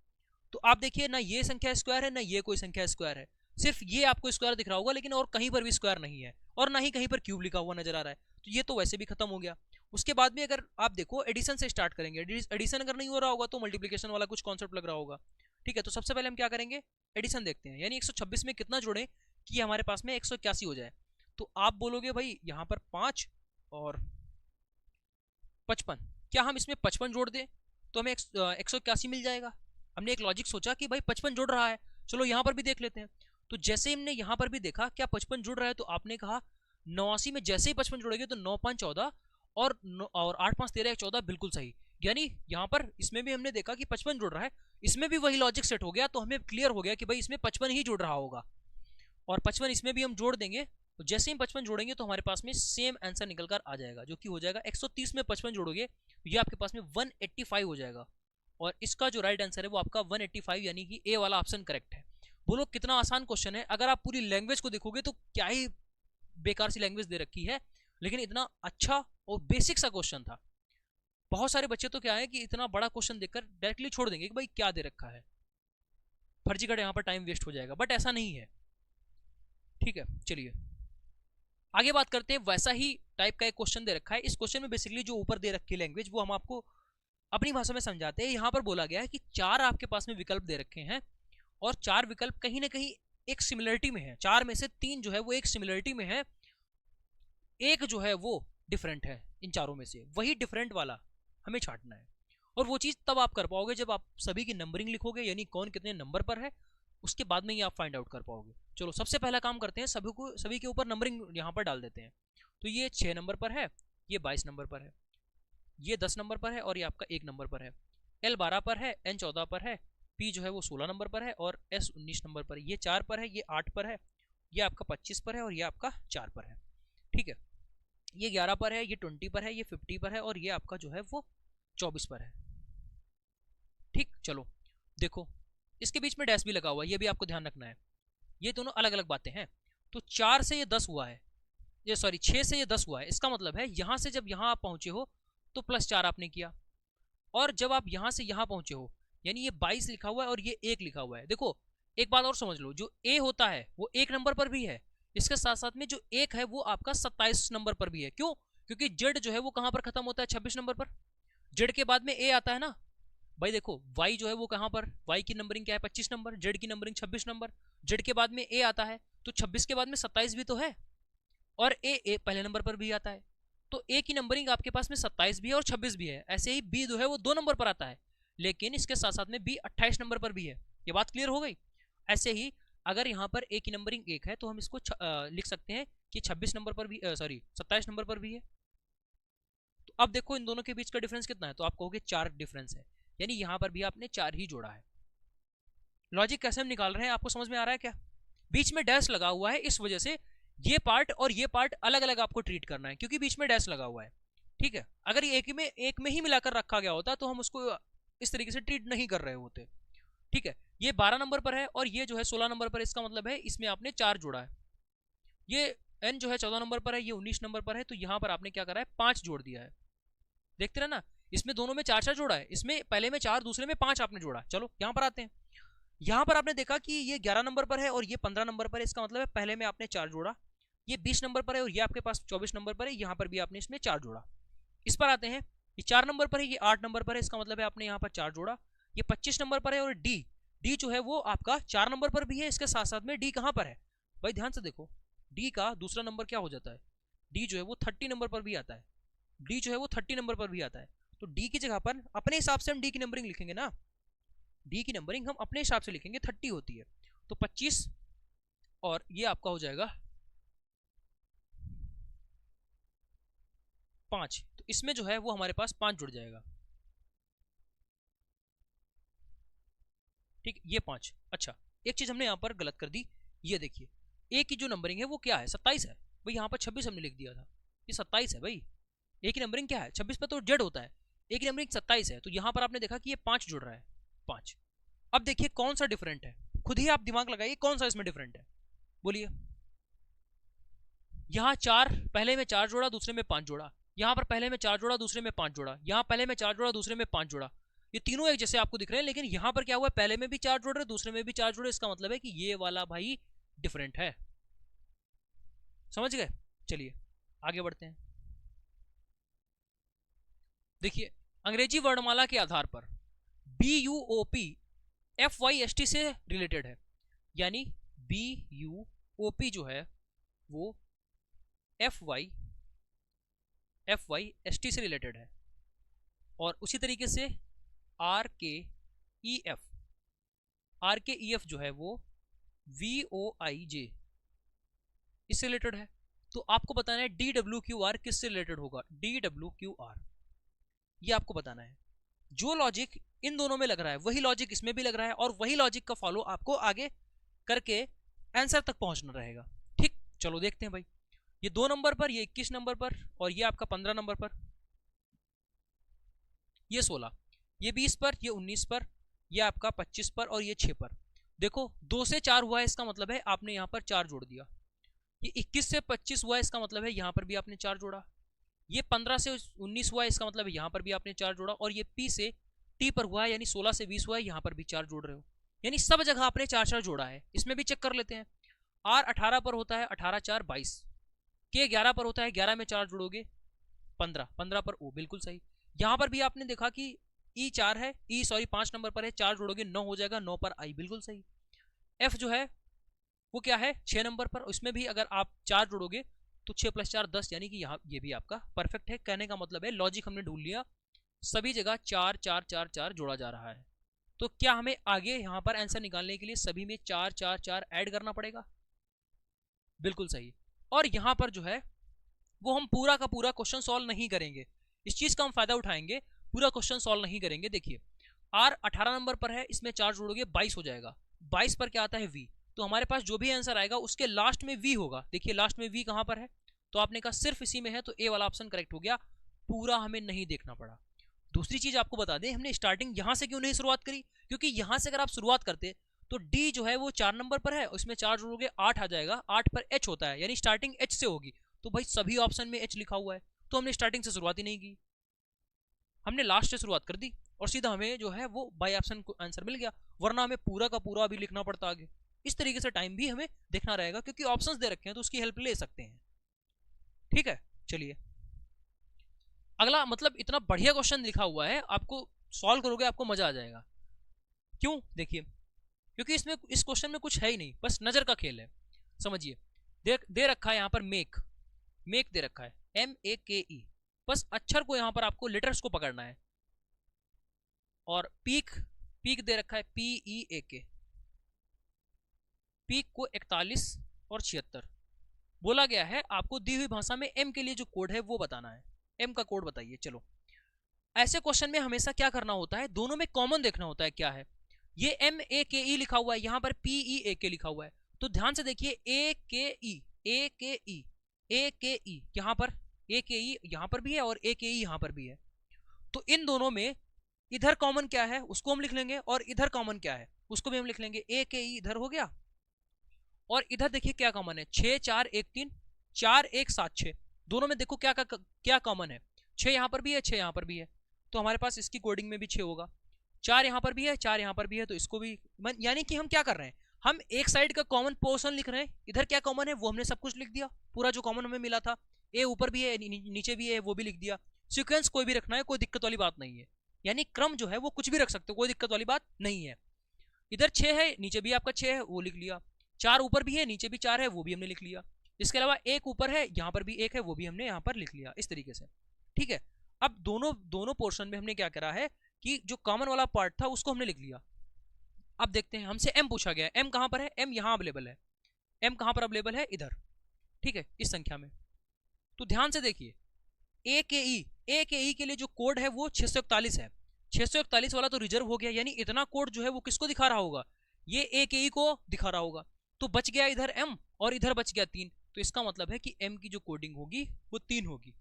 तो आप देखिए ना ये संख्या स्क्वायर है ना ये कोई संख्या स्क्वायर है, सिर्फ ये आपको स्क्वायर दिख रहा होगा, लेकिन और कहीं पर भी स्क्वायर नहीं है और ना ही कहीं पर क्यूब लिखा हुआ नजर आ रहा है, तो ये तो वैसे भी खत्म हो गया। उसके बाद में अगर आप देखो एडिशन से स्टार्ट करेंगे, एडिशन अगर नहीं हो रहा होगा तो मल्टीप्लिकेशन वाला कुछ कॉन्सेप्ट लग रहा होगा, ठीक है। तो सबसे पहले हम क्या करेंगे, एडिशन देखते हैं, यानी 126 में कितना जोड़ें कि हमारे पास में 181 हो जाए। तो आप बोलोगे भाई यहाँ पर 5 और 55, क्या हम इसमें 55 जोड़ दें तो हमें 181 मिल जाएगा। हमने एक लॉजिक सोचा कि भाई 55 जुड़ रहा है, चलो यहाँ पर भी देख लेते हैं। तो जैसे हमने यहाँ पर भी देखा क्या 55 जुड़ रहा है, तो आपने कहा 89 में जैसे ही 55 जोड़ेंगे तो 9 5 14 और 8 5 13 14 बिल्कुल सही, यानी यहाँ पर इसमें भी हमने देखा कि 55 जुड़ रहा है, इसमें भी वही लॉजिक सेट हो गया, तो हमें क्लियर हो गया कि भाई इसमें 55 ही जुड़ रहा होगा, और 55 इसमें भी हम जोड़ देंगे, तो जैसे ही 55 जोड़ेंगे तो हमारे पास में सेम आंसर निकल कर आ जाएगा, जो कि हो जाएगा 130 में 55 जोड़ोगे तो ये आपके पास में 185 हो जाएगा, और इसका जो राइट आंसर है वो आपका 185 यानी कि ए वाला ऑप्शन करेक्ट है। बोलो कितना आसान क्वेश्चन है, अगर आप पूरी लैंग्वेज को देखोगे तो क्या ही बेकार सी लैंग्वेज दे रखी है, लेकिन इतना अच्छा और बेसिक सा क्वेश्चन था। बहुत सारे बच्चे तो क्या है कि इतना बड़ा क्वेश्चन देखकर डायरेक्टली छोड़ देंगे कि भाई क्या दे रखा है, फर्जी का यहाँ पर टाइम वेस्ट हो जाएगा, बट ऐसा नहीं है। ठीक है, चलिए आगे बात करते हैं। वैसा ही टाइप का एक क्वेश्चन दे रखा है, इस क्वेश्चन में बेसिकली जो ऊपर दे रखी है लैंग्वेज वो हम आपको अपनी भाषा में समझाते हैं। यहाँ पर बोला गया है कि 4 आपके पास में विकल्प दे रखे हैं, और 4 विकल्प कहीं ना कहीं एक सिमिलरिटी में है, 4 में से 3 जो है वो एक सिमिलरिटी में है, एक जो है वो डिफरेंट है, इन चारों में से वही डिफरेंट वाला हमें छांटना है, और वो चीज तब आप कर पाओगे जब आप सभी की नंबरिंग लिखोगे, यानी कौन कितने नंबर पर है, उसके बाद में ही आप फाइंड आउट कर पाओगे। चलो सबसे पहला काम करते हैं, सभी के ऊपर नंबरिंग यहाँ पर डाल देते हैं। तो ये 6 नंबर पर है, ये 22 नंबर पर है, ये 10 नंबर पर है, और ये आपका 1 नंबर पर है। L 12 पर है, N 14 पर है, P जो है वो 16 नंबर पर है, और S 19 नंबर पर है। ये 4 पर है, ये 8 पर है, ये आपका 25 पर है, और ये आपका 4 पर है। ठीक है, ये 11 पर है, ये 20 पर है, ये 50 पर है, और ये आपका जो है वो 24 पर है। ठीक, चलो देखो इसके बीच में डैश भी लगा हुआ है, ये भी आपको ध्यान रखना है, ये दोनों अलग अलग बातें हैं। तो 4 से ये 10 हुआ है, ये सॉरी 6 से ये 10 हुआ है, इसका मतलब है यहां से जब यहां आप पहुंचे हो तो +4 आपने किया, और जब आप यहां से यहां पहुंचे हो यानी ये 22 लिखा हुआ है और ये 1 लिखा हुआ है। देखो एक बात और समझ लो, जो A होता है वो 1 नंबर पर भी है, इसके साथ साथ में जो 1 है वो आपका 27 नंबर पर भी है। क्यों? क्योंकि Z जो है वो कहां पर खत्म होता है, 26 नंबर पर। Z के बाद में A आता है ना भाई, देखो Y जो है वो कहां पर, Y की नंबरिंग क्या है 25 नंबर, Z की नंबरिंग 26 नंबर, Z के बाद में A आता है, तो 26 के बाद में 27 भी तो है, और A पहले नंबर पर भी आता है, तो A की नंबरिंग आपके पास में 27 भी है और 26 भी है। ऐसे ही B जो है वो 2 नंबर पर आता है, लेकिन इसके साथ साथ में B 28 नंबर पर भी है। ये बात क्लियर हो गई। ऐसे ही अगर यहाँ पर A की नंबरिंग 1 है तो हम इसको लिख सकते हैं कि 26 नंबर पर भी, सॉरी 27 नंबर पर भी है। तो अब देखो इन दोनों के बीच का डिफरेंस कितना है, तो आप कहोगे 4 डिफरेंस है, यानी यहाँ पर भी आपने 4 ही जोड़ा है। लॉजिक कैसे हम निकाल रहे हैं आपको समझ में आ रहा है क्या? बीच में डैश लगा हुआ है, इस वजह से ये पार्ट और ये पार्ट अलग अलग आपको ट्रीट करना है, क्योंकि बीच में डैश लगा हुआ है। ठीक है, अगर ये एक में ही मिलाकर रखा गया होता तो हम उसको इस तरीके से ट्रीट नहीं कर रहे होते। ठीक है, ये 12 नंबर पर है और ये जो है 16 नंबर पर, इसका मतलब है इसमें आपने 4 जोड़ा है। ये n जो है 14 नंबर पर है, ये 19 नंबर पर है, तो यहाँ पर आपने क्या करा है 5 जोड़ दिया है। देखते रहे ना, इसमें दोनों में 4 4 जोड़ा है, इसमें पहले में 4 दूसरे में 5 आपने जोड़ा। चलो यहाँ पर आते हैं, यहाँ पर आपने देखा कि ये 11 नंबर पर है और ये 15 नंबर पर है, इसका मतलब है पहले में आपने 4 जोड़ा। ये 20 नंबर पर है और ये आपके पास 24 नंबर पर है, यहाँ पर भी आपने इसमें 4 जोड़ा। इस पर आते हैं, ये 4 नंबर पर है, ये 8 नंबर पर है, इसका मतलब है आपने यहाँ पर 4 जोड़ा। ये 25 नंबर पर है, और डी जो है वो आपका 4 नंबर पर भी है, इसके साथ साथ में डी कहाँ पर है भाई, ध्यान से देखो, डी का दूसरा नंबर क्या हो जाता है, डी जो है वो 30 नंबर पर भी आता है, डी जो है वो 30 नंबर पर भी आता है। तो डी की जगह पर अपने हिसाब से हम डी की नंबरिंग लिखेंगे ना, डी की नंबरिंग हम अपने हिसाब से लिखेंगे, 30 होती है, तो 25 और ये आपका हो जाएगा 5, तो इसमें जो है वो हमारे पास 5 जुड़ जाएगा। ठीक, ये 5। अच्छा, एक चीज हमने यहाँ पर गलत कर दी, ये देखिए ए की जो नंबरिंग है वो क्या है 27 है भाई, यहाँ पर 26 हमने लिख दिया था, ये 27 है भाई। ए की नंबरिंग क्या है 26 पर तो जेड होता है, ए की नंबरिंग 27 है, तो यहाँ पर आपने देखा कि ये 5 जुड़ रहा है, 5। अब देखिए कौन सा डिफरेंट है, खुद ही आप दिमाग लगाइए कौन सा इसमें डिफरेंट है, बोलिए। यहाँ 4 पहले में 4 जोड़ा, दूसरे में 5 जोड़ा, यहाँ पर पहले में 4 जोड़ा, दूसरे में 5 जोड़ा, यहाँ पहले में 4 जोड़ा, दूसरे में 5 जोड़ा, ये तीनों एक जैसे आपको दिख रहे हैं, लेकिन यहाँ पर क्या हुआ, पहले में भी 4 जोड़ रहे, दूसरे में भी 4 जोड़े, इसका मतलब है कि ये वाला भाई डिफरेंट है। समझ गए? चलिए आगे बढ़ते हैं। देखिए अंग्रेजी वर्णमाला के आधार पर BUOP FYST से रिलेटेड है, यानी BUOP जो है वो FYST से रिलेटेड है, और उसी तरीके से RKEF जो है वो VOIJ इससे रिलेटेड है। तो आपको बताना है DWQR किससे रिलेटेड होगा, DWQR ये आपको बताना है। जो लॉजिक इन दोनों में लग रहा है वही लॉजिक इसमें भी लग रहा है, और वही लॉजिक का फॉलो आपको आगे करके आंसर तक पहुंचना रहेगा। ठीक, चलो देखते हैं भाई। ये 2 नंबर पर, ये 21 नंबर पर, और ये आपका 15 नंबर पर, ये 16, ये 20 पर, ये 19 पर, ये आपका 25 पर, और ये 6 पर। देखो 2 से 4 हुआ है, इसका मतलब है आपने यहाँ पर 4 जोड़ दिया। ये 21 से 25 हुआ है, इसका मतलब है यहाँ पर भी आपने 4 जोड़ा। ये 15 से 19 हुआ है, इसका मतलब है यहाँ पर भी आपने 4 जोड़ा। और ये P से T पर हुआ है, यानी 16 से 20 हुआ है, यहाँ पर भी 4 जोड़ रहे हो। यानी सब जगह आपने 4-4 जोड़ा है। इसमें भी चेक कर लेते हैं। R 18 पर होता है, 18 4 22। K 11 पर होता है, 11 में 4 जोड़ोगे 15, 15 पर O, बिल्कुल सही। यहाँ पर भी आपने देखा कि E 4 है, सॉरी 5 नंबर पर है, 4 जोड़ोगे 9 हो जाएगा, 9 पर I, बिल्कुल सही। F जो है वो क्या है, 6 नंबर पर, उसमें भी अगर आप 4 जोड़ोगे तो 6 + 4 10, यानी कि यहाँ ये भी आपका परफेक्ट है। कहने का मतलब है लॉजिक हमने ढूंढ लिया, सभी जगह 4 4 4 4 जोड़ा जा रहा है। तो क्या हमें आगे यहाँ पर आंसर निकालने के लिए सभी में 4 4 4 ऐड करना पड़ेगा? बिल्कुल सही। और यहाँ पर जो है वो हम पूरा का पूरा क्वेश्चन सॉल्व नहीं करेंगे, इस चीज का हम फायदा उठाएंगे, पूरा क्वेश्चन सॉल्व नहीं करेंगे। देखिए R 18 नंबर पर है, इसमें 4 जोड़ोगे 22 हो जाएगा। 22 पर क्या आता है V, तो हमारे पास जो भी आंसर आएगा उसके लास्ट में V होगा। देखिए लास्ट में V कहां पर है, तो आपने कहा सिर्फ इसी में है, तो A वाला ऑप्शन करेक्ट हो गया, पूरा हमें नहीं देखना पड़ा। दूसरी चीज आपको बता दें, हमने स्टार्टिंग यहां से क्यों नहीं शुरुआत करी, क्योंकि यहां से अगर आप शुरुआत करते तो D जो है वो 4 नंबर पर है, उसमें 4 जोड़ोगे 8 आ जाएगा, 8 पर H होता है, यानी स्टार्टिंग H से होगी। तो भाई सभी ऑप्शन में H लिखा हुआ है, तो हमने स्टार्टिंग से शुरुआत ही नहीं की, हमने लास्ट से शुरुआत कर दी, और सीधा हमें जो है वो बाय ऑप्शन को आंसर मिल गया, वरना हमें पूरा का पूरा अभी लिखना पड़ता आगे। इस तरीके से टाइम भी हमें देखना रहेगा, क्योंकि ऑप्शंस दे रखे हैं तो उसकी हेल्प ले सकते हैं। ठीक है, चलिए अगला, मतलब इतना बढ़िया क्वेश्चन लिखा हुआ है, आपको सॉल्व करोगे आपको मजा आ जाएगा। क्यों, देखिए क्योंकि इसमें इस क्वेश्चन में कुछ है ही नहीं, बस नजर का खेल है। समझिए, दे रखा है यहाँ पर मेक दे रखा है, MEKE, बस अक्षर को यहाँ पर आपको लेटर्स को पकड़ना है। और पीक दे रखा है PEAK, पीक को 41 और 76 बोला गया है। आपको दी हुई भाषा में M के लिए जो कोड है वो बताना है, M का कोड बताइए। चलो, ऐसे क्वेश्चन में हमेशा क्या करना होता है, दोनों में कॉमन देखना होता है क्या है। ये MEKE लिखा हुआ है, यहाँ पर PEAK लिखा हुआ है, तो ध्यान से देखिए AKE यहाँ पर AKE यहाँ पर भी है और AKE यहाँ पर भी है, तो इन दोनों में इधर कॉमन क्या है उसको हम लिख लेंगे, और इधर कॉमन क्या है उसको भी हम लिख लेंगे। AKE इधर हो गया, और इधर देखिए क्या कॉमन है, 6 4 1 3 4 1 7 6, दोनों में देखो क्या कॉमन है, 6 यहाँ पर भी है 6 यहाँ पर भी है, तो हमारे पास इसकी कोडिंग में भी 6 होगा। 4 यहाँ पर भी है 4 यहाँ पर भी है, तो इसको भी, यानी कि हम क्या कर रहे हैं, हम एक साइड का कॉमन पोर्शन लिख रहे हैं, इधर क्या कॉमन है वो हमने सब कुछ लिख दिया, पूरा जो कॉमन हमें मिला था, ए ऊपर भी है नीचे भी है वो भी लिख दिया। सीक्वेंस कोई भी रखना है, कोई दिक्कत वाली बात नहीं है, यानी क्रम जो है वो कुछ भी रख सकते हो, कोई दिक्कत वाली बात नहीं है। इधर 6 है, नीचे भी आपका 6 है, वो लिख लिया। 4 ऊपर भी है, नीचे भी 4 है, वो भी हमने लिख लिया। इसके अलावा 1 ऊपर है, यहाँ पर भी 1 है, वो भी हमने यहाँ पर लिख लिया, इस तरीके से। ठीक है, अब दोनों पोर्शन में हमने क्या करा है कि जो कॉमन वाला पार्ट था उसको हमने लिख लिया। अब देखते हैं, हमसे M पूछा गया है, M कहाँ पर है, M यहाँ अवेलेबल है, M कहाँ पर अवेलेबल है, इधर। ठीक है, इस संख्या में, तो ध्यान से देखिए AKE के लिए जो कोड है वो 641 है, 641 वाला तो रिजर्व हो गया, यानी इतना कोड जो है वो किसको दिखा रहा होगा, ये AKE को दिखा रहा होगा, तो बच गया इधर M और इधर बच गया 3, तो इसका मतलब है कि M की जो कोडिंग होगी वो 3 होगी,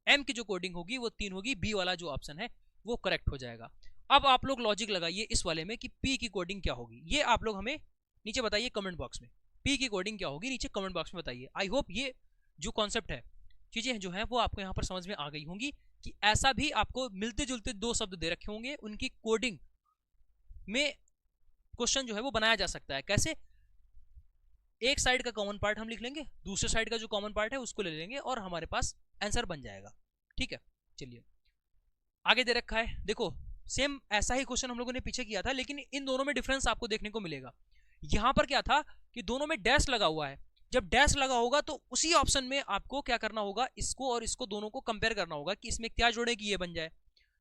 M की जो कोडिंग होगी वो 3 होगी, B वाला जो ऑप्शन है वो करेक्ट हो जाएगा। अब आप लोग लॉजिक लगाइए इस वाले में कि P की कोडिंग क्या होगी, ये आप लोग हमें नीचे बताइए कमेंट बॉक्स में, P की कोडिंग क्या होगी नीचे कमेंट बॉक्स में बताइए। आई होप ये जो कॉन्सेप्ट है, चीजें जो है वो आपको यहाँ पर समझ में आ गई होंगी कि ऐसा भी आपको मिलते जुलते 2 शब्द दे रखे होंगे, उनकी कोडिंग में क्वेश्चन जो है वो बनाया जा सकता है। कैसे, एक साइड का कॉमन पार्ट हम लिख लेंगे, दूसरे साइड का जो कॉमन पार्ट है उसको ले लेंगे और हमारे पास आंसर बन जाएगा। ठीक है, चलिए आगे दे रखा है, देखो सेम ऐसा ही क्वेश्चन हम लोगों ने पीछे किया था, लेकिन इन दोनों में डिफरेंस आपको देखने को मिलेगा। यहां पर क्या था कि दोनों में डैश लगा हुआ है, जब डैश लगा होगा तो उसी ऑप्शन में आपको क्या करना होगा, इसको और इसको दोनों को कंपेयर करना होगा कि इसमें क्या जोड़े कि ये बन जाए।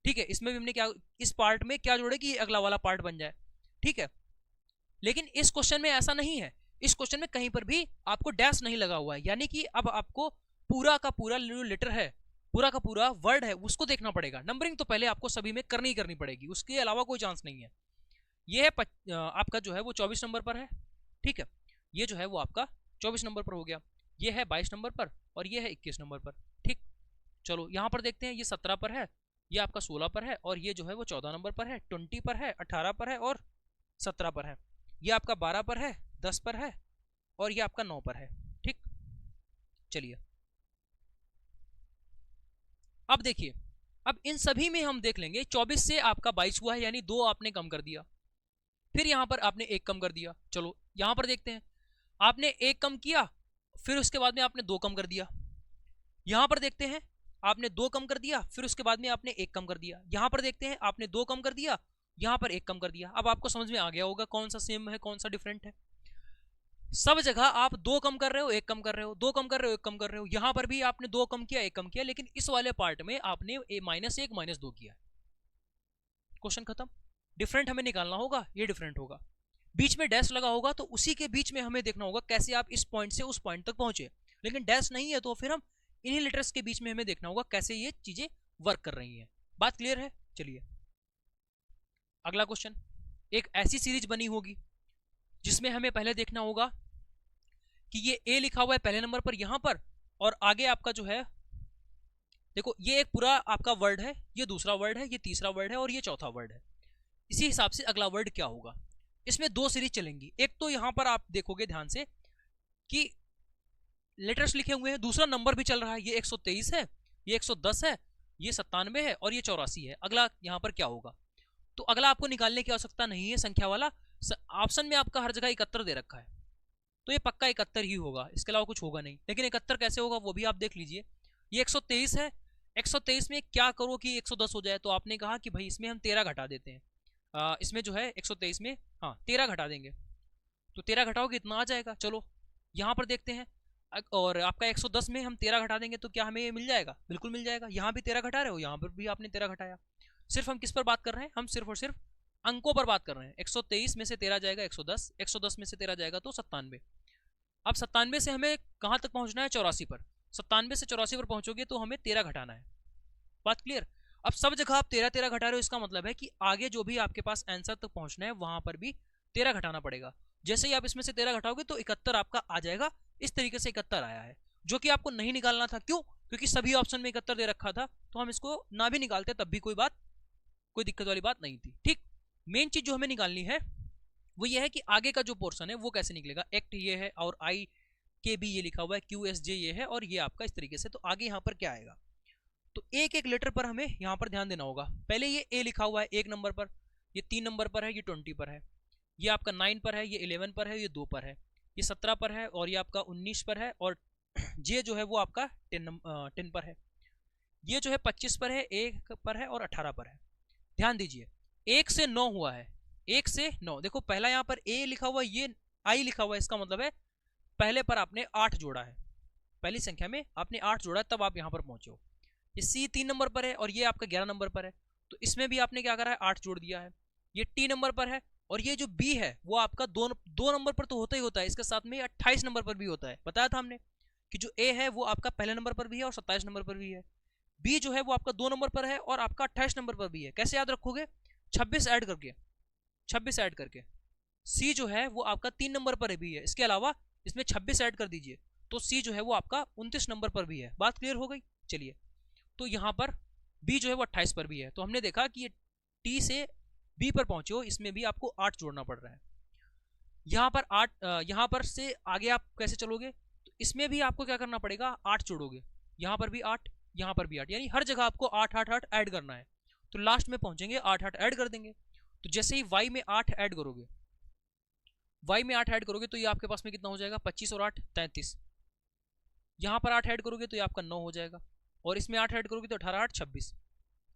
ठीक है, इसमें भी हमने क्या, इस पार्ट में क्या जोड़े कि ये अगला वाला पार्ट बन जाए। ठीक है, लेकिन इस क्वेश्चन में ऐसा नहीं है, इस क्वेश्चन में कहीं पर भी आपको डैश नहीं लगा हुआ है, यानी कि अब आपको पूरा का पूरा जो लेटर है पूरा का पूरा वर्ड है उसको देखना पड़ेगा। नंबरिंग तो पहले आपको सभी में करनी ही करनी पड़ेगी, उसके अलावा कोई चांस नहीं है। ये है आपका जो है वो 24 नंबर पर है, ठीक है। ये जो है वो आपका 24 नंबर पर हो गया, ये है 22 नंबर पर और ये है 21 नंबर पर, ठीक। चलो यहाँ पर देखते हैं, ये 17 पर है, ये आपका 16 पर है और ये जो है वो 14 नंबर पर है, 20 पर है, 18 पर है और 17 पर है। ये आपका 12 पर है, 10 पर है और ये आपका 9 पर है, ठीक। चलिए अब देखिए, अब इन सभी में हम देख लेंगे 24 से आपका 22 हुआ है, यानी 2 आपने कम कर दिया, फिर यहां पर आपने 1 कम कर दिया। चलो यहां पर देखते हैं, आपने 1 कम किया, फिर उसके बाद में आपने 2 कम कर दिया। यहां पर देखते हैं, आपने 2 कम कर दिया, फिर उसके बाद में आपने 1 कम कर दिया। यहां पर देखते हैं, आपने 2 कम कर दिया, यहां पर 1 कम कर दिया। अब आपको समझ में आ गया होगा कौन सा सेम है कौन सा डिफरेंट है। सब जगह आप 2 कम कर रहे हो 1 कम कर रहे हो, 2 कम कर रहे हो 1 कम कर रहे हो। यहां पर भी आपने 2 कम किया 1 कम किया, लेकिन इस वाले पार्ट में आपने -1 -2 किया। क्वेश्चन खत्म। डिफरेंट हमें निकालना होगा, ये डिफरेंट होगा। बीच में डैश लगा होगा तो उसी के बीच में हमें देखना होगा कैसे आप इस पॉइंट से उस पॉइंट तक पहुंचे, लेकिन डैश नहीं है तो फिर हम इन्हीं लेटर्स के बीच में हमें देखना होगा कैसे ये चीजें वर्क कर रही हैं। बात क्लियर है? चलिए अगला क्वेश्चन। एक ऐसी सीरीज बनी होगी जिसमें हमें पहले देखना होगा कि ये ए लिखा हुआ है पहले नंबर पर यहां पर, और आगे आपका जो है देखो ये एक पूरा आपका वर्ड है, ये दूसरा वर्ड है, ये तीसरा वर्ड है और ये चौथा वर्ड है। इसी हिसाब से अगला वर्ड क्या होगा। इसमें 2 सीरीज चलेंगी। एक तो यहां पर आप देखोगे ध्यान से कि लेटर्स लिखे हुए हैं, दूसरा नंबर भी चल रहा है, ये 123 है, ये 110 है, ये 97 है और ये 84 है। अगला यहां पर क्या होगा, तो अगला आपको निकालने की आवश्यकता नहीं है संख्या वाला। ऑप्शन में आपका हर जगह 71 दे रखा है, तो ये पक्का 71 ही होगा, इसके अलावा कुछ होगा नहीं। लेकिन 71 कैसे होगा वो भी आप देख लीजिए। ये 123 है, 123 में क्या करो कि 110 हो जाए, तो आपने कहा कि भाई इसमें हम 13 घटा देते हैं। इसमें जो है 123 में 13 घटा देंगे, तो 13 घटाओगे इतना आ जाएगा। चलो यहाँ पर देखते हैं, और आपका 110 में हम 13 घटा देंगे तो क्या हमें मिल जाएगा? बिल्कुल मिल जाएगा। यहाँ भी 13 घटा रहे हो, यहाँ पर भी आपने 13 घटाया। सिर्फ हम किस पर बात कर रहे हैं? हम सिर्फ और सिर्फ अंकों पर बात कर रहे हैं। 123 में से 13 जाएगा 110, 110 में से 13 जाएगा तो 97। अब 97 से हमें कहाँ तक पहुंचना है? 84 पर। 97 से 84 पर पहुंचोगे तो हमें 13 घटाना है। बात क्लियर? अब सब जगह आप 13 घटा रहे हो, इसका मतलब है कि आगे जो भी आपके पास आंसर तक पहुंचना है वहां पर भी 13 घटाना पड़ेगा। जैसे ही आप इसमें से 13 घटाओगे तो 71 आपका आ जाएगा। इस तरीके से 71 आया है, जो कि आपको नहीं निकालना था। क्यों? क्योंकि सभी ऑप्शन में 71 दे रखा था, तो हम इसको ना भी निकालते तब भी कोई दिक्कत वाली बात नहीं थी। ठीक, मेन चीज जो हमें निकालनी है वो ये है कि आगे का जो पोर्शन है वो कैसे निकलेगा। एक्ट ये है और आई के बी ये लिखा हुआ है, क्यू एस जे ये है और ये आपका इस तरीके से। तो आगे यहाँ पर क्या आएगा, तो एक एक लेटर पर हमें यहाँ पर ध्यान देना होगा। पहले ये ए लिखा हुआ है 1 नंबर पर, ये 3 नंबर पर है, ये 20 पर है, ये आपका 9 पर है, ये 11 पर है, ये 2 पर है, ये 17 पर है और ये आपका 19 पर है, और जे जो है वो आपका 10 पर है, ये जो है 25 पर है, 1 पर है और 18 पर है। ध्यान दीजिए 1 से 9 हुआ है, 1 से 9। देखो पहला यहाँ पर ए लिखा हुआ है, ये आई लिखा हुआ है, इसका मतलब है पहले पर आपने 8 जोड़ा है, पहली संख्या में आपने 8 जोड़ा तब आप यहाँ पर पहुंचे हो। ये सी 3 नंबर पर है और ये आपका 11 नंबर पर है, तो इसमें भी आपने क्या करा है? 8 जोड़ दिया है। ये टी नंबर पर है और ये जो बी है वो आपका दो नंबर पर तो होता ही होता है, इसके साथ में 28 नंबर पर भी होता है। बताया था हमने कि जो ए है वो आपका पहले नंबर पर भी है और 27 नंबर पर भी है। बी जो है वो आपका 2 नंबर पर है और आपका 28 नंबर पर भी है। कैसे याद रखोगे? 26 ऐड करके, 26 ऐड करके। सी जो है वो आपका 3 नंबर पर भी है, इसके अलावा इसमें 26 ऐड कर दीजिए तो सी जो है वो आपका 29 नंबर पर भी है। बात क्लियर हो गई? चलिए, तो यहाँ पर बी जो है वो 28 पर भी है। तो हमने देखा कि ये टी से बी पर पहुंचे हो, इसमें भी आपको 8 जोड़ना पड़ रहा है। यहाँ पर 8, यहाँ पर से आगे आप कैसे चलोगे? तो इसमें भी आपको क्या करना पड़ेगा? 8 जोड़ोगे, यहाँ पर भी 8, यहाँ पर भी 8, यानी हर जगह आपको 8 8 8 ऐड करना है। तो लास्ट में पहुंचेंगे 8 8 ऐड कर देंगे। तो जैसे ही y में 8 ऐड करोगे, y में 8 ऐड करोगे तो ये आपके पास में कितना हो जाएगा? 25 और 8 33। यहाँ पर 8 ऐड करोगे तो ये आपका 9 हो जाएगा, और इसमें 8 ऐड करोगे तो 18 8 26।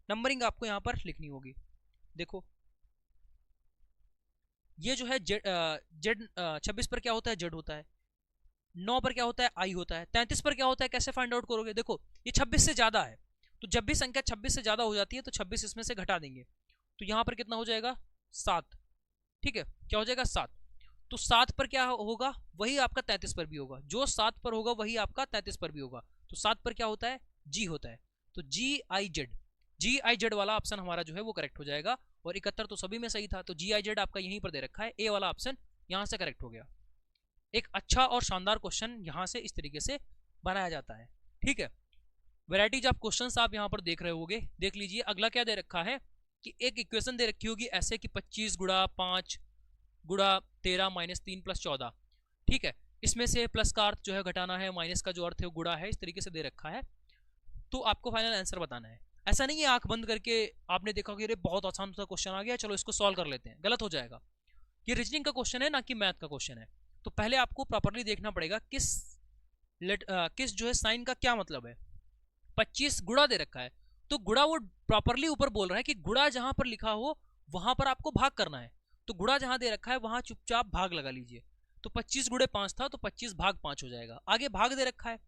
नंबरिंग आपको यहाँ पर लिखनी होगी। देखो ये जो है जेड 26 पर क्या होता है? जेड होता है। 9 पर क्या होता है? आई होता है। 33 पर क्या होता है? कैसे फाइंड आउट करोगे? देखो ये 26 से ज्यादा है, तो जब भी संख्या 26 से ज्यादा हो जाती है तो 26 इसमें से घटा देंगे, तो यहाँ पर कितना हो जाएगा? 7। ठीक है, क्या हो जाएगा? 7। तो 7 पर क्या होगा? वही आपका 33 पर भी होगा। जो 7 पर होगा वही आपका 33 पर भी होगा। तो 7 पर क्या होता है? जी होता है। तो GIZ वाला ऑप्शन हमारा जो है वो करेक्ट हो जाएगा। और 71 तो सभी में सही था, तो GIZ आपका यहीं पर दे रखा है, ए वाला ऑप्शन यहाँ से करेक्ट हो गया। एक अच्छा और शानदार क्वेश्चन यहाँ से इस तरीके से बनाया जाता है, ठीक है। वैरायटीज ऑफ क्वेश्चंस आप यहाँ पर देख रहे होगे, देख लीजिए। अगला क्या दे रखा है कि एक इक्वेशन दे रखी होगी ऐसे कि 25 गुणा 5 गुणा 13 माइनस 3 प्लस 14, ठीक है। इसमें से प्लस का अर्थ जो है घटाना है, माइनस का जो अर्थ है गुणा है, इस तरीके से दे रखा है। तो आपको फाइनल आंसर बताना है। ऐसा नहीं है आंख बंद करके आपने देखा कि अरे बहुत आसान सा क्वेश्चन आ गया, चलो इसको सॉल्व कर लेते हैं, गलत हो जाएगा। ये रीजनिंग का क्वेश्चन है ना कि मैथ का क्वेश्चन है। तो पहले आपको प्रॉपरली देखना पड़ेगा किस जो है साइन का क्या मतलब है। 25 गुणा दे रखा है, तो गुणा वो प्रॉपरली ऊपर बोल रहा है कि गुणा जहां पर लिखा हो वहां पर आपको भाग करना है। तो गुणा जहां दे रखा है वहां चुपचाप भाग लगा लीजिए। तो 25 गुणे 5 था, तो 25 भाग 5 हो जाएगा। आगे भाग दे रखा है,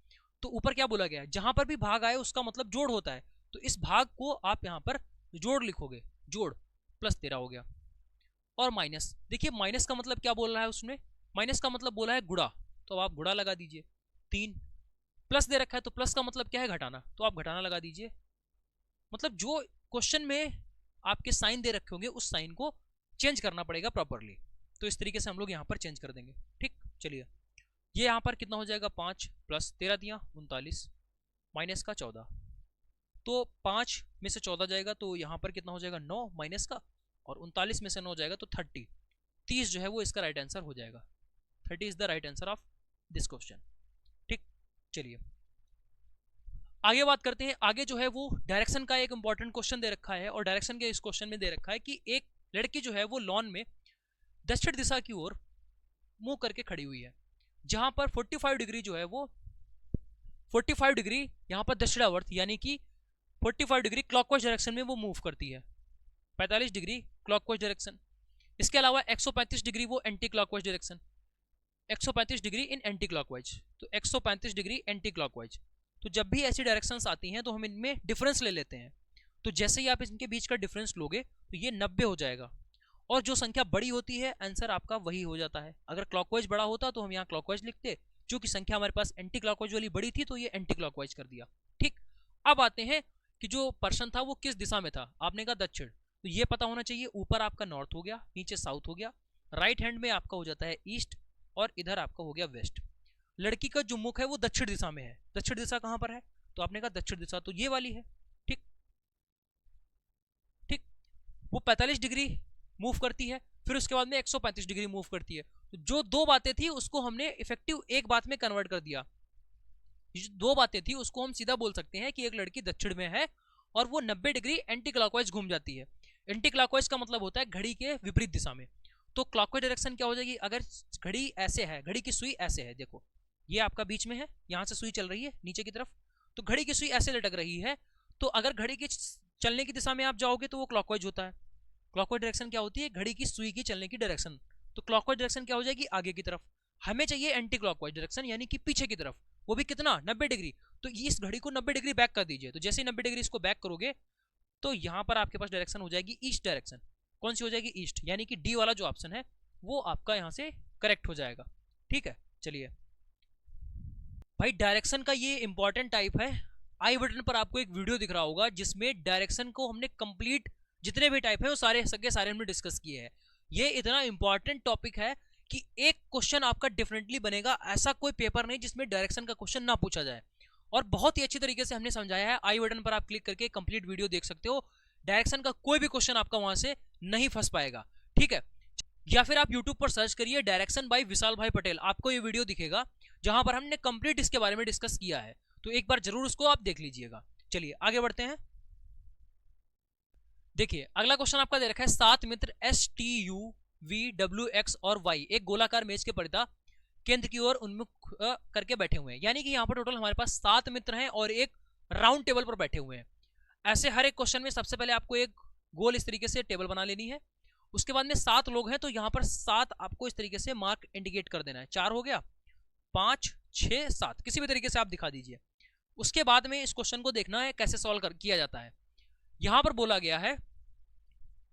तो ऊपर क्या बोला गया है, जहां पर भी भाग आए उसका मतलब जोड़ होता है। तो इस भाग को आप यहां पर जोड़ लिखोगे, जोड़ प्लस 13 हो गया। और माइनस, देखिए माइनस का मतलब क्या बोल रहा है उसमें, माइनस का मतलब बोला है गुणा, तो आप गुणा लगा दीजिए। 3 प्लस दे रखा है, तो प्लस का मतलब क्या है घटाना, तो आप घटाना लगा दीजिए। मतलब जो क्वेश्चन में आपके साइन दे रखे होंगे उस साइन को चेंज करना पड़ेगा प्रॉपरली। तो इस तरीके से हम लोग यहाँ पर चेंज कर देंगे, ठीक। चलिए ये यहाँ पर कितना हो जाएगा, 5 प्लस 13 दिया 39 माइनस का 14, तो 5 में से 14 जाएगा तो यहाँ पर कितना हो जाएगा 9 माइनस का, और 39 में से 9 जाएगा तो 30 जो है वो इसका राइट आंसर हो जाएगा। 30 is the right answer of this question, ठीक। चलिए आगे बात करते हैं। आगे जो है वो डायरेक्शन का एक इंपॉर्टेंट क्वेश्चन दे रखा है, और डायरेक्शन के इस क्वेश्चन में दे रखा है कि एक लड़की जो है वो लॉन में दक्षिण दिशा की ओर मुंह करके खड़ी हुई है, जहां पर 45 डिग्री जो है वो 45 डिग्री यहाँ पर दक्षिणावर्त यानी कि 45 डिग्री क्लॉकवाइज डायरेक्शन में वो मूव करती है, 45 डिग्री क्लॉकवाइज डायरेक्शन। इसके अलावा 135 डिग्री वो anti clockwise direction, 135 degree in anti clockwise, तो 135 डिग्री एंटी क्लॉकवाइज। तो जब भी ऐसी डायरेक्शंस आती हैं तो हम इनमें डिफरेंस ले लेते हैं। तो जैसे ही आप इनके बीच का डिफरेंस लोगे तो ये 90 हो जाएगा, और जो संख्या बड़ी होती है आंसर आपका वही हो जाता है। अगर क्लॉकवाइज बड़ा होता तो हम यहाँ क्लॉकवाइज लिखते, चूंकि संख्या हमारे पास एंटी क्लॉकवाइज वाली बड़ी थी तो ये एंटी क्लॉकवाइज कर दिया, ठीक। अब आते हैं कि जो पर्सन था वो किस दिशा में था, आपने कहा दक्षिण, तो ये पता होना चाहिए। ऊपर आपका नॉर्थ हो गया, नीचे साउथ हो गया, राइट हैंड में आपका हो जाता है ईस्ट, और इधर आपका हो गया वेस्ट। लड़की का जो मुख है वो दक्षिण दिशा में है, दक्षिण दिशा कहां पर है, तो आपने कहा दक्षिण दिशा, तो ये वाली है, ठीक ठीक। वो 45 डिग्री मूव करती है, फिर उसके बाद में 135 डिग्री मूव करती है। तो जो दो बातें थी उसको हमने इफेक्टिव एक बात में कन्वर्ट कर दिया। जो दो बातें थी उसको हम सीधा बोल सकते हैं कि एक लड़की दक्षिण में है और वो 90 डिग्री एंटी क्लॉकवाइज घूम जाती है। एंटी क्लॉकवाइज का मतलब होता है घड़ी के विपरीत दिशा में। तो क्लॉकवाइज डायरेक्शन क्या हो जाएगी, अगर घड़ी ऐसे है, घड़ी की सुई ऐसे है, देखो ये आपका बीच में है, यहाँ से सुई चल रही है नीचे की तरफ, तो घड़ी की सुई ऐसे लटक रही है। तो अगर घड़ी की चलने की दिशा में आप जाओगे तो वो क्लॉकवाइज होता है। क्लॉकवाइज डायरेक्शन क्या होती है, घड़ी की सुई की चलने की डायरेक्शन। तो क्लॉकवाइज डायरेक्शन क्या हो जाएगी, आगे की तरफ। हमें चाहिए एंटी क्लॉकवाइज डायरेक्शन यानी कि पीछे की तरफ, वो भी कितना 90 डिग्री। तो इस घड़ी को 90 डिग्री बैक कर दीजिए। तो जैसे ही 90 डिग्री इसको बैक करोगे तो यहाँ पर आपके पास डायरेक्शन हो जाएगी ईस्ट डायरेक्शन। कौन सी हो जाएगी, ईस्ट, यानी कि डी वाला जो ऑप्शन है वो आपका यहाँ से करेक्ट हो जाएगा, ठीक है। चलिए भाई डायरेक्शन का ये इंपॉर्टेंट टाइप है। आई बटन पर आपको एक वीडियो दिख रहा होगा जिसमें डायरेक्शन को हमने कंप्लीट जितने भी टाइप है वो सारे सारे हमने डिस्कस किए हैं। ये इतना इंपॉर्टेंट टॉपिक है कि एक क्वेश्चन आपका डिफरेंटली बनेगा, ऐसा कोई पेपर नहीं जिसमें डायरेक्शन का क्वेश्चन ना पूछा जाए। और बहुत ही अच्छी तरीके से हमने समझाया है। आई बटन पर आप क्लिक करके कंप्लीट वीडियो देख सकते हो। डायरेक्शन का कोई भी क्वेश्चन आपका वहां से नहीं फंस पाएगा, ठीक है। या फिर आप यूट्यूब पर सर्च करिए डायरेक्शन बाय विशाल भाई पटेल, आपको ये वीडियो दिखेगा जहां पर हमने कंप्लीट इसके बारे में डिस्कस किया है। तो एक बार जरूर उसको आप देख लीजिएगा। चलिए आगे बढ़ते हैं। देखिए अगला क्वेश्चन आपका दे रखा है 7 मित्र S T U V W X और वाई एक गोलाकार मेज के परिधा केंद्र की ओर उन्मुख करके बैठे हुए हैं। यानी कि यहाँ पर टोटल हमारे पास 7 मित्र हैं और एक राउंड टेबल पर बैठे हुए हैं। ऐसे हर एक क्वेश्चन में सबसे पहले आपको एक गोल इस तरीके से टेबल बना लेनी है। उसके बाद में 7 लोग हैं तो यहाँ पर 7 आपको इस तरीके से मार्क इंडिकेट कर देना है। 4 हो गया, 5 6 7 किसी भी तरीके से आप दिखा दीजिए। उसके बाद में इस क्वेश्चन को देखना है कैसे सॉल्व किया जाता है। यहां पर बोला गया है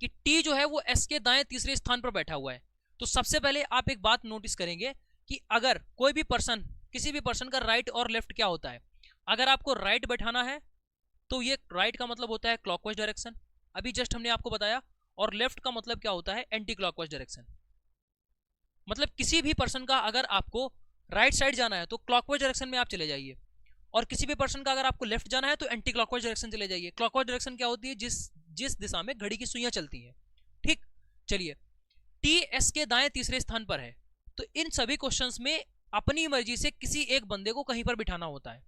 कि टी जो है वो एस के दाएं तीसरे स्थान पर बैठा हुआ है। तो सबसे पहले आप एक बात नोटिस करेंगे कि अगर कोई भी पर्सन, किसी भी पर्सन का राइट और लेफ्ट क्या होता है। अगर आपको राइट बैठाना है तो ये राइट का मतलब होता है क्लॉकवाइज डायरेक्शन, अभी जस्ट हमने आपको बताया, और लेफ्ट का मतलब क्या होता है, एंटी क्लॉकवाइज डायरेक्शन। मतलब किसी भी पर्सन का अगर आपको राइट साइड जाना है तो क्लॉकवाइज डायरेक्शन में आप चले जाइए, और किसी भी पर्सन का अगर आपको लेफ्ट जाना है तो एंटी क्लॉकवाइज डायरेक्शन चले जाइए। क्लॉकवाइज डायरेक्शन क्या होती है, जिस जिस दिशा में घड़ी की सुइयां चलती हैं। ठीक, चलिए, टी एस के दाएं तीसरे स्थान पर है, तो इन सभी क्वेश्चंस में अपनी मर्जी से किसी एक बंदे को कहीं पर बिठाना होता है।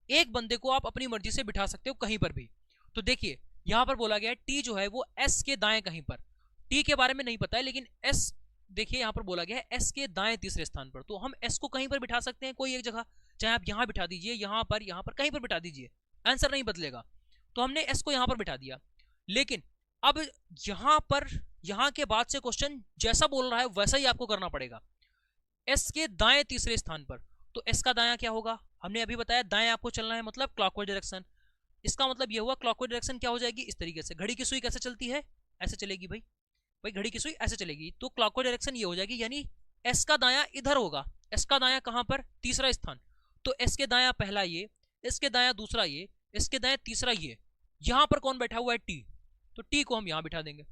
एक बंदे को आप अपनी मर्जी से बिठा सकते हो कहीं पर भी। तो देखिए यहां पर बोला गया है टी जो है वो एस के दाएं कहीं पर, टी के बारे में नहीं पता है लेकिन एस, देखिए यहां पर बोला गया है एस के दाएं तीसरे स्थान पर, तो हम एस को कहीं पर बिठा सकते हैं कोई एक जगह, चाहे आप यहां बिठा दीजिए, यहां पर कहीं पर बिठा दीजिए, आंसर नहीं बदलेगा। तो हमने एस को यहां पर बिठा दिया, लेकिन अब यहां पर यहां के बाद से क्वेश्चन जैसा बोल रहा है वैसा ही आपको करना पड़ेगा। एस के दाएं तीसरे स्थान पर, तो एस का दायां क्या होगा, हमने अभी बताया दाएं आपको चलना है, मतलब क्लॉकवाइज डायरेक्शन। इसका मतलब ये हुआ क्लॉकवाइज डायरेक्शन क्या हो जाएगी, इस तरीके से, घड़ी की सुई कैसे चलती है, ऐसे चलेगी भाई, घड़ी की सुई ऐसे चलेगी, तो क्लॉकवाइज डायरेक्शन ये हो जाएगी, यानी एस का दायां इधर होगा। एस का दायां कहां पर, तीसरा स्थान, तो एस के दायां पहला ये, इसके दायां दूसरा ये, इसके दायां तीसरा ये, यहां पर कौन बैठा हुआ है, टी, तो टी को हम यहां बिठा देंगे।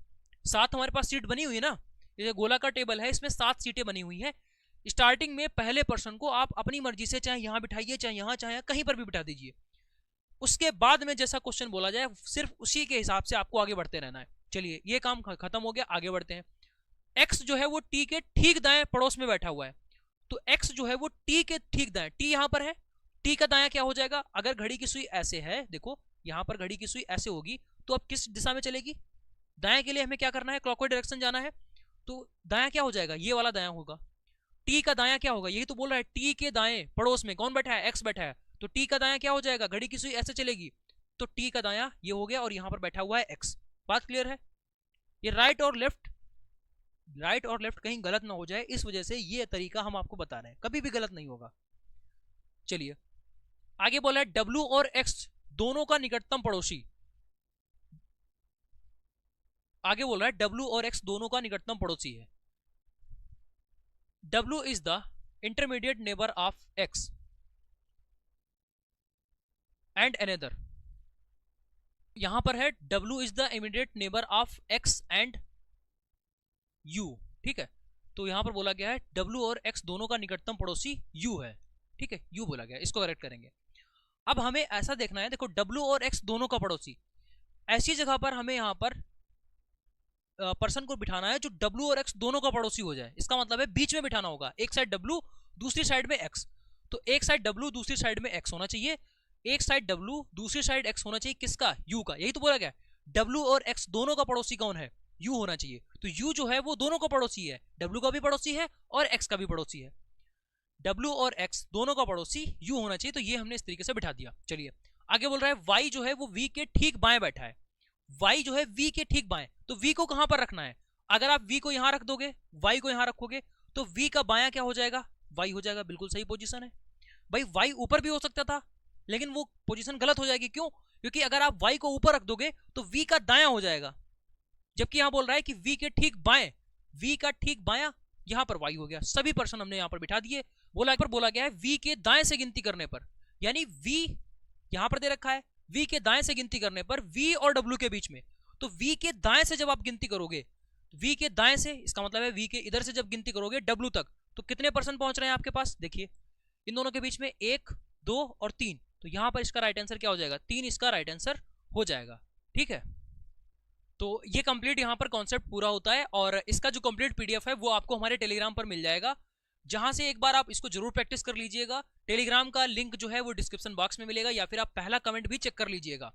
7 हमारे पास सीट बनी हुई है ना, ये गोला का टेबल है, इसमें 7 सीटें बनी हुई है। स्टार्टिंग में पहले पर्सन को आप अपनी मर्जी से चाहे यहां बिठाइए, चाहे यहां, चाहे कहीं पर भी बिठा दीजिए। उसके बाद में जैसा क्वेश्चन बोला जाए सिर्फ उसी के हिसाब से आपको आगे बढ़ते रहना है। चलिए ये काम खत्म हो गया, आगे बढ़ते हैं। एक्स जो है वो टी के ठीक दाएं पड़ोस में बैठा हुआ है, तो एक्स जो है वो टी के ठीक दाएं, टी यहां पर है, टी का दायां क्या हो जाएगा, अगर घड़ी की सुई ऐसे है, देखो यहां पर घड़ी की सुई ऐसे होगी, तो अब किस दिशा में चलेगी, दाएं के लिए हमें क्या करना है, क्लॉकवाइज डायरेक्शन जाना है, तो दायां क्या हो जाएगा, ये वाला दायां होगा। टी का दायां क्या होगा, यही तो बोल रहा है, टी के दाएं पड़ोस में कौन बैठा है, एक्स बैठा है, तो टी का दायां क्या हो जाएगा, घड़ी की सुई ऐसे चलेगी, तो टी का दायां ये हो गया, और यहां पर बैठा हुआ है एक्स। बात क्लियर है। ये राइट और लेफ्ट कहीं गलत ना हो जाए, इस वजह से ये तरीका हम आपको बता रहे हैं, कभी भी गलत नहीं होगा। चलिए आगे बोला है डब्ल्यू और एक्स दोनों का निकटतम पड़ोसी, आगे बोल रहा है डब्ल्यू और एक्स दोनों का निकटतम पड़ोसी है। W is the intermediate neighbor of X and another, यहां पर है W is the immediate neighbor of X and U, ठीक है, तो यहां पर बोला गया है W और X दोनों का निकटतम पड़ोसी U है, ठीक है, U बोला गया, इसको करेक्ट करेंगे। अब हमें ऐसा देखना है, देखो W और X दोनों का पड़ोसी, ऐसी जगह पर हमें यहां पर पर्सन को बिठाना है जो W और X दोनों का पड़ोसी हो जाए, इसका मतलब है बीच में बिठाना होगा, एक साइड W दूसरी साइड में X, तो एक साइड W दूसरी साइड में X होना चाहिए, एक साइड W दूसरी साइड X होना चाहिए, किसका, U का, यही तो बोला गया, W और X दोनों का पड़ोसी कौन है, U होना चाहिए, तो U जो है वो दोनों का पड़ोसी है, W का भी पड़ोसी है और X का भी पड़ोसी है, W और X दोनों का पड़ोसी U होना चाहिए, तो ये हमने इस तरीके से बिठा दिया। चलिए आगे बोल रहा है Y जो है वो V के ठीक बाएं बैठा है, y जो है v के ठीक बाएं, तो v को कहां पर रखना है, अगर आप v को यहां रख दोगे, y को यहां रखोगे, तो v का बायां क्या हो जाएगा, y हो जाएगा, बिल्कुल सही पोजीशन है भाई, y ऊपर भी हो सकता था लेकिन वो पोजीशन गलत हो जाएगी, क्यों, क्योंकि अगर आप y को ऊपर रख दोगे तो v का दायां हो जाएगा, जबकि यहां बोल रहा है कि v के ठीक बाएं, v का ठीक बायां, यहां पर y हो गया, सभी पर्सन हमने यहां पर बिठा दिए। बोला गया है v के दाएं से गिनती करने पर, यानी v यहां पर दे रखा है, v के दाएं से गिनती करने पर v और w के बीच में, तो v के दाएं से जब आप गिनती करोगे, v के दाएं से इसका मतलब है v के इधर से जब गिनती करोगे w तक, तो कितने पर्सन पहुंच रहे हैं आपके पास, देखिए इन दोनों के बीच में 1 2 और 3, तो यहां पर इसका राइट आंसर क्या हो जाएगा, 3 इसका राइट आंसर हो जाएगा, ठीक है। तो ये कंप्लीट यहाँ पर कॉन्सेप्ट पूरा होता है, और इसका जो कंप्लीट पीडीएफ है वो आपको हमारे टेलीग्राम पर मिल जाएगा, जहां से एक बार आप इसको जरूर प्रैक्टिस कर लीजिएगा। टेलीग्राम का लिंक जो है वो डिस्क्रिप्शन बॉक्स में मिलेगा, या फिर आप पहला कमेंट भी चेक कर लीजिएगा।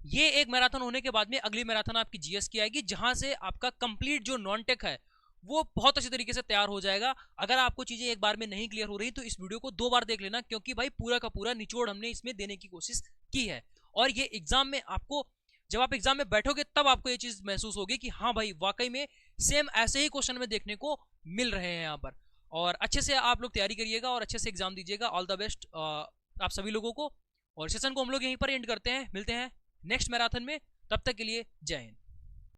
ये एक मैराथन होने के बाद में अगली मैराथन आपकी जीएस की आएगी, जहां से आपका कंप्लीट जो नॉन टेक है वो बहुत अच्छे तरीके से तैयार हो जाएगा। अगर आपको चीजें एक बार में नहीं क्लियर हो रही तो इस वीडियो को 2 बार देख लेना, क्योंकि भाई पूरा का पूरा निचोड़ हमने इसमें देने की कोशिश की है, और ये एग्जाम में आपको, जब आप एग्जाम में बैठोगे तब आपको ये चीज महसूस होगी कि हाँ भाई वाकई में सेम ऐसे ही क्वेश्चन में देखने को मिल रहे हैं यहाँ पर। और अच्छे से आप लोग तैयारी करिएगा और अच्छे से एग्जाम दीजिएगा। ऑल द बेस्ट आप सभी लोगों को, और सेशन को हम लोग यहीं पर एंड करते हैं, मिलते हैं नेक्स्ट मैराथन में, तब तक के लिए जय हिंद।